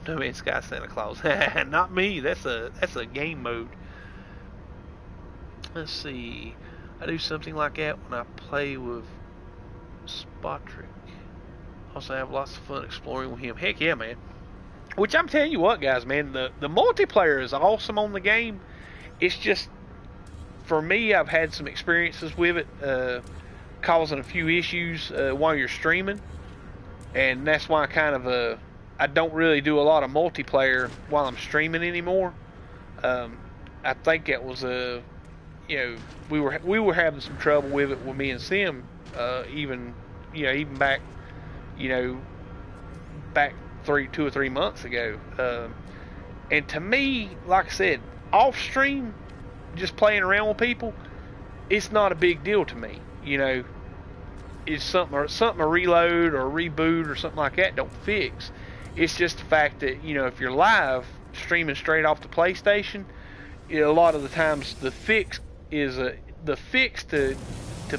No Man's Sky Santa Claus. Not me. That's a game mode. Let's see. I do something like that when I play with Spotrick. Also, I have lots of fun exploring with him. Heck yeah, man. Which I'm telling you what, guys, man, the multiplayer is awesome on the game. It's just, for me, I've had some experiences with it causing a few issues while you're streaming, and that's why I don't really do a lot of multiplayer while I'm streaming anymore. I think it was you know, we were having some trouble with it with me and Sim, even back, you know, back 2 or 3 months ago. And to me, like I said, off stream, just playing around with people, it's not a big deal to me. You know, it's something a reload or a reboot or something like that don't fix. It's just the fact that, you know, if you're live streaming straight off the PlayStation, a lot of the times the fix to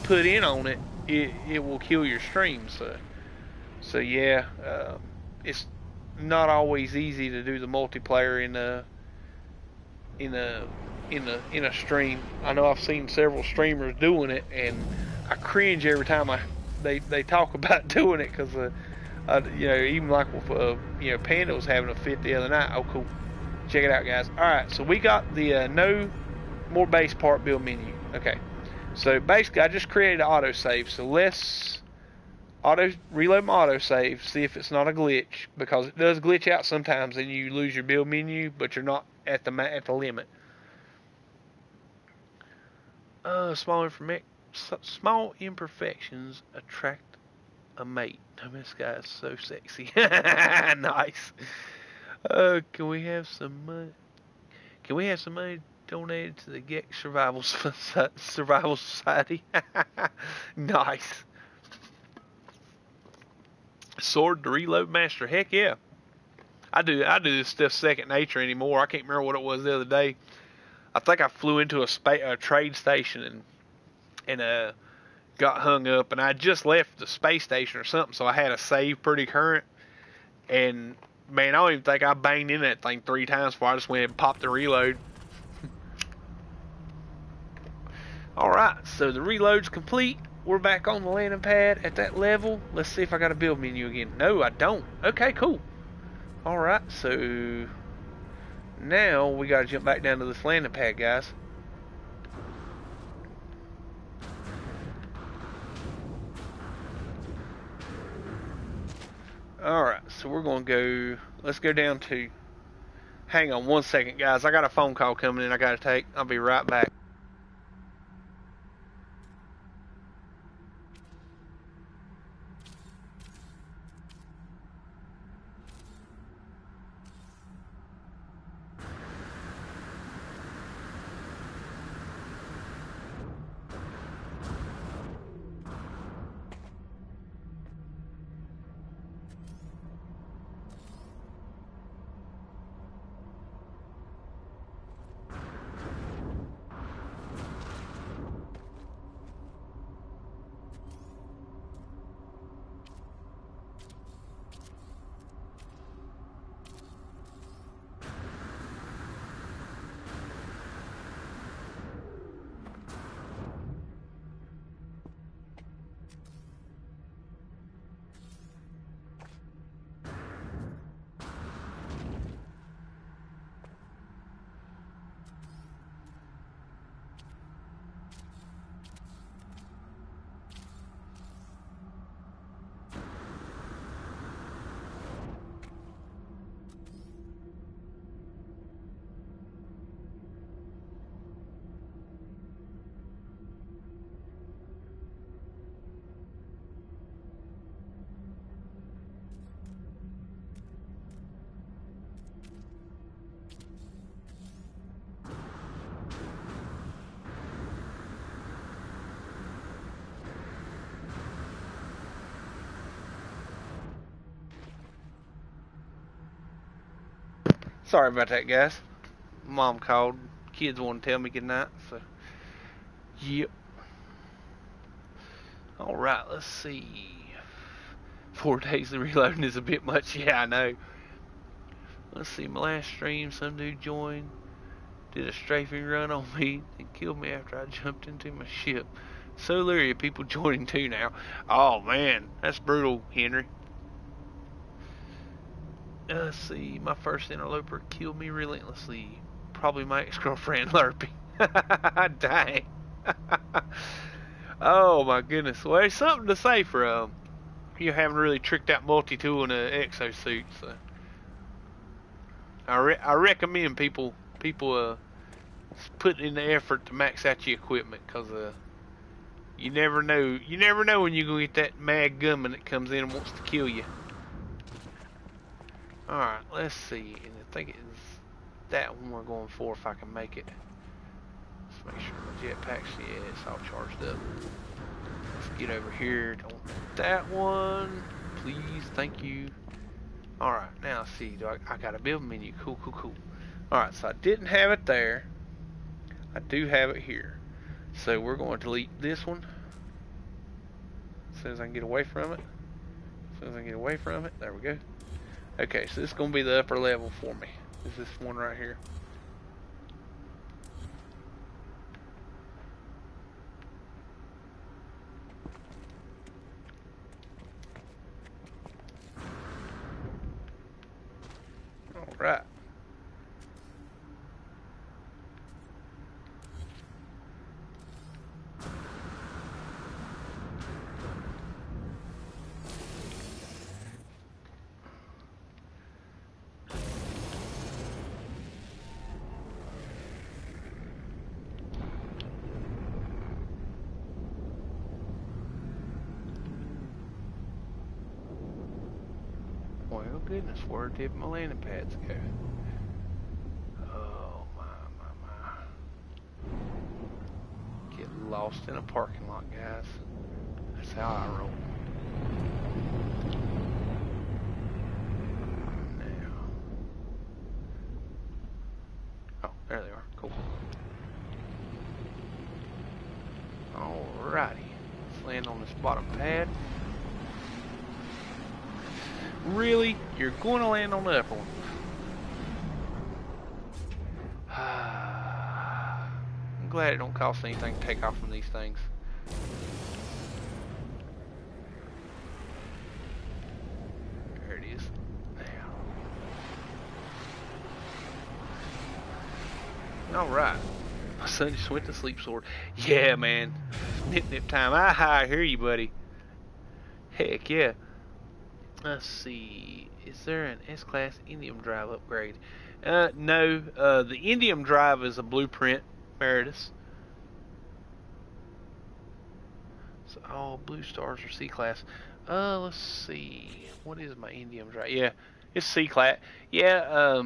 put in on it, it will kill your stream. So yeah, it's not always easy to do the multiplayer in a stream. I know I've seen several streamers doing it, and I cringe every time they talk about doing it, because you know, even like with Panda was having a fit the other night. Oh, cool. Check it out, guys. All right, so we got the no more base part build menu. Okay, so basically I just created an autosave. So let's reload my autosave, see if it's not a glitch, because it does glitch out sometimes and you lose your build menu, but you're not at the limit. Small imperfections attract a mate. I mean, this guy is so sexy. Nice. Can we have some money? Can we have some money donated to the Gex Survival Society? Nice. Sword to reload master. Heck yeah. I do this stuff second nature anymore. I can't remember what it was the other day. I think I flew into a trade station and got hung up, and I just left the space station or something, so I had to save pretty current. And man, I don't even think I banged in that thing 3 times before I just went and popped the reload. Alright, so the reload's complete. We're back on the landing pad at that level. Let's see if I got a build menu again. No, I don't. Okay, cool. Alright, so now we gotta jump back down to this landing pad, guys. Alright, so we're gonna go, let's go down to, hang on 1 second, guys. I got a phone call coming in I gotta take. I'll be right back. Sorry about that, guys. Mom called. Kids want to tell me goodnight, so yep. Alright, let's see. 4 days of reloading is a bit much. Yeah, I know. Let's see, my last stream, some dude joined, did a strafing run on me, and killed me after I jumped into my ship. So leery of people joining too now. Oh man, that's brutal, Henry. Let's see. My first interloper killed me relentlessly. Probably my ex-girlfriend, Lurpy. Dang. Oh my goodness. Well, there's something to say for you haven't really tricked out multi-tool in an exosuit. So I recommend people putting in the effort to max out your equipment, because you never know when you're gonna get that mad gunman that comes in and wants to kill you. All right, let's see. And I think it's that one we're going for if I can make it. Let's make sure my jetpack's, yeah, it's all charged up. Let's get over here. Don't that one, please. Thank you. All right, now let's see. I got a build menu? Cool. All right, so I didn't have it there. I do have it here. So we're going to delete this one as soon as I can get away from it. There we go. Okay, so this is going to be the upper level for me. Is this one right here? All right. Well, goodness, where did my landing pads go? Oh, my. Get lost in a parking lot, guys. That's how I roll. Now. Oh, there they are. Cool. Alrighty. Let's land on this bottom pad. Really? You're going to land on the upper one? I'm glad it don't cost anything to take off from these things. There it is. Now. Alright. My son just went to sleep, sword. Yeah, man. Nip time. I hear you, buddy. Heck yeah. Let's see. Is there an S-Class Indium drive upgrade? No. The Indium drive is a blueprint, Meredith. So all blue stars are C-Class. Let's see. What is my Indium drive? Yeah, it's C-Class. Yeah,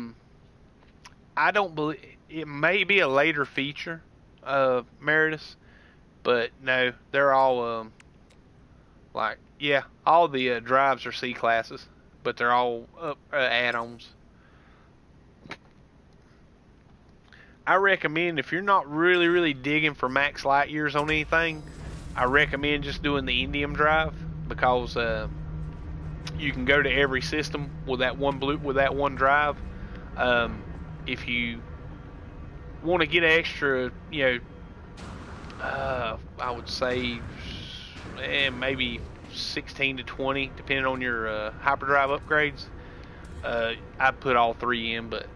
I don't believe... It may be a later feature of Meredith, but no, they're all, like... Yeah, all the drives are C classes, but they're all add-ons. I recommend, if you're not really digging for max light years on anything, I recommend just doing the Indium drive, because you can go to every system with that one drive. If you want to get extra, I would say maybe 16 to 20, depending on your hyperdrive upgrades. I put all three in, but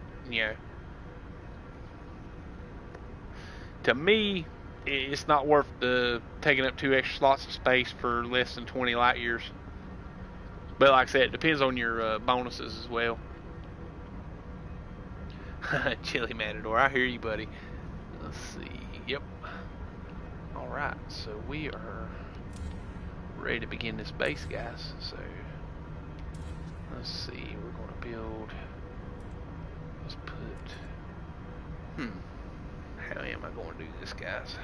to me, it's not worth taking up 2 extra slots of space for less than 20 light years. But like I said, it depends on your bonuses as well. Chili Matador, I hear you, buddy. Let's see. Yep. Alright, so we are ready to begin this base, guys. So let's see, we're going to build, let's put, how am I going to do this, guys?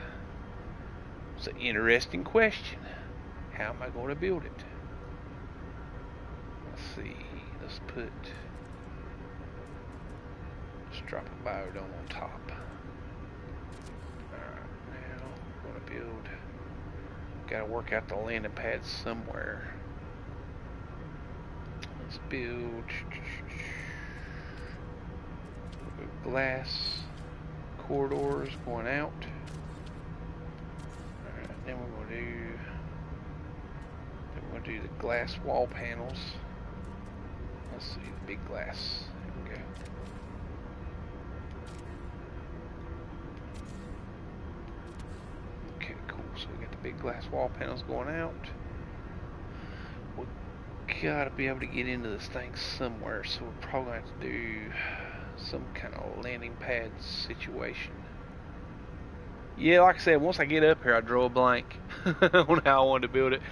It's an interesting question. How am I going to build it? Let's see, let's drop a biodome on top. Alright, now I'm going to build, gotta work out the landing pads somewhere. Let's build glass corridors going out. Alright, then we're going to do the glass wall panels. Let's see, the big glass. There we go. Okay, cool. So we got the big glass wall panels going out. We gotta be able to get into this thing somewhere, so we're probably gonna have to do some kind of landing pad situation. Yeah, like I said, once I get up here, I draw a blank on how I want to build it.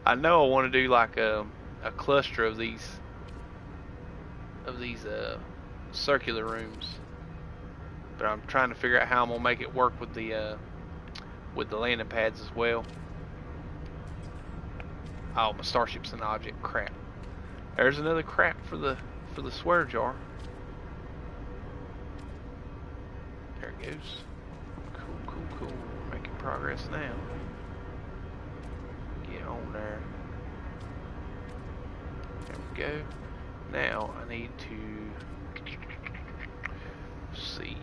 I know I want to do like a cluster of these circular rooms, but I'm trying to figure out how I'm gonna make it work with the landing pads as well. Oh, my starship's an object. Crap. There's another crap for the swear jar. There it goes. Cool. We're making progress now. Get on there. There we go. Now I need to see,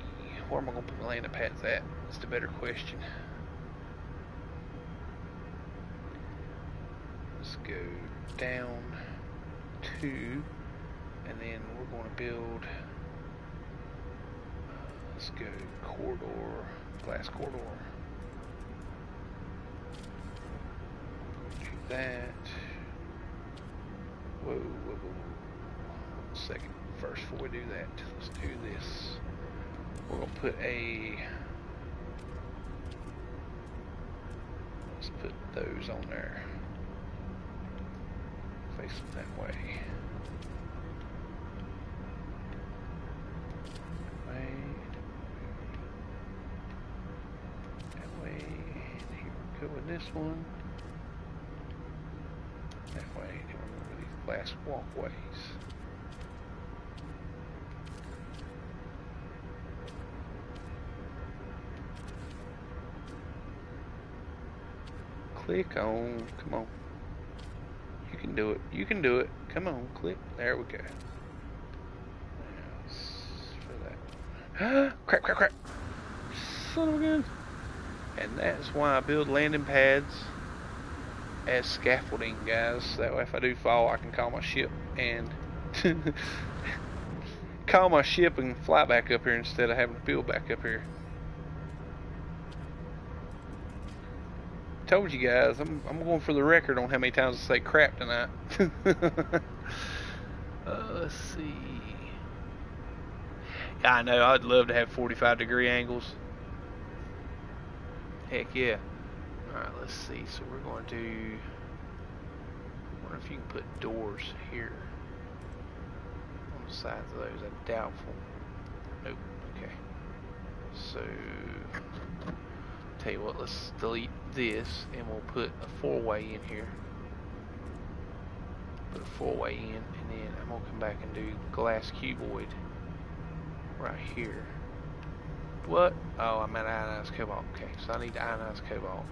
where am I going to put my landing pads at? That's the better question. Let's go down 2, and then we're going to build, let's go corridor, glass corridor. Do that. Whoa. 1 second. First, before we do that, let's do this. We're going to put let's put those on there. Face them that way. That way. Here we go with this one. That way. And we're going to these glass walkways. Click on. Come on. You can do it. You can do it. Come on. Click. There we go. For that. Crap. Son of a gun. And that's why I build landing pads as scaffolding, guys. That way if I do fall, I can call my ship and fly back up here instead of having to build back up here. Told you guys, I'm going for the record on how many times I say crap tonight. Let's see. I know, I'd love to have 45-degree angles. Heck yeah. Alright, let's see. So we're going to do, I wonder if you can put doors here on the sides of those. I'm doubtful. Nope. Okay. So tell you what, let's delete this and we'll put a 4-way in here. Put a 4-way in, and then I'm gonna come back and do glass cuboid right here. What? Oh, I'm at ionized cobalt. Okay, so I need ionized cobalt.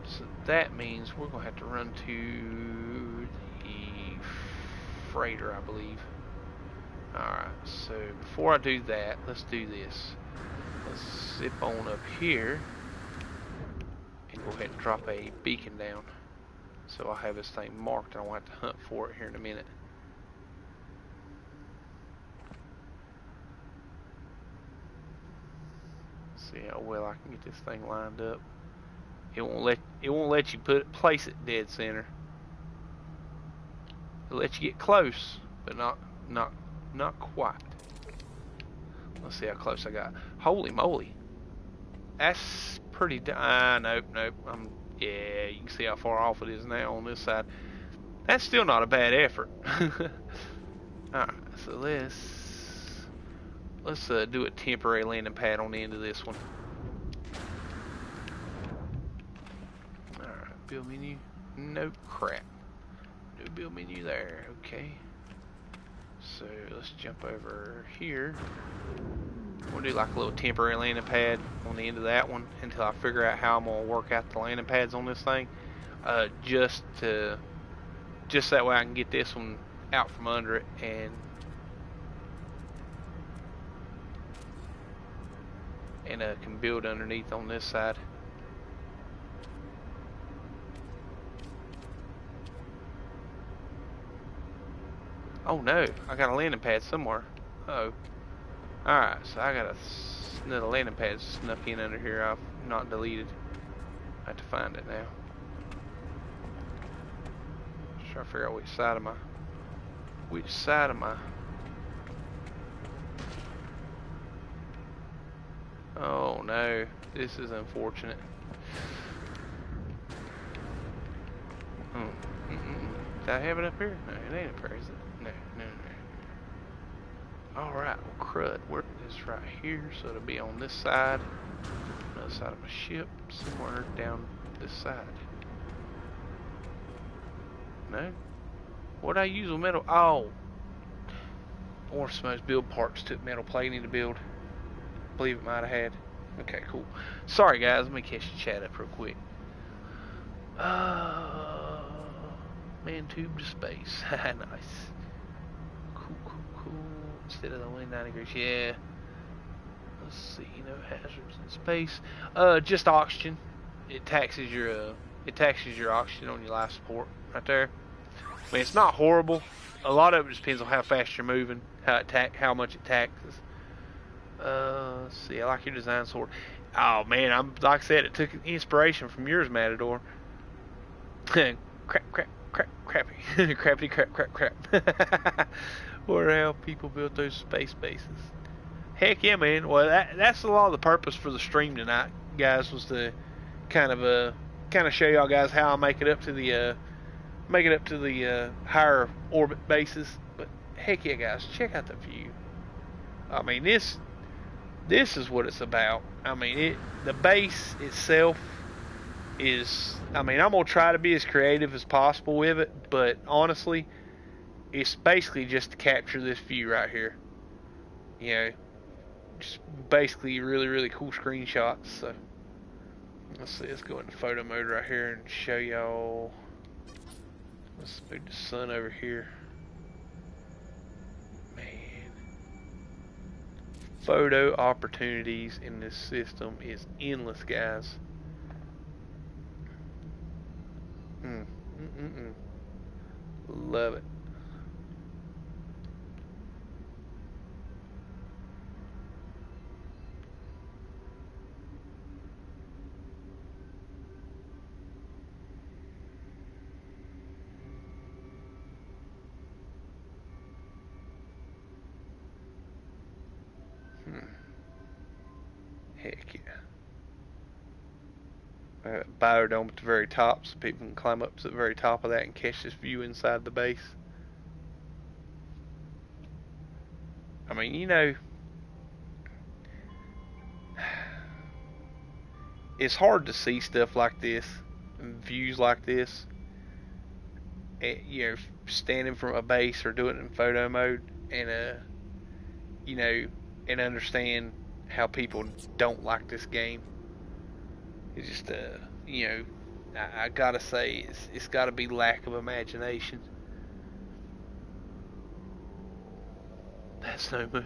So that means we're gonna have to run to the freighter, I believe. Alright, so before I do that, let's do this. Let's zip on up here and go ahead and drop a beacon down. So I'll have this thing marked and I'll have to hunt for it here in a minute. See how well I can get this thing lined up. It won't let you place it dead center. It'll let you get close, but not quite. Let's see how close I got. Holy moly. That's pretty nope. Yeah, you can see how far off it is now on this side. That's still not a bad effort. Alright, so let's do a temporary landing pad on the end of this one. Alright, build menu. Nope, crap. No build menu there. Okay. So let's jump over here. We'll do like a little temporary landing pad on the end of that one until I figure out how I'm gonna work out the landing pads on this thing. Just that way I can get this one out from under it and can build underneath on this side. Oh Oh no, I got a landing pad somewhere. Uh oh. Alright, so I got another landing pad snuck in under here. I've not deleted. I have to find it now. Just trying to figure out which side am I? Oh no, this is unfortunate. Did I have it up here? No, it ain't up here, is it? No. Alright, well crud, where is this right here? So it'll be on this side. Another side of my ship, somewhere down this side. No? What'd I use with metal? Oh! Or Smoke's build parts took metal plating to build. I believe it might have had. Okay, cool. Sorry guys, let me catch the chat up real quick. Man tube to space. Nice. Cool. Instead of only 9 degrees, yeah. Let's see, no hazards in space. Just oxygen. It taxes your oxygen on your life support right there. I mean, it's not horrible. A lot of it just depends on how fast you're moving, how much it taxes. Let's see, I like your design sword. Oh man, like I said, it took inspiration from yours, Matador. Crappy. Crappity crap. Or how people built those space bases. Heck yeah, man. Well, that's a lot of the purpose for the stream tonight, guys, was to kind of show y'all guys how I make it up to the higher orbit bases. But heck yeah, guys, check out the view. I mean, this is what it's about. I mean, the base itself is, I mean, I'm gonna try to be as creative as possible with it, but honestly, it's basically just to capture this view right here. You know, just basically really cool screenshots. So let's see, let's go into photo mode right here and show y'all. Let's move the sun over here. Man, photo opportunities in this system is endless, guys. Love it. Heck yeah. Biodome at the very top, so people can climb up to the very top of that and catch this view inside the base. I mean, you know, it's hard to see stuff like this, views like this, you know, standing from a base or doing it in photo mode, and you know, and understand how people don't like this game. It's just you know, I gotta say, it's gotta be lack of imagination. That's no moon.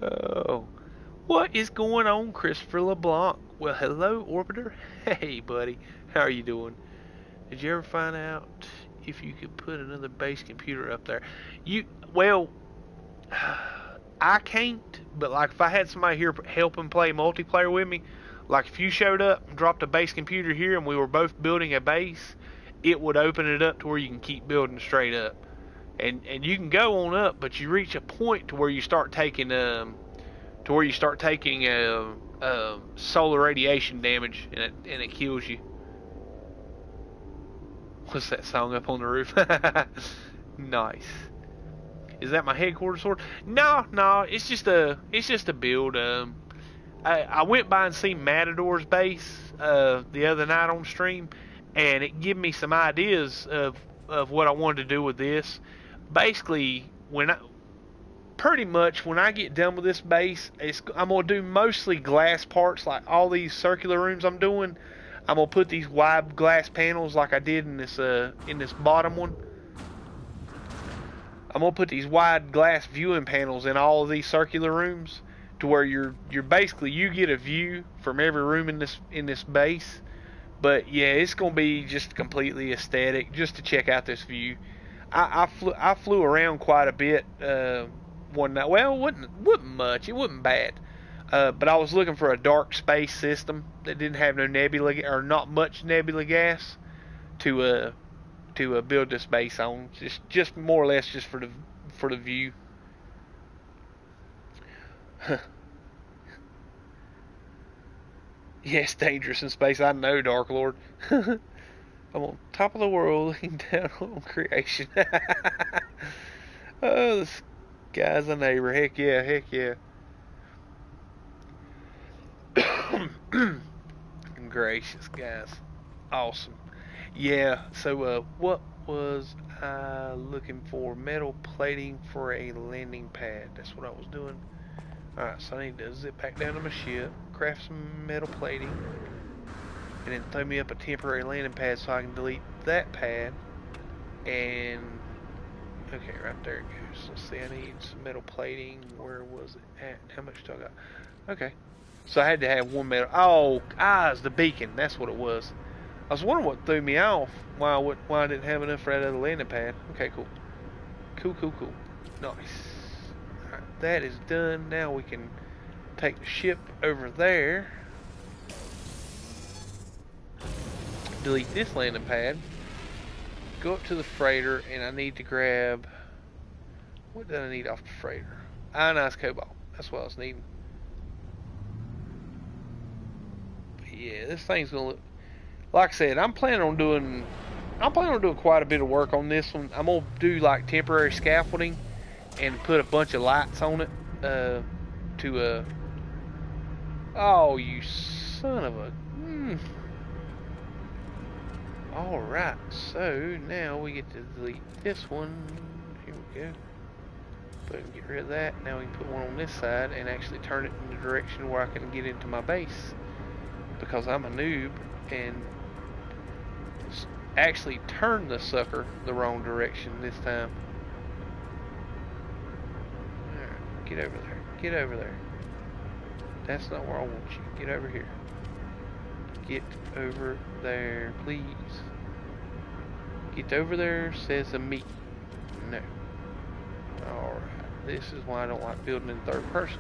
Oh, what is going on, Christopher LeBlanc? Well, hello, Orbiter. Hey, buddy, how are you doing? Did you ever find out if you could put another base computer up there? Well, I can't, but like if I had somebody here helping play multiplayer with me, like if you showed up and dropped a base computer here and we were both building a base, it would open it up to where you can keep building straight up. And you can go on up, but you reach a point to where you start taking solar radiation damage, and it kills you. What's that song up on the roof? Nice. Is that my headquarters sword? No, it's just a build. I went by and seen Matador's base the other night on stream, and it gave me some ideas of what I wanted to do with this. Basically, when I get done with this base, I'm gonna do mostly glass parts, like all these circular rooms I'm doing. I'm gonna put these wide glass panels like I did in this bottom one. I'm gonna put these wide glass viewing panels in all of these circular rooms, to where you're basically, you get a view from every room in this base. But yeah, it's gonna be just completely aesthetic, just to check out this view. I flew around quite a bit one night. Well, it wasn't much. It wasn't bad. But I was looking for a dark space system that didn't have no nebula or not much nebula gas to build this base on. Just more or less just for the view. Yes, dangerous in space. I know, Dark Lord. I'm on top of the world looking down on creation. Oh, this guy's a neighbor. Heck yeah, heck yeah. Gracious, guys. Awesome. Yeah, so what was I looking for? Metal plating for a landing pad. That's what I was doing. Alright, so I need to zip back down to my ship, craft some metal plating, and then throw me up a temporary landing pad so I can delete that pad. And okay, right there it goes. Let's see, I need some metal plating. Where was it at? How much do I got? Okay, so I had to have one metal. Oh, it's the beacon. That's what it was. I was wondering what threw me off. Why I didn't have enough for that other landing pad. Okay, cool. Cool. Nice. Alright, that is done. Now we can take the ship over there. Delete this landing pad. Go up to the freighter, and I need to grab... What did I need off the freighter? Ionized cobalt. That's what I was needing. But yeah, this thing's gonna look... Like I said, I'm planning on doing quite a bit of work on this one. I'm gonna do like temporary scaffolding and put a bunch of lights on it oh, you son of a Alright, so now we get to delete this one. Here we go. Boom, get rid of that. Now we can put one on this side and actually turn it in the direction where I can get into my base, because I'm a noob and actually turn the sucker the wrong direction this time. Alright, get over there. Get over there. That's not where I want you. Get over here. Get over there, please. Get over there, says a me. No. Alright, this is why I don't like building in third person.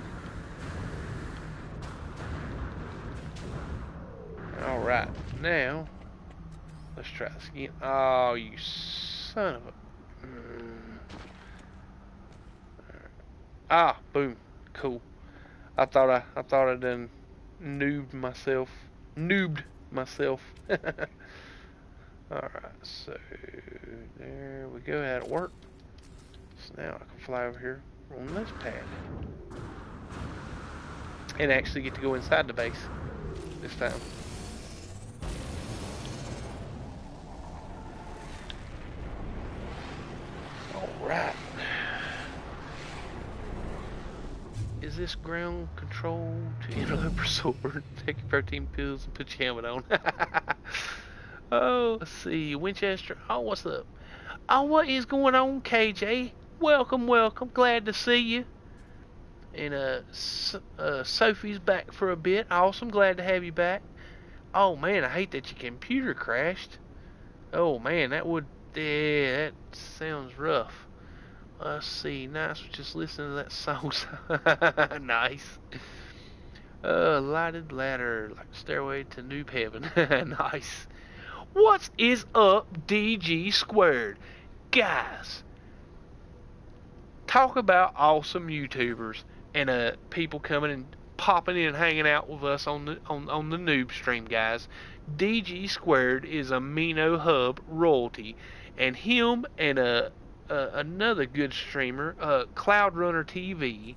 Alright, now let's try this again. Oh, you son of a... Ah, boom. Cool. I thought I done noobed myself. Alright, so there we go. That'll work. So now I can fly over here on this pad and actually get to go inside the base this time. Alright. Is this ground control to interloper sword? Take your protein pills and put your helmet on. Oh, let's see. Winchester. Oh, what's up? Oh, what is going on, KJ? Welcome. Glad to see you. And Sophie's back for a bit. Awesome. Glad to have you back. Oh man, I hate that your computer crashed. Oh man, that sounds rough. Let's see. Nice. Just listening to that song. Nice. Lighted ladder, like stairway to noob heaven. Nice. What is up, DG squared? Guys, talk about awesome YouTubers and people coming and popping in and hanging out with us on the NOOBSTREAM, guys. DG squared is a Mino Hub royalty, and him and another good streamer, Cloud Runner TV,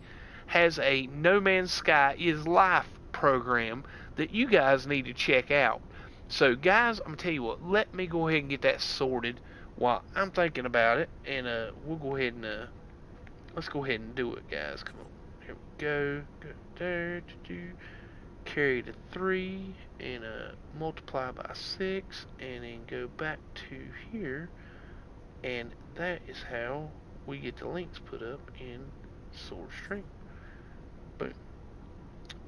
has a No Man's Sky is Life program that you guys need to check out. So guys, I'm gonna tell you what, let me go ahead and get that sorted while I'm thinking about it, and we'll go ahead and let's go ahead and do it, guys. Come on, here we go. Go there, carry to 3 and multiply by 6, and then go back to here, and that is how we get the links put up in SwordStream. Boom.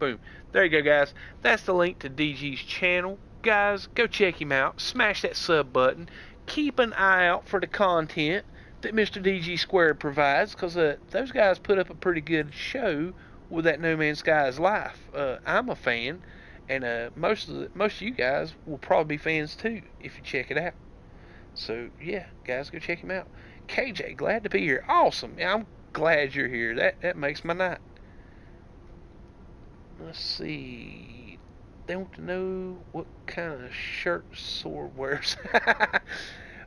Boom. There you go, guys. That's the link to DG's channel. Guys, go check him out. Smash that sub button. Keep an eye out for the content that Mr. DG Squared provides, because those guys put up a pretty good show with that No Man's Sky's life. I'm a fan, and most of you guys will probably be fans too if you check it out. So yeah, guys, go check him out. KJ, glad to be here. Awesome. I'm glad you're here. That makes my night. Let's see. They want to know what kind of shirt Sword wears.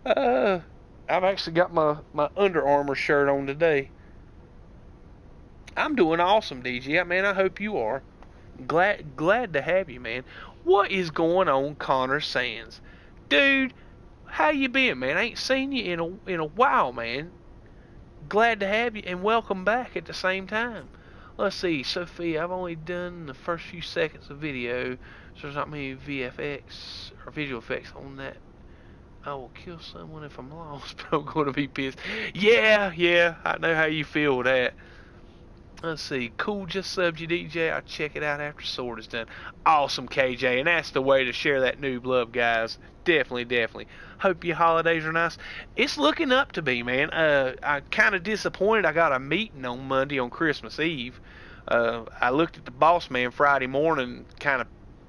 I've actually got my Under Armour shirt on today. I'm doing awesome, DG. Man, I hope you are. Glad to have you, man. What is going on, Connor Sands? Dude, how you been, man? I ain't seen you in a while, man. Glad to have you, and welcome back at the same time. Let's see, Sophia, I've only done the first few seconds of video, so there's not many VFX or visual effects on that. I will kill someone if I'm lost, but I'm going to be pissed. Yeah, I know how you feel with that. Let's see, cool, just subbed you, DJ. I'll check it out after Sword is done. Awesome, KJ, and that's the way to share that noob love, guys. Definitely. Hope your holidays are nice. It's looking up to be, man. I'm kind of disappointed I got a meeting on Monday on Christmas Eve. I looked at the boss man Friday morning, kind of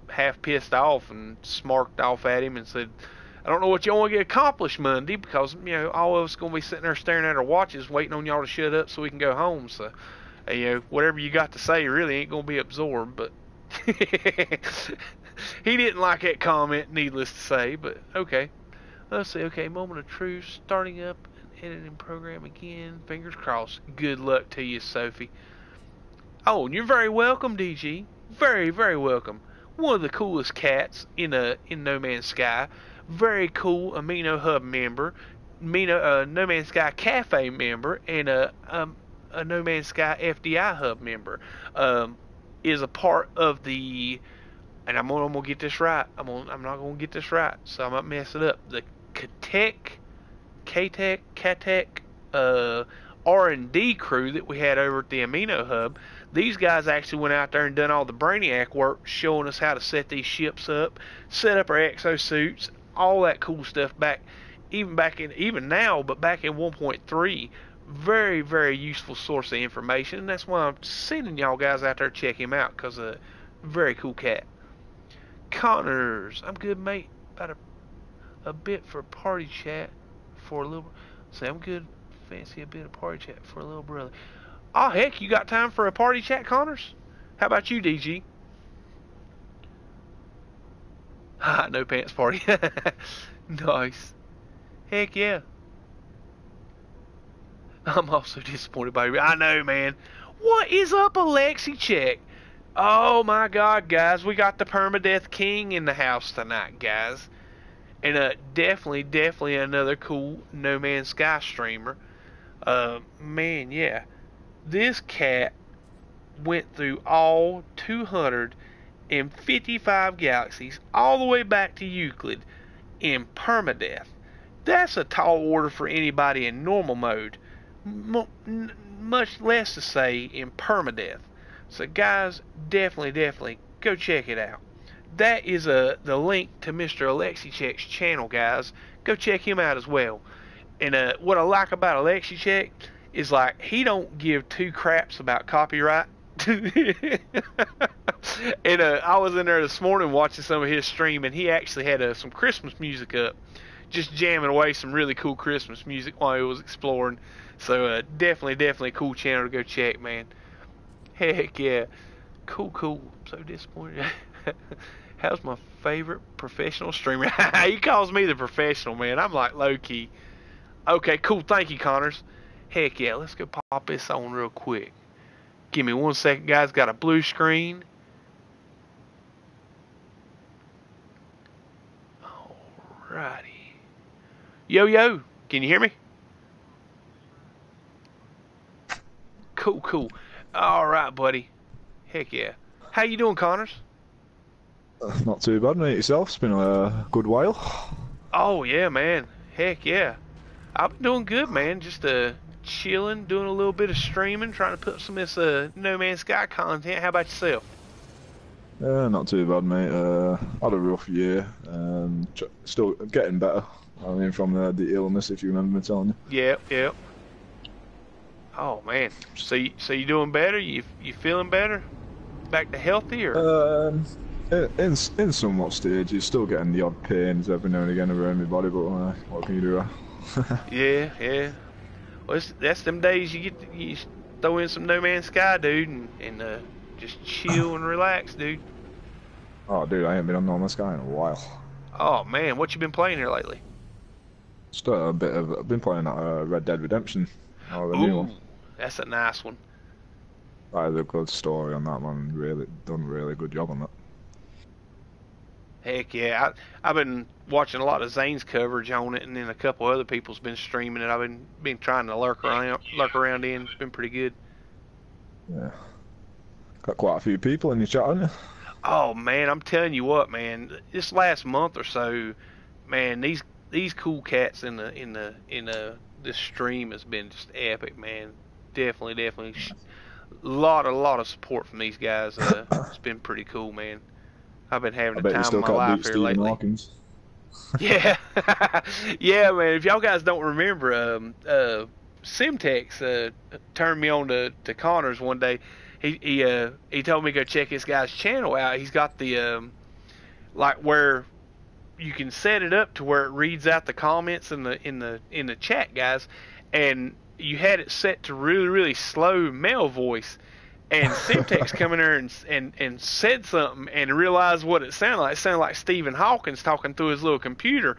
half pissed off and smarked off at him and said, I don't know what y'all want to get accomplished Monday because, all of us going to be sitting there staring at our watches waiting on y'all to shut up so we can go home. So, whatever you got to say really ain't going to be absorbed, but he didn't like that comment, needless to say, but okay. Let's see, okay, moment of truth, starting up an editing program again, fingers crossed. Good luck to you, Sophie. Oh, and you're very welcome, DG. Very welcome. One of the coolest cats in No Man's Sky. Very cool Amino Hub member, No Man's Sky Cafe member, and a No Man's Sky FDI Hub member. Is a part of the, and I'm gonna get this right. I'm not gonna get this right, so I might mess it up. The KTEC R&D crew that we had over at the Amino Hub. These guys actually went out there and done all the Brainiac work, showing us how to set these ships up, set up our exosuits, all that cool stuff even now, but back in 1.3. Very useful source of information, and that's why I'm sending y'all guys out there to check him out, because very cool cat. Connors, I'm good, mate. About a bit for party chat for a little. Say, I'm good. Fancy a bit of party chat for a little brother. Oh heck, you got time for a party chat, Connors? How about you, DG? Ha, no pants party. Nice. Heck yeah. I'm also disappointed by you. I know, man. What is up, Alexi Check? Oh my God, guys, we got the Permadeath King in the house tonight, guys. And definitely another cool No Man's Sky streamer. Man, yeah. This cat went through all 255 galaxies, all the way back to Euclid, in permadeath. That's a tall order for anybody in normal mode. Much less to say in permadeath. So guys, definitely go check it out. That is the link to Mr. Alexi Check's channel, guys. Go check him out as well. And what I like about Alexi Check is, like, he don't give two craps about copyright. And I was in there this morning watching some of his stream, and he actually had some Christmas music up, just jamming away some really cool Christmas music while he was exploring. So definitely a cool channel to go check, man. Heck yeah. Cool. So disappointed. How's my favorite professional streamer? He calls me the professional, man. I'm like low-key. Okay, cool. Thank you, Connors. Heck yeah. Let's go pop this on real quick. Give me 1 second, guys. Got a blue screen. Alrighty. Yo. Can you hear me? Cool. Alright, buddy. Heck yeah. How you doing, Connors? Not too bad, mate. Yourself? It's been a good while. Oh, yeah, man. Heck yeah. I've been doing good, man. Just chilling, doing a little bit of streaming, trying to put some of this No Man's Sky content. How about yourself? Not too bad, mate. Had a rough year. Still getting better. I mean, from the illness, if you remember me telling you. Yep, yep. Oh man, so you doing better? You feeling better? Back to healthy or? In somewhat stages, still getting the odd pains every now and again around my body, but what can you do? Yeah, yeah. Well, that's them days you throw in some No Man's Sky, dude, and just chill and relax, dude. Oh, dude, I ain't been on No Man's Sky in a while. Oh man, what you been playing here lately? Just a bit of. I've been playing that Red Dead Redemption, the new one. Ooh, that's a nice one. That is a good story on that, man. Really done a really good job on that. Heck yeah, I've been watching a lot of Zane's coverage on it, and then a couple other people's been streaming it. I've been trying to lurk around in. It's been pretty good. Yeah. Got quite a few people in your chat, haven't you? Oh man, I'm telling you what, man. This last month or so, man, these cool cats in this stream has been just epic, man. Definitely. Lot of support from these guys. It's been pretty cool, man. I've been having I the bet you time still of my can't life beat here Stephen lately. Hawkins. Yeah, yeah, man. If y'all guys don't remember, Simtex turned me on to Connors one day. He told me to go check this guy's channel out. He's got the like where you can set it up to where it reads out the comments in the chat, guys, and you had it set to really slow male voice. And Simtex come in there and said something and realized what it sounded like. It sounded like Stephen Hawkins talking through his little computer.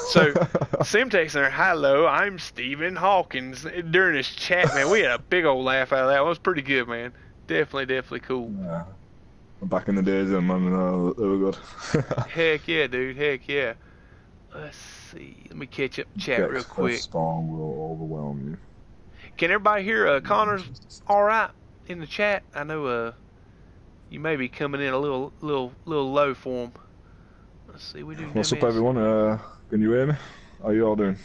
So Simtex in there, hello, I'm Stephen Hawkins. During this chat, man, we had a big old laugh out of that. It was pretty good, man. Definitely cool. Yeah. Back in the days, man, they were good. Heck yeah, dude. Heck yeah. Let's see. Let me catch up chat real quick. Storm will overwhelm you. Can everybody hear Connor's all right in the chat? I know you may be coming in a little low for him. Let's see. We do. What's up, everyone? Can you hear me? How you all doing?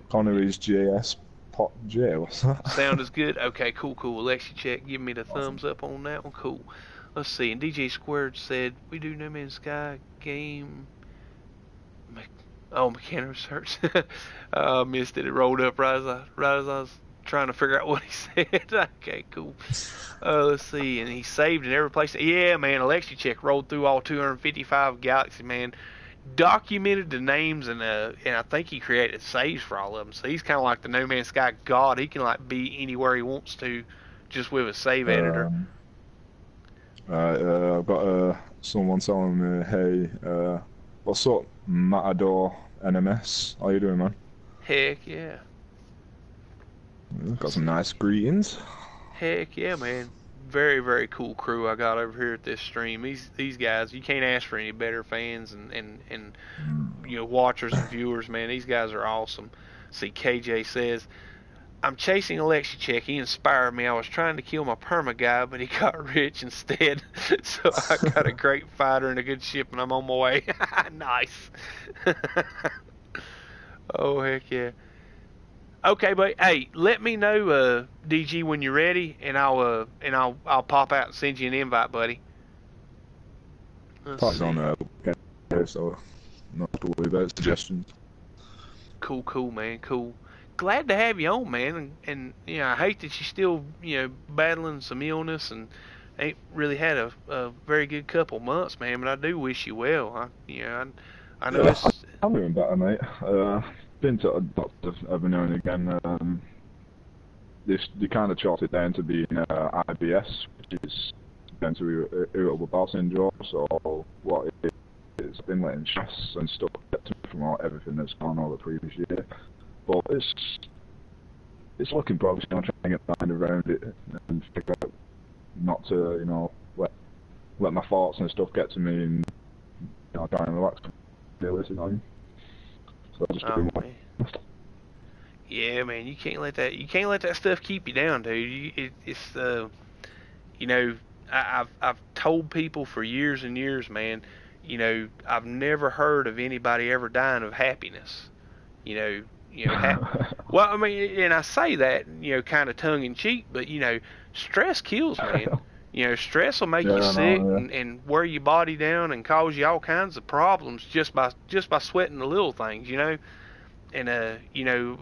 Connor is JS Pot J. What's that? Sound is good. Okay, cool. Alexi check. Give me the thumbs up on that one. Cool. Let's see. And DJ Squared said we do No Man's Sky game. Oh, mechanical research. Missed it. It rolled up right as I was trying to figure out what he said. Okay, cool. Let's see. And he saved in every place. Yeah, man. Alexi check rolled through all 255 galaxies, man. Documented the names and I think he created saves for all of them. So he's kind of like the No Man's Sky god. He can like be anywhere he wants to, just with a save editor. I've got someone telling me, hey, what's up, Matador NMS? How you doing, man? Heck yeah. Got some nice greetings. Heck yeah, man. Very cool crew I got over here at this stream. These guys, you can't ask for any better fans and you know, watchers and viewers, man. These guys are awesome. See, KJ says, I'm chasing Alexi Check. He inspired me. I was trying to kill my perma guy, but he got rich instead. So I got a great fighter and a good ship, and I'm on my way. Nice. Oh, heck yeah. Okay, but hey, let me know, DG, when you're ready, and I'll pop out and send you an invite, buddy. Pop on okay, so not to worry about suggestions. Cool, man, cool. Glad to have you on, man, and you know, I hate that you're still, you know, battling some illness and ain't really had a very good couple months, man. But I do wish you well. I know it's. I'm doing better, mate. Been to a doctor every now and again. They kind of chalked it down to being IBS, which is down to irritable bowel syndrome. So what it is, I've been letting stress and stuff get to me from everything that's gone on the previous year. But it's looking promising. I'm trying to get my mind around it and figure out not to, you know, let my thoughts and stuff get to me and, you know, try and relax. So I'll just do more. Yeah, man, you can't let that stuff keep you down, dude. You know, I've told people for years and years, man. You know, I've never heard of anybody ever dying of happiness. You know, well, I mean, and I say that, you know, kind of tongue in cheek, but you know, stress kills, man. Stress will make Yeah, you I sick know, and wear your body down and cause you all kinds of problems just by sweating the little things, And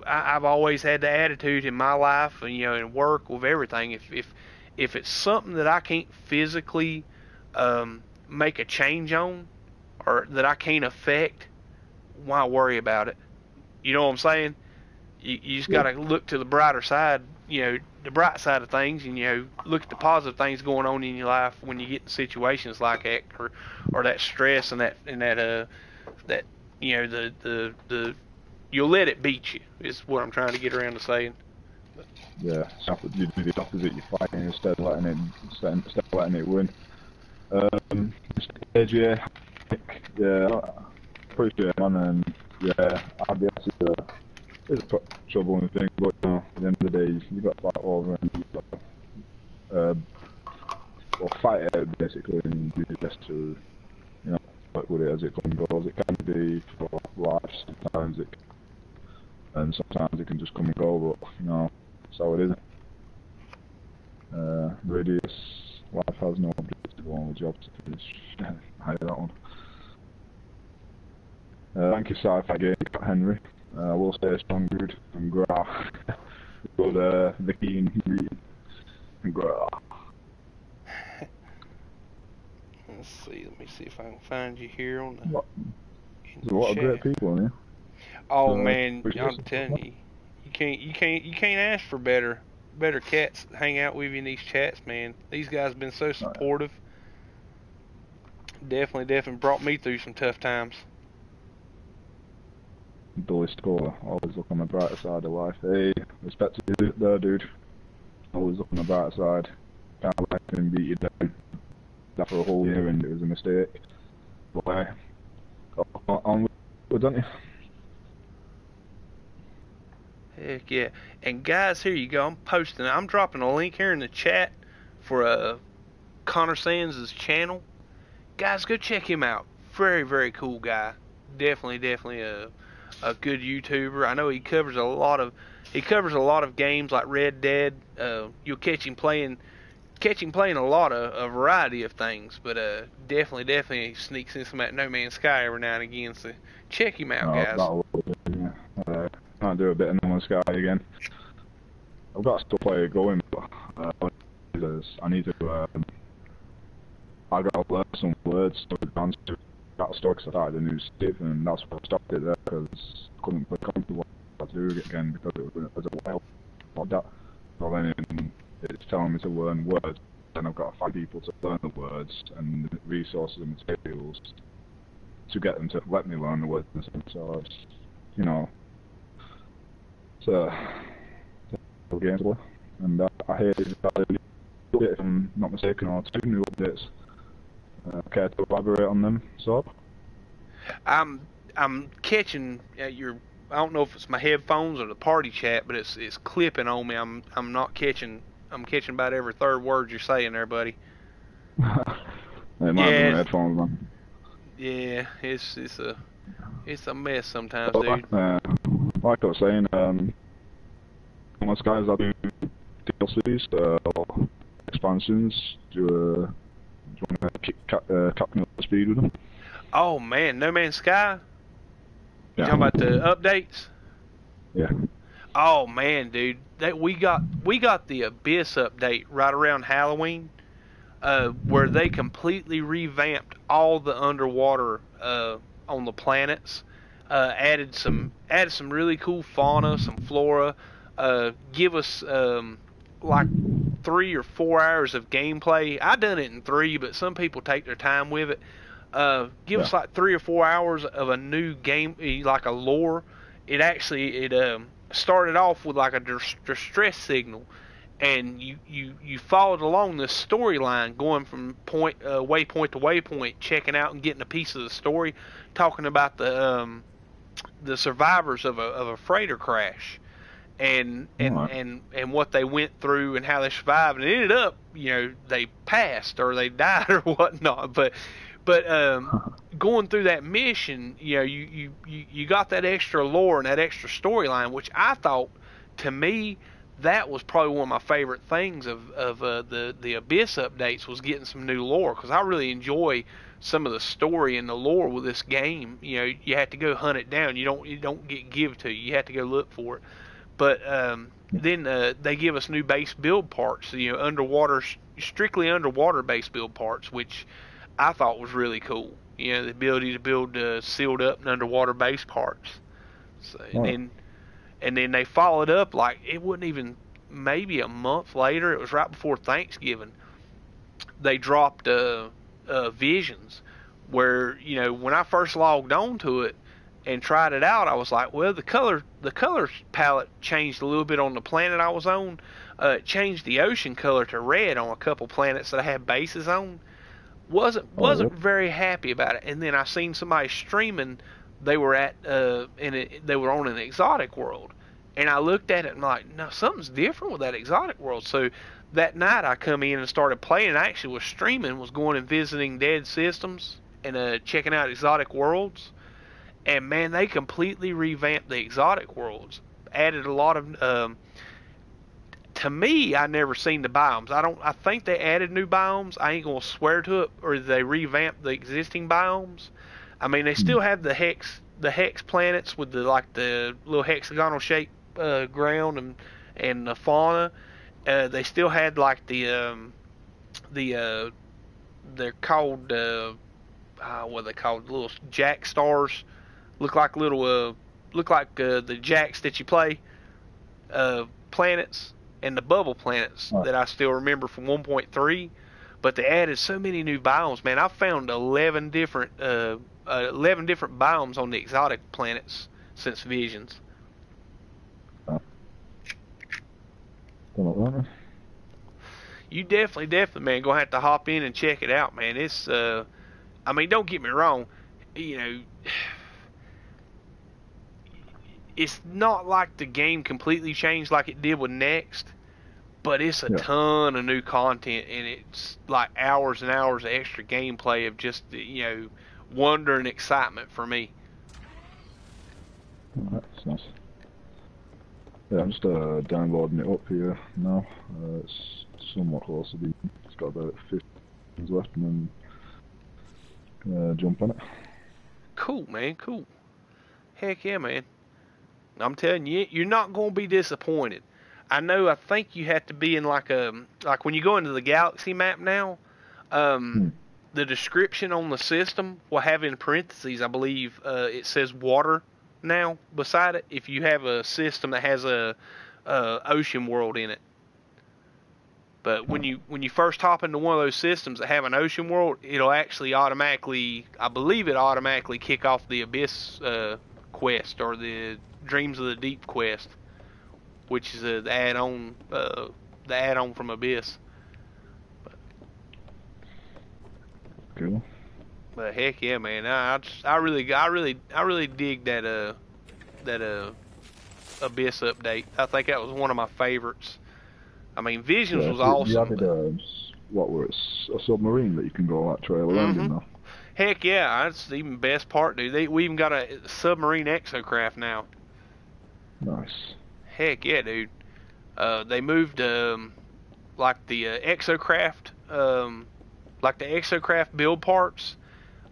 I've always had the attitude in my life, and in work with everything. If it's something that I can't physically make a change on, or that I can't affect, why worry about it? You know what I'm saying? You just got to look to the brighter side, the bright side of things, and look at the positive things going on in your life when you get in situations like that, or that stress and that the you'll let it beat you is what I'm trying to get around to saying. Yeah, so you do the opposite. You're fighting instead of letting it win. Stage, yeah, appreciate it, man, and yeah, IBS is a troubling thing, but at the end of the day, you got to fight over and you got to, or fight it out basically, and do your best to, work with it as it comes and goes. It can be for life sometimes, and sometimes it can just come and go, but that's how it is. Radius, life has no objective, only job to finish. I hear that one. Thank you, Sci-Fi Game, Henry. We'll stay strong, dude, and grow. Good, Vicky and grow. Let's see. Let me see if I can find you here on the. There's a lot of great people in here. Oh man, I'm telling you, you can't ask for better cats that hang out with you in these chats, man. These guys have been so supportive. Definitely brought me through some tough times. Billy Score, always look on the brighter side of life. Hey, respect to you there, dude. Always look on the brighter side. Can't let him beat you down. That for a whole year and it was a mistake. But on with, don't you? Heck yeah. And guys, here you go. I'm dropping a link here in the chat for Connor Sands' channel. Guys, go check him out. Very, very cool guy. Definitely a good YouTuber. I know he covers a lot of games like Red Dead. You'll catch him playing a lot of a variety of things, but definitely sneaks in some at No Man's Sky every now and again. So check him out, guys. Can't do a bit of No Man's Sky again. I've got to still play it going, but I need to. I got to learn some words to advance to that story because I started a new Steve, and that's why I stopped it there because I couldn't feel comfortable to do it again because it was a while like that. So then it's telling me to learn words, then I've got to find people to learn the words and the resources and materials to get them to let me learn the words. So it's, it's a game to play. And I hear if I'm not mistaken, or 2 new updates. Care to elaborate on them, so? I'm catching your. I don't know if it's my headphones or the party chat, but it's clipping on me. I'm not catching. I'm catching about every third word you're saying there, buddy. It might be my headphones, man. Yeah, it's a mess sometimes, dude. Like I was saying, most guys that do DLCs or expansions, do you want to keep captain up the speed with them? Oh man, No Man's Sky? You Yeah. talking about the updates? Yeah. Oh man, dude, we got the Abyss update right around Halloween, where they completely revamped all the underwater on the planets, added some really cool fauna, some flora, give us like 3 or 4 hours of gameplay. I done it in 3, but some people take their time with it. Give us like 3 or 4 hours of a new game, like a lore. It started off with like a distress signal, and you followed along this storyline, going from waypoint to waypoint, checking out and getting a piece of the story, talking about the survivors of a freighter crash, and what they went through and how they survived, and it ended up, they passed or they died or whatnot, but going through that mission, you got that extra lore and that extra storyline, which I thought, to me, that was probably one of my favorite things of the Abyss updates, was getting some new lore, because I really enjoy some of the story and the lore with this game. You know, you have to go hunt it down. You don't get give to you. You have to go look for it. But then they give us new base build parts. You know, strictly underwater base build parts, which I thought was really cool. You know, the ability to build sealed up and underwater base parts. So, and then they followed up, like, it wasn't even maybe a month later. It was right before Thanksgiving. They dropped Visions, where, you know, when I first logged on to it and tried it out, I was like, well, the color palette changed a little bit on the planet I was on. It changed the ocean color to red on a couple planets that I had bases on. Wasn't very happy about it. And then I seen somebody streaming. They were they were on an exotic world, and I looked at it and I'm like, no, something's different with that exotic world. So that night I come in and started playing. I actually was streaming, was going and visiting dead systems and checking out exotic worlds. And man, they completely revamped the exotic worlds. Added a lot of to me, I never seen the biomes. I think they added new biomes. I ain't gonna swear to it, or they revamped the existing biomes. I mean, they still have the hex planets with the little hexagonal shaped ground and the fauna. They still had like they're called what are they called? Little jack stars. Look like the jacks that you play planets, and the bubble planets that I still remember from 1.3. But they added so many new biomes, man. I found 11 different biomes on the exotic planets since Visions. You definitely, man, gonna have to hop in and check it out, man. It's, I mean, don't get me wrong, you know, it's not like the game completely changed like it did with Next, but it's a ton of new content, and it's like hours and hours of extra gameplay of just, you know, wonder and excitement for me. That's nice. Yeah, I'm just downloading it up here now. It's somewhat close to it's got about 50 seconds left, and then jump on it. Cool, man, cool. Heck yeah, man. I'm telling you, you're not going to be disappointed. I think you have to be in like when you go into the galaxy map now, the description on the system will have in parentheses, I believe, it says water now beside it, if you have a system that has a ocean world in it. But when you first hop into one of those systems that have an ocean world, it'll actually automatically, I believe it automatically kick off the Abyss quest, or the Dreams of the Deep quest, which is the add-on from Abyss. Cool. But heck yeah, man! I really dig that Abyss update. I think that was one of my favorites. I mean, Visions was awesome. You added a submarine that you can go like trail around in now. Heck yeah, that's the even best part, dude. We even got a submarine exocraft now. Nice. Heck yeah, dude. They moved like the exocraft build parts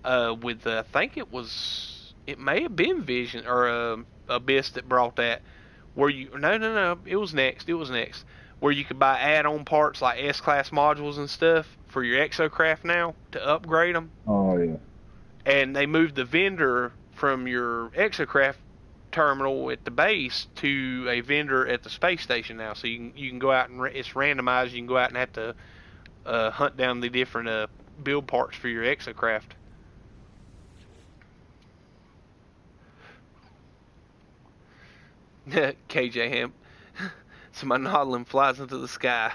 with I think it may have been Vision or Abyss that brought that, where no, it was next, where you could buy add-on parts like S-class modules and stuff for your exocraft now to upgrade them. Oh yeah. And they moved the vendor from your exocraft terminal at the base to a vendor at the space station now, so you can go out and it's randomized. You can go out and have to hunt down the different build parts for your exocraft. KJ Hemp. So my Nautilin flies into the sky.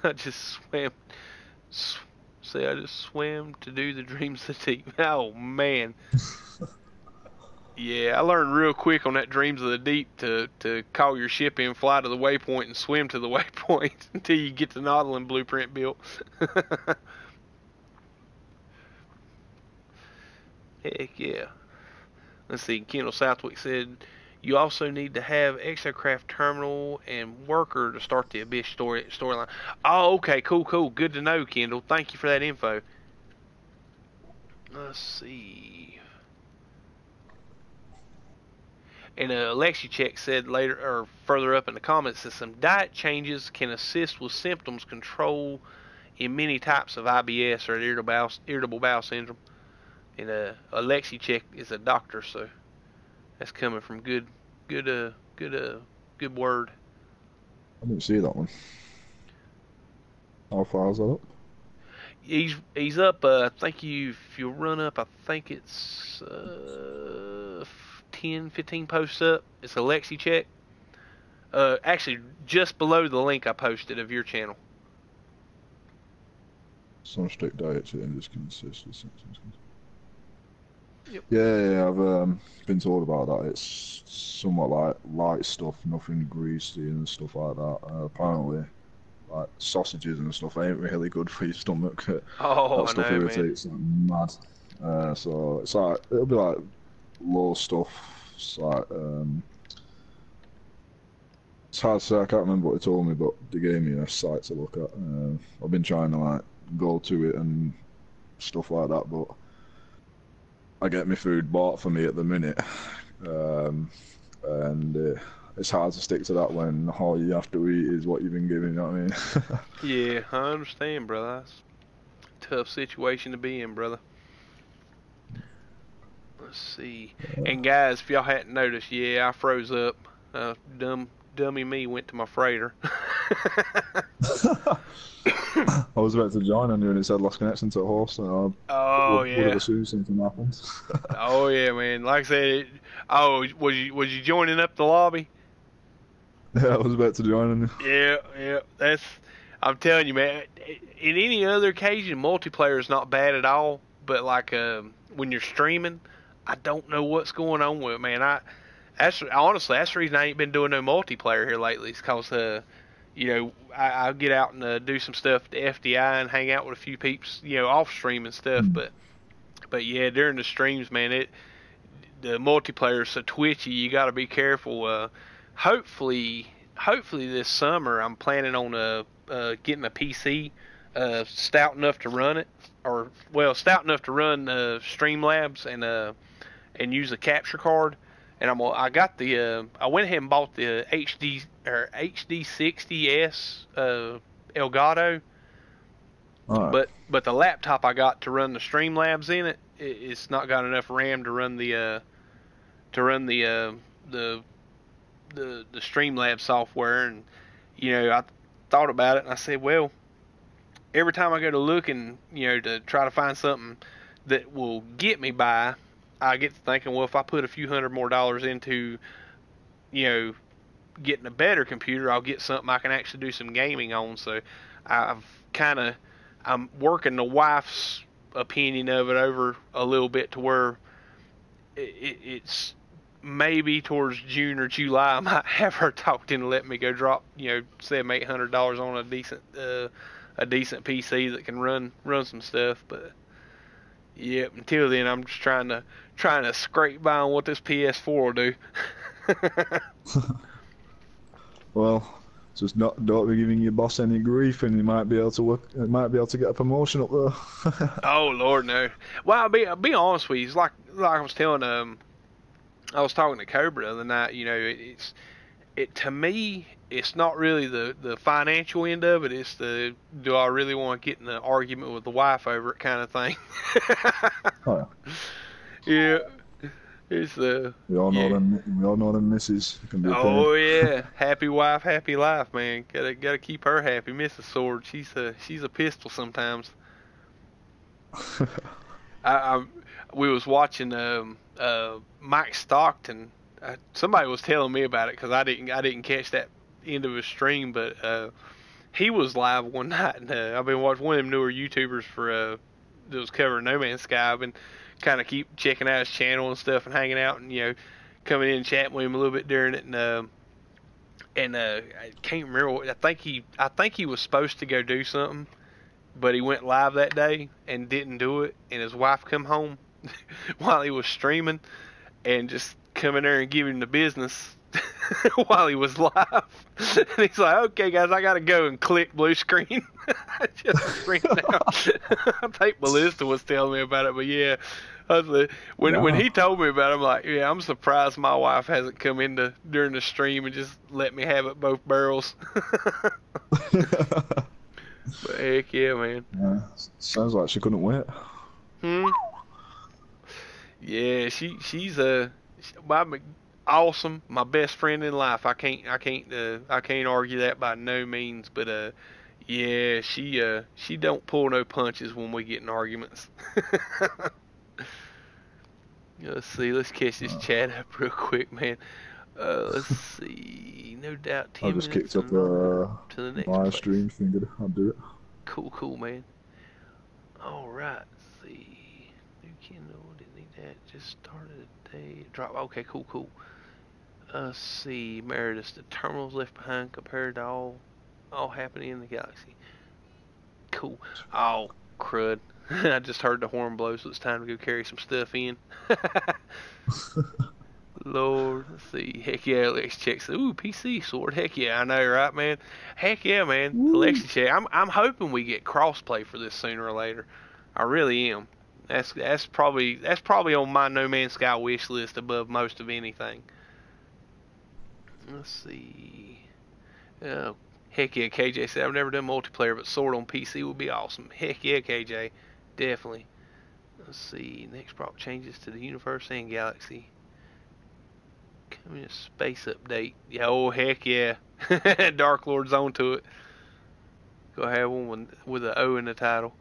I just swam to do the Dreams of the Deep. Oh man. Yeah, I learned real quick on that Dreams of the Deep to call your ship in, fly to the waypoint, and swim to the waypoint until you get the Nautilin blueprint built. Heck yeah. Let's see, Kendall Southwick said, You also need to have Exocraft terminal and worker to start the Abyss storyline. Oh, okay, cool. Good to know, Kendall. Thank you for that info. Let's see. And LexiCheck said later, or further up in the comments, that some diet changes can assist with symptoms control in many types of IBS or irritable bowel syndrome. And LexiCheck is a doctor, so that's coming from good word. I didn't see that one. How far is that up? He's up. I think if you run up, I think it's 10, 15 posts up. It's a LexiCheck. Actually, just below the link I posted of your channel. Some strict diets and just consist of symptoms. Yep. Yeah, I've been told about that. It's somewhat like light stuff, nothing greasy and stuff like that. Apparently, like sausages and stuff ain't really good for your stomach. Oh, That stuff I know, irritates like mad. So it's like it'll be like low stuff. It's like it's hard to say. I can't remember what they told me, but they gave me a site to look at. I've been trying to like go to it and stuff like that, but I get my food bought for me at the minute, and it's hard to stick to that when all you have to eat is what you've been given. You know what I mean? Yeah, I understand, brother. That's a tough situation to be in, brother. Let's see. And guys, if y'all hadn't noticed, yeah, I froze up. Dummy me went to my freighter. I was about to join on you and it said lost connection to a horse, and I would have assumed something happened. Oh yeah, man. Like I said, was you joining up the lobby? Yeah, I was about to join on you. Yeah. I'm telling you, man. In any other occasion, multiplayer is not bad at all. But like when you're streaming, I don't know what's going on with it, man. Honestly, that's the reason I ain't been doing no multiplayer here lately. It's cause I'll get out and do some stuff to FDI and hang out with a few peeps, off stream and stuff. But yeah, during the streams, man, the multiplayer is so twitchy. You got to be careful. Hopefully this summer I'm planning on getting a PC stout enough to run it, stout enough to run Streamlabs and use a capture card. And I went ahead and bought the HD60S Elgato. Right. But the laptop I got to run the Streamlabs in it's not got enough RAM to run the Streamlabs software. And I thought about it and I said, well, every time I go to look and to try to find something that will get me by, I get to thinking, well, if I put a few $100 more into, getting a better computer, I'll get something I can actually do some gaming on. So I'm working the wife's opinion of it over a little bit to where it's maybe towards June or July I might have her talked into letting me go drop, $700-800 on a decent PC that can run some stuff. But yeah, until then, I'm just trying to scrape by on what this PS4 will do. Well, just don't be giving your boss any grief, and you might be able to get a promotion up there. Oh Lord, no. Well, I'll be honest with you. It's like I was telling I was talking to Cobra the other night. To me, it's not really the financial end of it. It's the do I really want to get in an argument with the wife over it kind of thing. Oh, yeah. It's we all know them misses. Can be a pain. Oh yeah, happy wife, happy life, man. Gotta keep her happy. Mrs. Sword, she's a pistol sometimes. We was watching Mike Stockton. Somebody was telling me about it because I didn't catch that end of his stream, but he was live one night, and I've been watching one of them newer YouTubers that was covering No Man's Sky. I've been kind of keep checking out his channel and stuff and hanging out and coming in and chatting with him a little bit during it, and I can't remember. I think he was supposed to go do something, but he went live that day and didn't do it, and his wife come home while he was streaming and just come in there and give him the business while he was live. And he's like, okay, guys, I got to go, and click blue screen. I just freaked out. I think Melissa was telling me about it, but yeah. When he told me about it, I'm like, yeah, I'm surprised my wife hasn't come in during the stream and just let me have it both barrels. But heck yeah, man. Yeah, sounds like she couldn't wait. Yeah, she's awesome, my best friend in life. I can't argue that by no means. But yeah, she don't pull no punches when we get in arguments. Let's see. Let's catch this chat up real quick, man. Let's see. No doubt 10 I just minutes kicked up to the next my place. stream finger. I'll do it. Cool, man. All right. Let's see. New Kindle. Didn't need that. Just started a day. Drop. Okay. Cool. Let's see. Meredith. The terminals left behind compared to all happening in the galaxy. Cool. Oh, crud. I just heard the horn blow, so it's time to go carry some stuff in. Lord, let's see. Heck yeah, Alex checks. Ooh, PC sword. Heck yeah, I know, right, man? Heck yeah, man. Alexi check. I'm hoping we get crossplay for this sooner or later. I really am. That's probably on my No Man's Sky wish list above most of anything. Let's see. Heck yeah, KJ said I've never done multiplayer, but sword on PC would be awesome. Heck yeah, KJ, definitely. Let's see. Next prop changes to the universe and galaxy. Coming a space update. Yeah, oh heck yeah. Dark Lord's onto it. Go have one with an O in the title.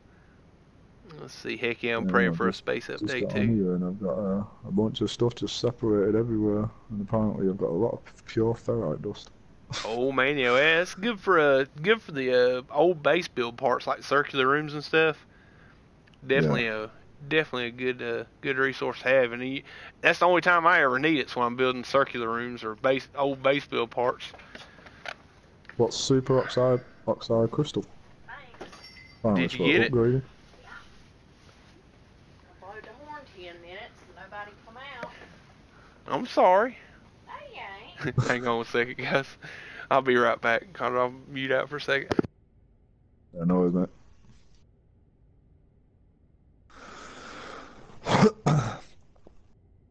Let's see. Heck yeah, I'm praying for a space update got too. On here and I've got a bunch of stuff just separated everywhere, and apparently I've got a lot of pure ferrite dust. Oh man, yeah, it's good for the old base build parts like circular rooms and stuff. Definitely a good resource to have, and that's the only time I ever need it. So when I'm building circular rooms or old base build parts. What's super oxide crystal? Did you get it? Upgraded. I blowed the horn 10 minutes and nobody come out. I'm sorry. No, you ain't. Hang on a second, guys. I'll be right back. I'll mute out for a second. I know, isn't it?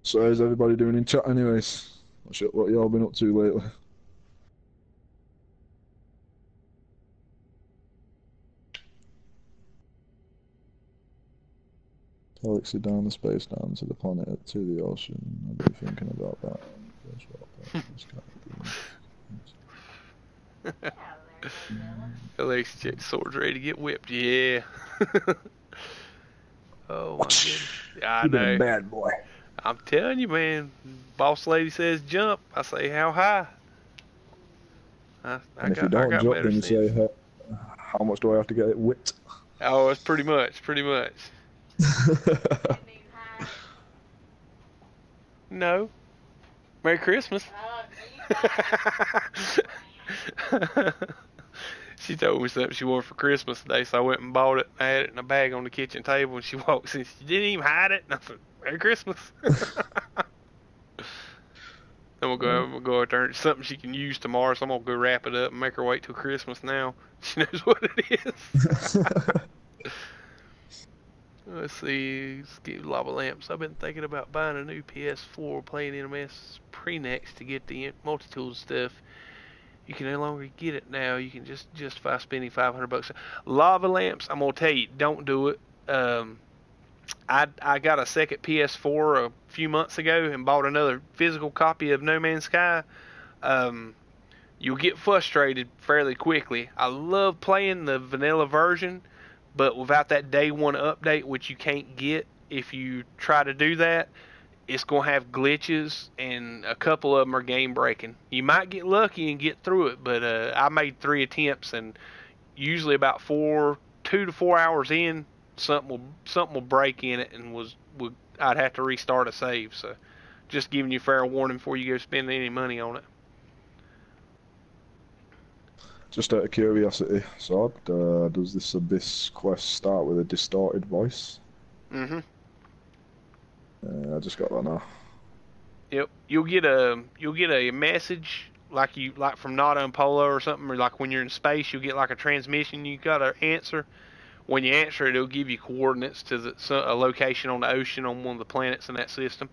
So how's everybody doing in chat anyways? What y'all been up to lately? Galaxy down the space down to the planet to the ocean. I've been thinking about that. Alex check swords ready to get whipped. Yeah. Oh my goodness. I You've been know. a bad boy. I'm telling you, man. Boss lady says jump. I say how high. And if you don't jump, then you say, how much do I have to get it whipped? Oh, it's pretty much. No. Merry Christmas. She told me something she wanted for Christmas today, so I went and bought it. I had it in a bag on the kitchen table, and she walks in. She didn't even hide it. And I said, Merry Christmas. I'm gonna go out there. It's something she can use tomorrow, so I'm gonna go wrap it up and make her wait till Christmas now. She knows what it is. Let's see. Skip lava lamps. I've been thinking about buying a new PS4, playing NMS Prenex to get the multi-tool stuff. You can no longer get it now. You can just justify spending $500. Lava lamps. I'm gonna tell you, don't do it. I got a second PS4 a few months ago and bought another physical copy of No Man's Sky. You'll get frustrated fairly quickly. I love playing the vanilla version, but without that day one update, which you can't get if you try to do that, it's going to have glitches, and a couple of them are game breaking. You might get lucky and get through it, but I made 3 attempts, and usually about 2 to 4 hours in, something will break in it, and I'd have to restart a save. So just giving you fair warning before you go spend any money on it. Just out of curiosity, Sod, does this Abyss quest start with a distorted voice? Mm-hmm. I just got that now. Yep. You'll get a message like from Nada and Polo or something, or like when you're in space, you'll get like a transmission you gotta answer. When you answer it, it'll give you coordinates to a location on the ocean on one of the planets in that system.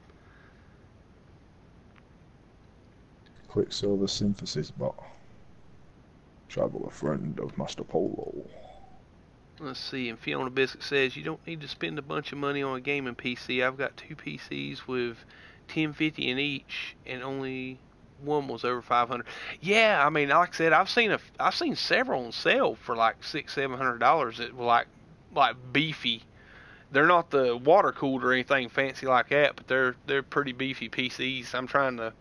Quicksilver synthesis bot. Traveler friend of Master Polo. Let's see. And Fiona Biscuit says you don't need to spend a bunch of money on a gaming PC. I've got two PCs with 1050 in each, and only one was over 500. Yeah, I mean, like I said, I've seen several on sale for like $600-700 that were like beefy. They're not the water cooled or anything fancy like that, but they're pretty beefy PCs. I'm trying to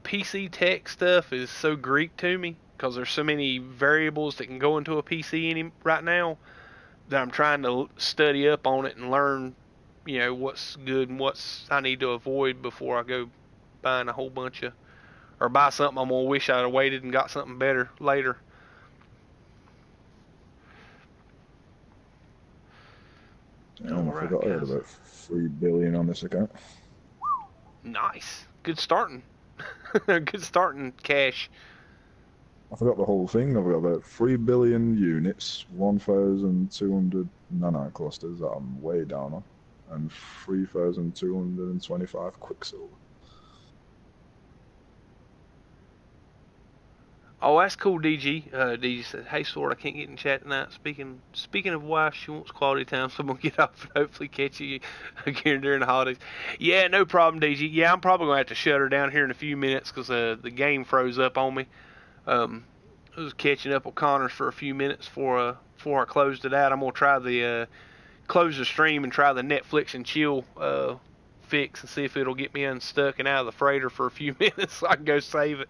PC tech stuff is so Greek to me because there's so many variables that can go into a PC right now that I'm trying to study up on it and learn, what's good and what's I need to avoid before I go buying a whole bunch of, or buy something I'm gonna wish I'd have waited and got something better later. Oh, I forgot I had about 3 billion on this account. Nice. Good starting. Good starting cash. I forgot the whole thing. I've got about 3 billion units, 1,200 nano clusters that I'm way down on, and 3,225 Quicksilver. Oh, that's cool, DG. DG said, "Hey, Sword, I can't get in chat tonight. Speaking of wife, she wants quality time, so I'm gonna get off and hopefully catch you again during the holidays." Yeah, no problem, DG. Yeah, I'm probably gonna have to shut her down here in a few minutes because the game froze up on me. I was catching up with Connors for a few minutes before I closed it out. I'm gonna try the close the stream and try the Netflix and chill fix and see if it'll get me unstuck and out of the freighter for a few minutes so I can go save it.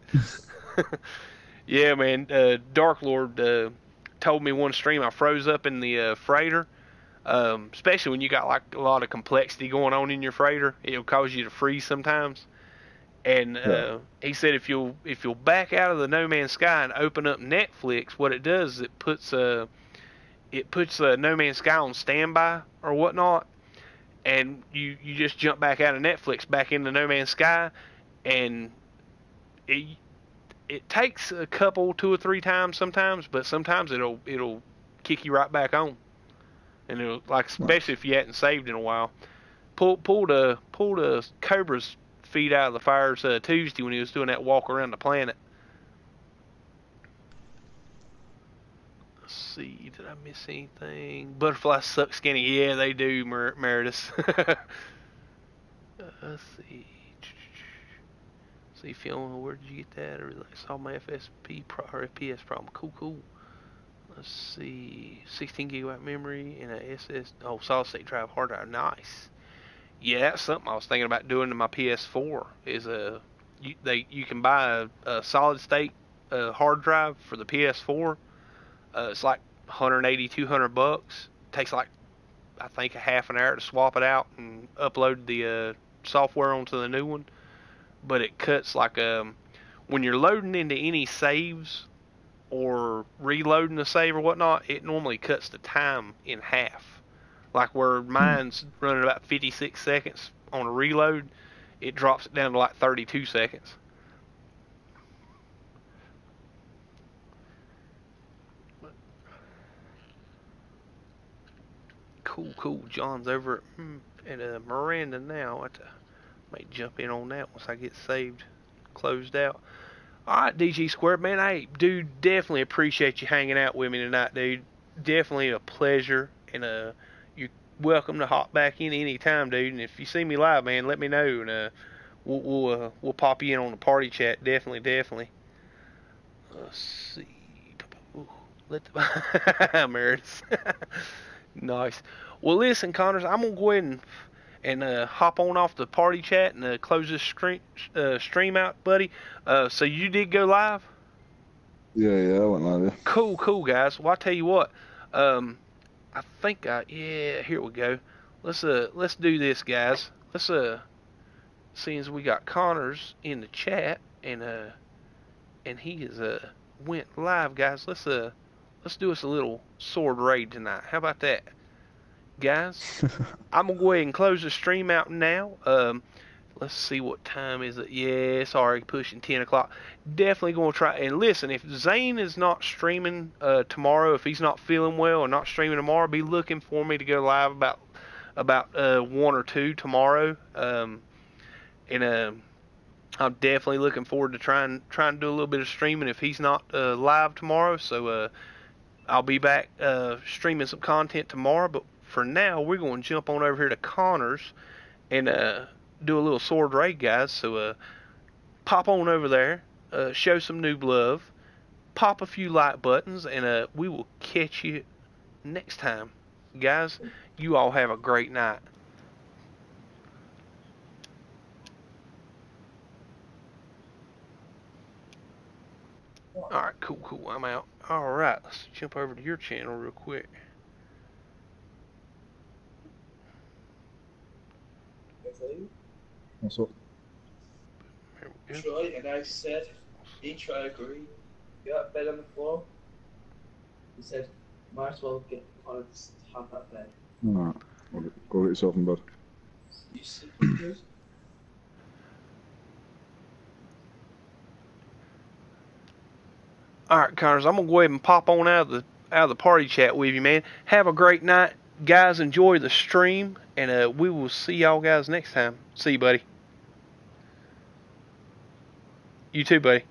Yeah, man. Dark Lord told me one stream I froze up in the freighter. Especially when you got like a lot of complexity going on in your freighter, it'll cause you to freeze sometimes. And he said if you'll back out of the No Man's Sky and open up Netflix, what it does is it puts No Man's Sky on standby or whatnot, and you just jump back out of Netflix back into No Man's Sky, and it takes a couple, 2 or 3 times sometimes, but sometimes it'll kick you right back on, and it'll, like, especially if you hadn't saved in a while. Pull the Cobra's feet out of the fires Tuesday when he was doing that walk around the planet. Let's see, did I miss anything? Butterflies suck skinny. Yeah, they do, Meredith. Let's see. See, Fiona, where did you get that? I saw my FPS problem. Cool. Let's see. 16 gigabyte memory and a solid state drive, hard drive. Nice. Yeah, that's something I was thinking about doing to my PS4. Is you can buy a solid state hard drive for the PS4. It's like 180, $200. Takes like, I think, a half an hour to swap it out and upload the software onto the new one. But it cuts like when you're loading into any saves or reloading a save or whatnot, it normally cuts the time in half. Like where mine's running about 56 seconds on a reload, it drops it down to like 32 seconds. Cool. John's over at Miranda now. Might jump in on that once I get saved, closed out. Alright, DG Squared, man, hey, dude, definitely appreciate you hanging out with me tonight, dude. Definitely a pleasure, and you're welcome to hop back in any time, dude. And if you see me live, man, let me know, and we'll pop you in on the party chat, definitely. Let's see. Ooh, Meredith. Nice. Well, listen, Connors, I'm gonna go ahead and hop on off the party chat and close this stream out, buddy. So you did go live? Yeah, I went live. Yeah. Cool, guys. Well, I tell you what, I think here we go. Let's do this, guys. Let's seeing as we got Connors in the chat and he is went live, guys. Let's do us a little sword raid tonight. How about that? guys, I'm gonna go ahead and close the stream out now. Let's see what time is it. Yeah, it's already pushing 10 o'clock. Definitely gonna try and listen. If Zane is not streaming tomorrow, if he's not feeling well or not streaming tomorrow, be looking for me to go live about 1 or 2 tomorrow. And I'm definitely looking forward to trying to do a little bit of streaming if he's not live tomorrow. So I'll be back streaming some content tomorrow. But for now, we're going to jump on over here to Connor's and do a little sword raid, guys. So pop on over there, show some noob love, pop a few like buttons, and we will catch you next time. Guys, you all have a great night. Alright, cool. I'm out. Alright, let's jump over to your channel real quick. What's up? There we go. Troy, and I said, Troy agreed. Got bed on the floor. He said, might as well get on and have that bed. Alright, go get yourself in bed. You see pictures? Alright, Connors, I'm gonna go ahead and pop on out of the party chat with you, man. Have a great night. Guys, enjoy the stream, and we will see y'all guys next time. See you, buddy. You too, buddy.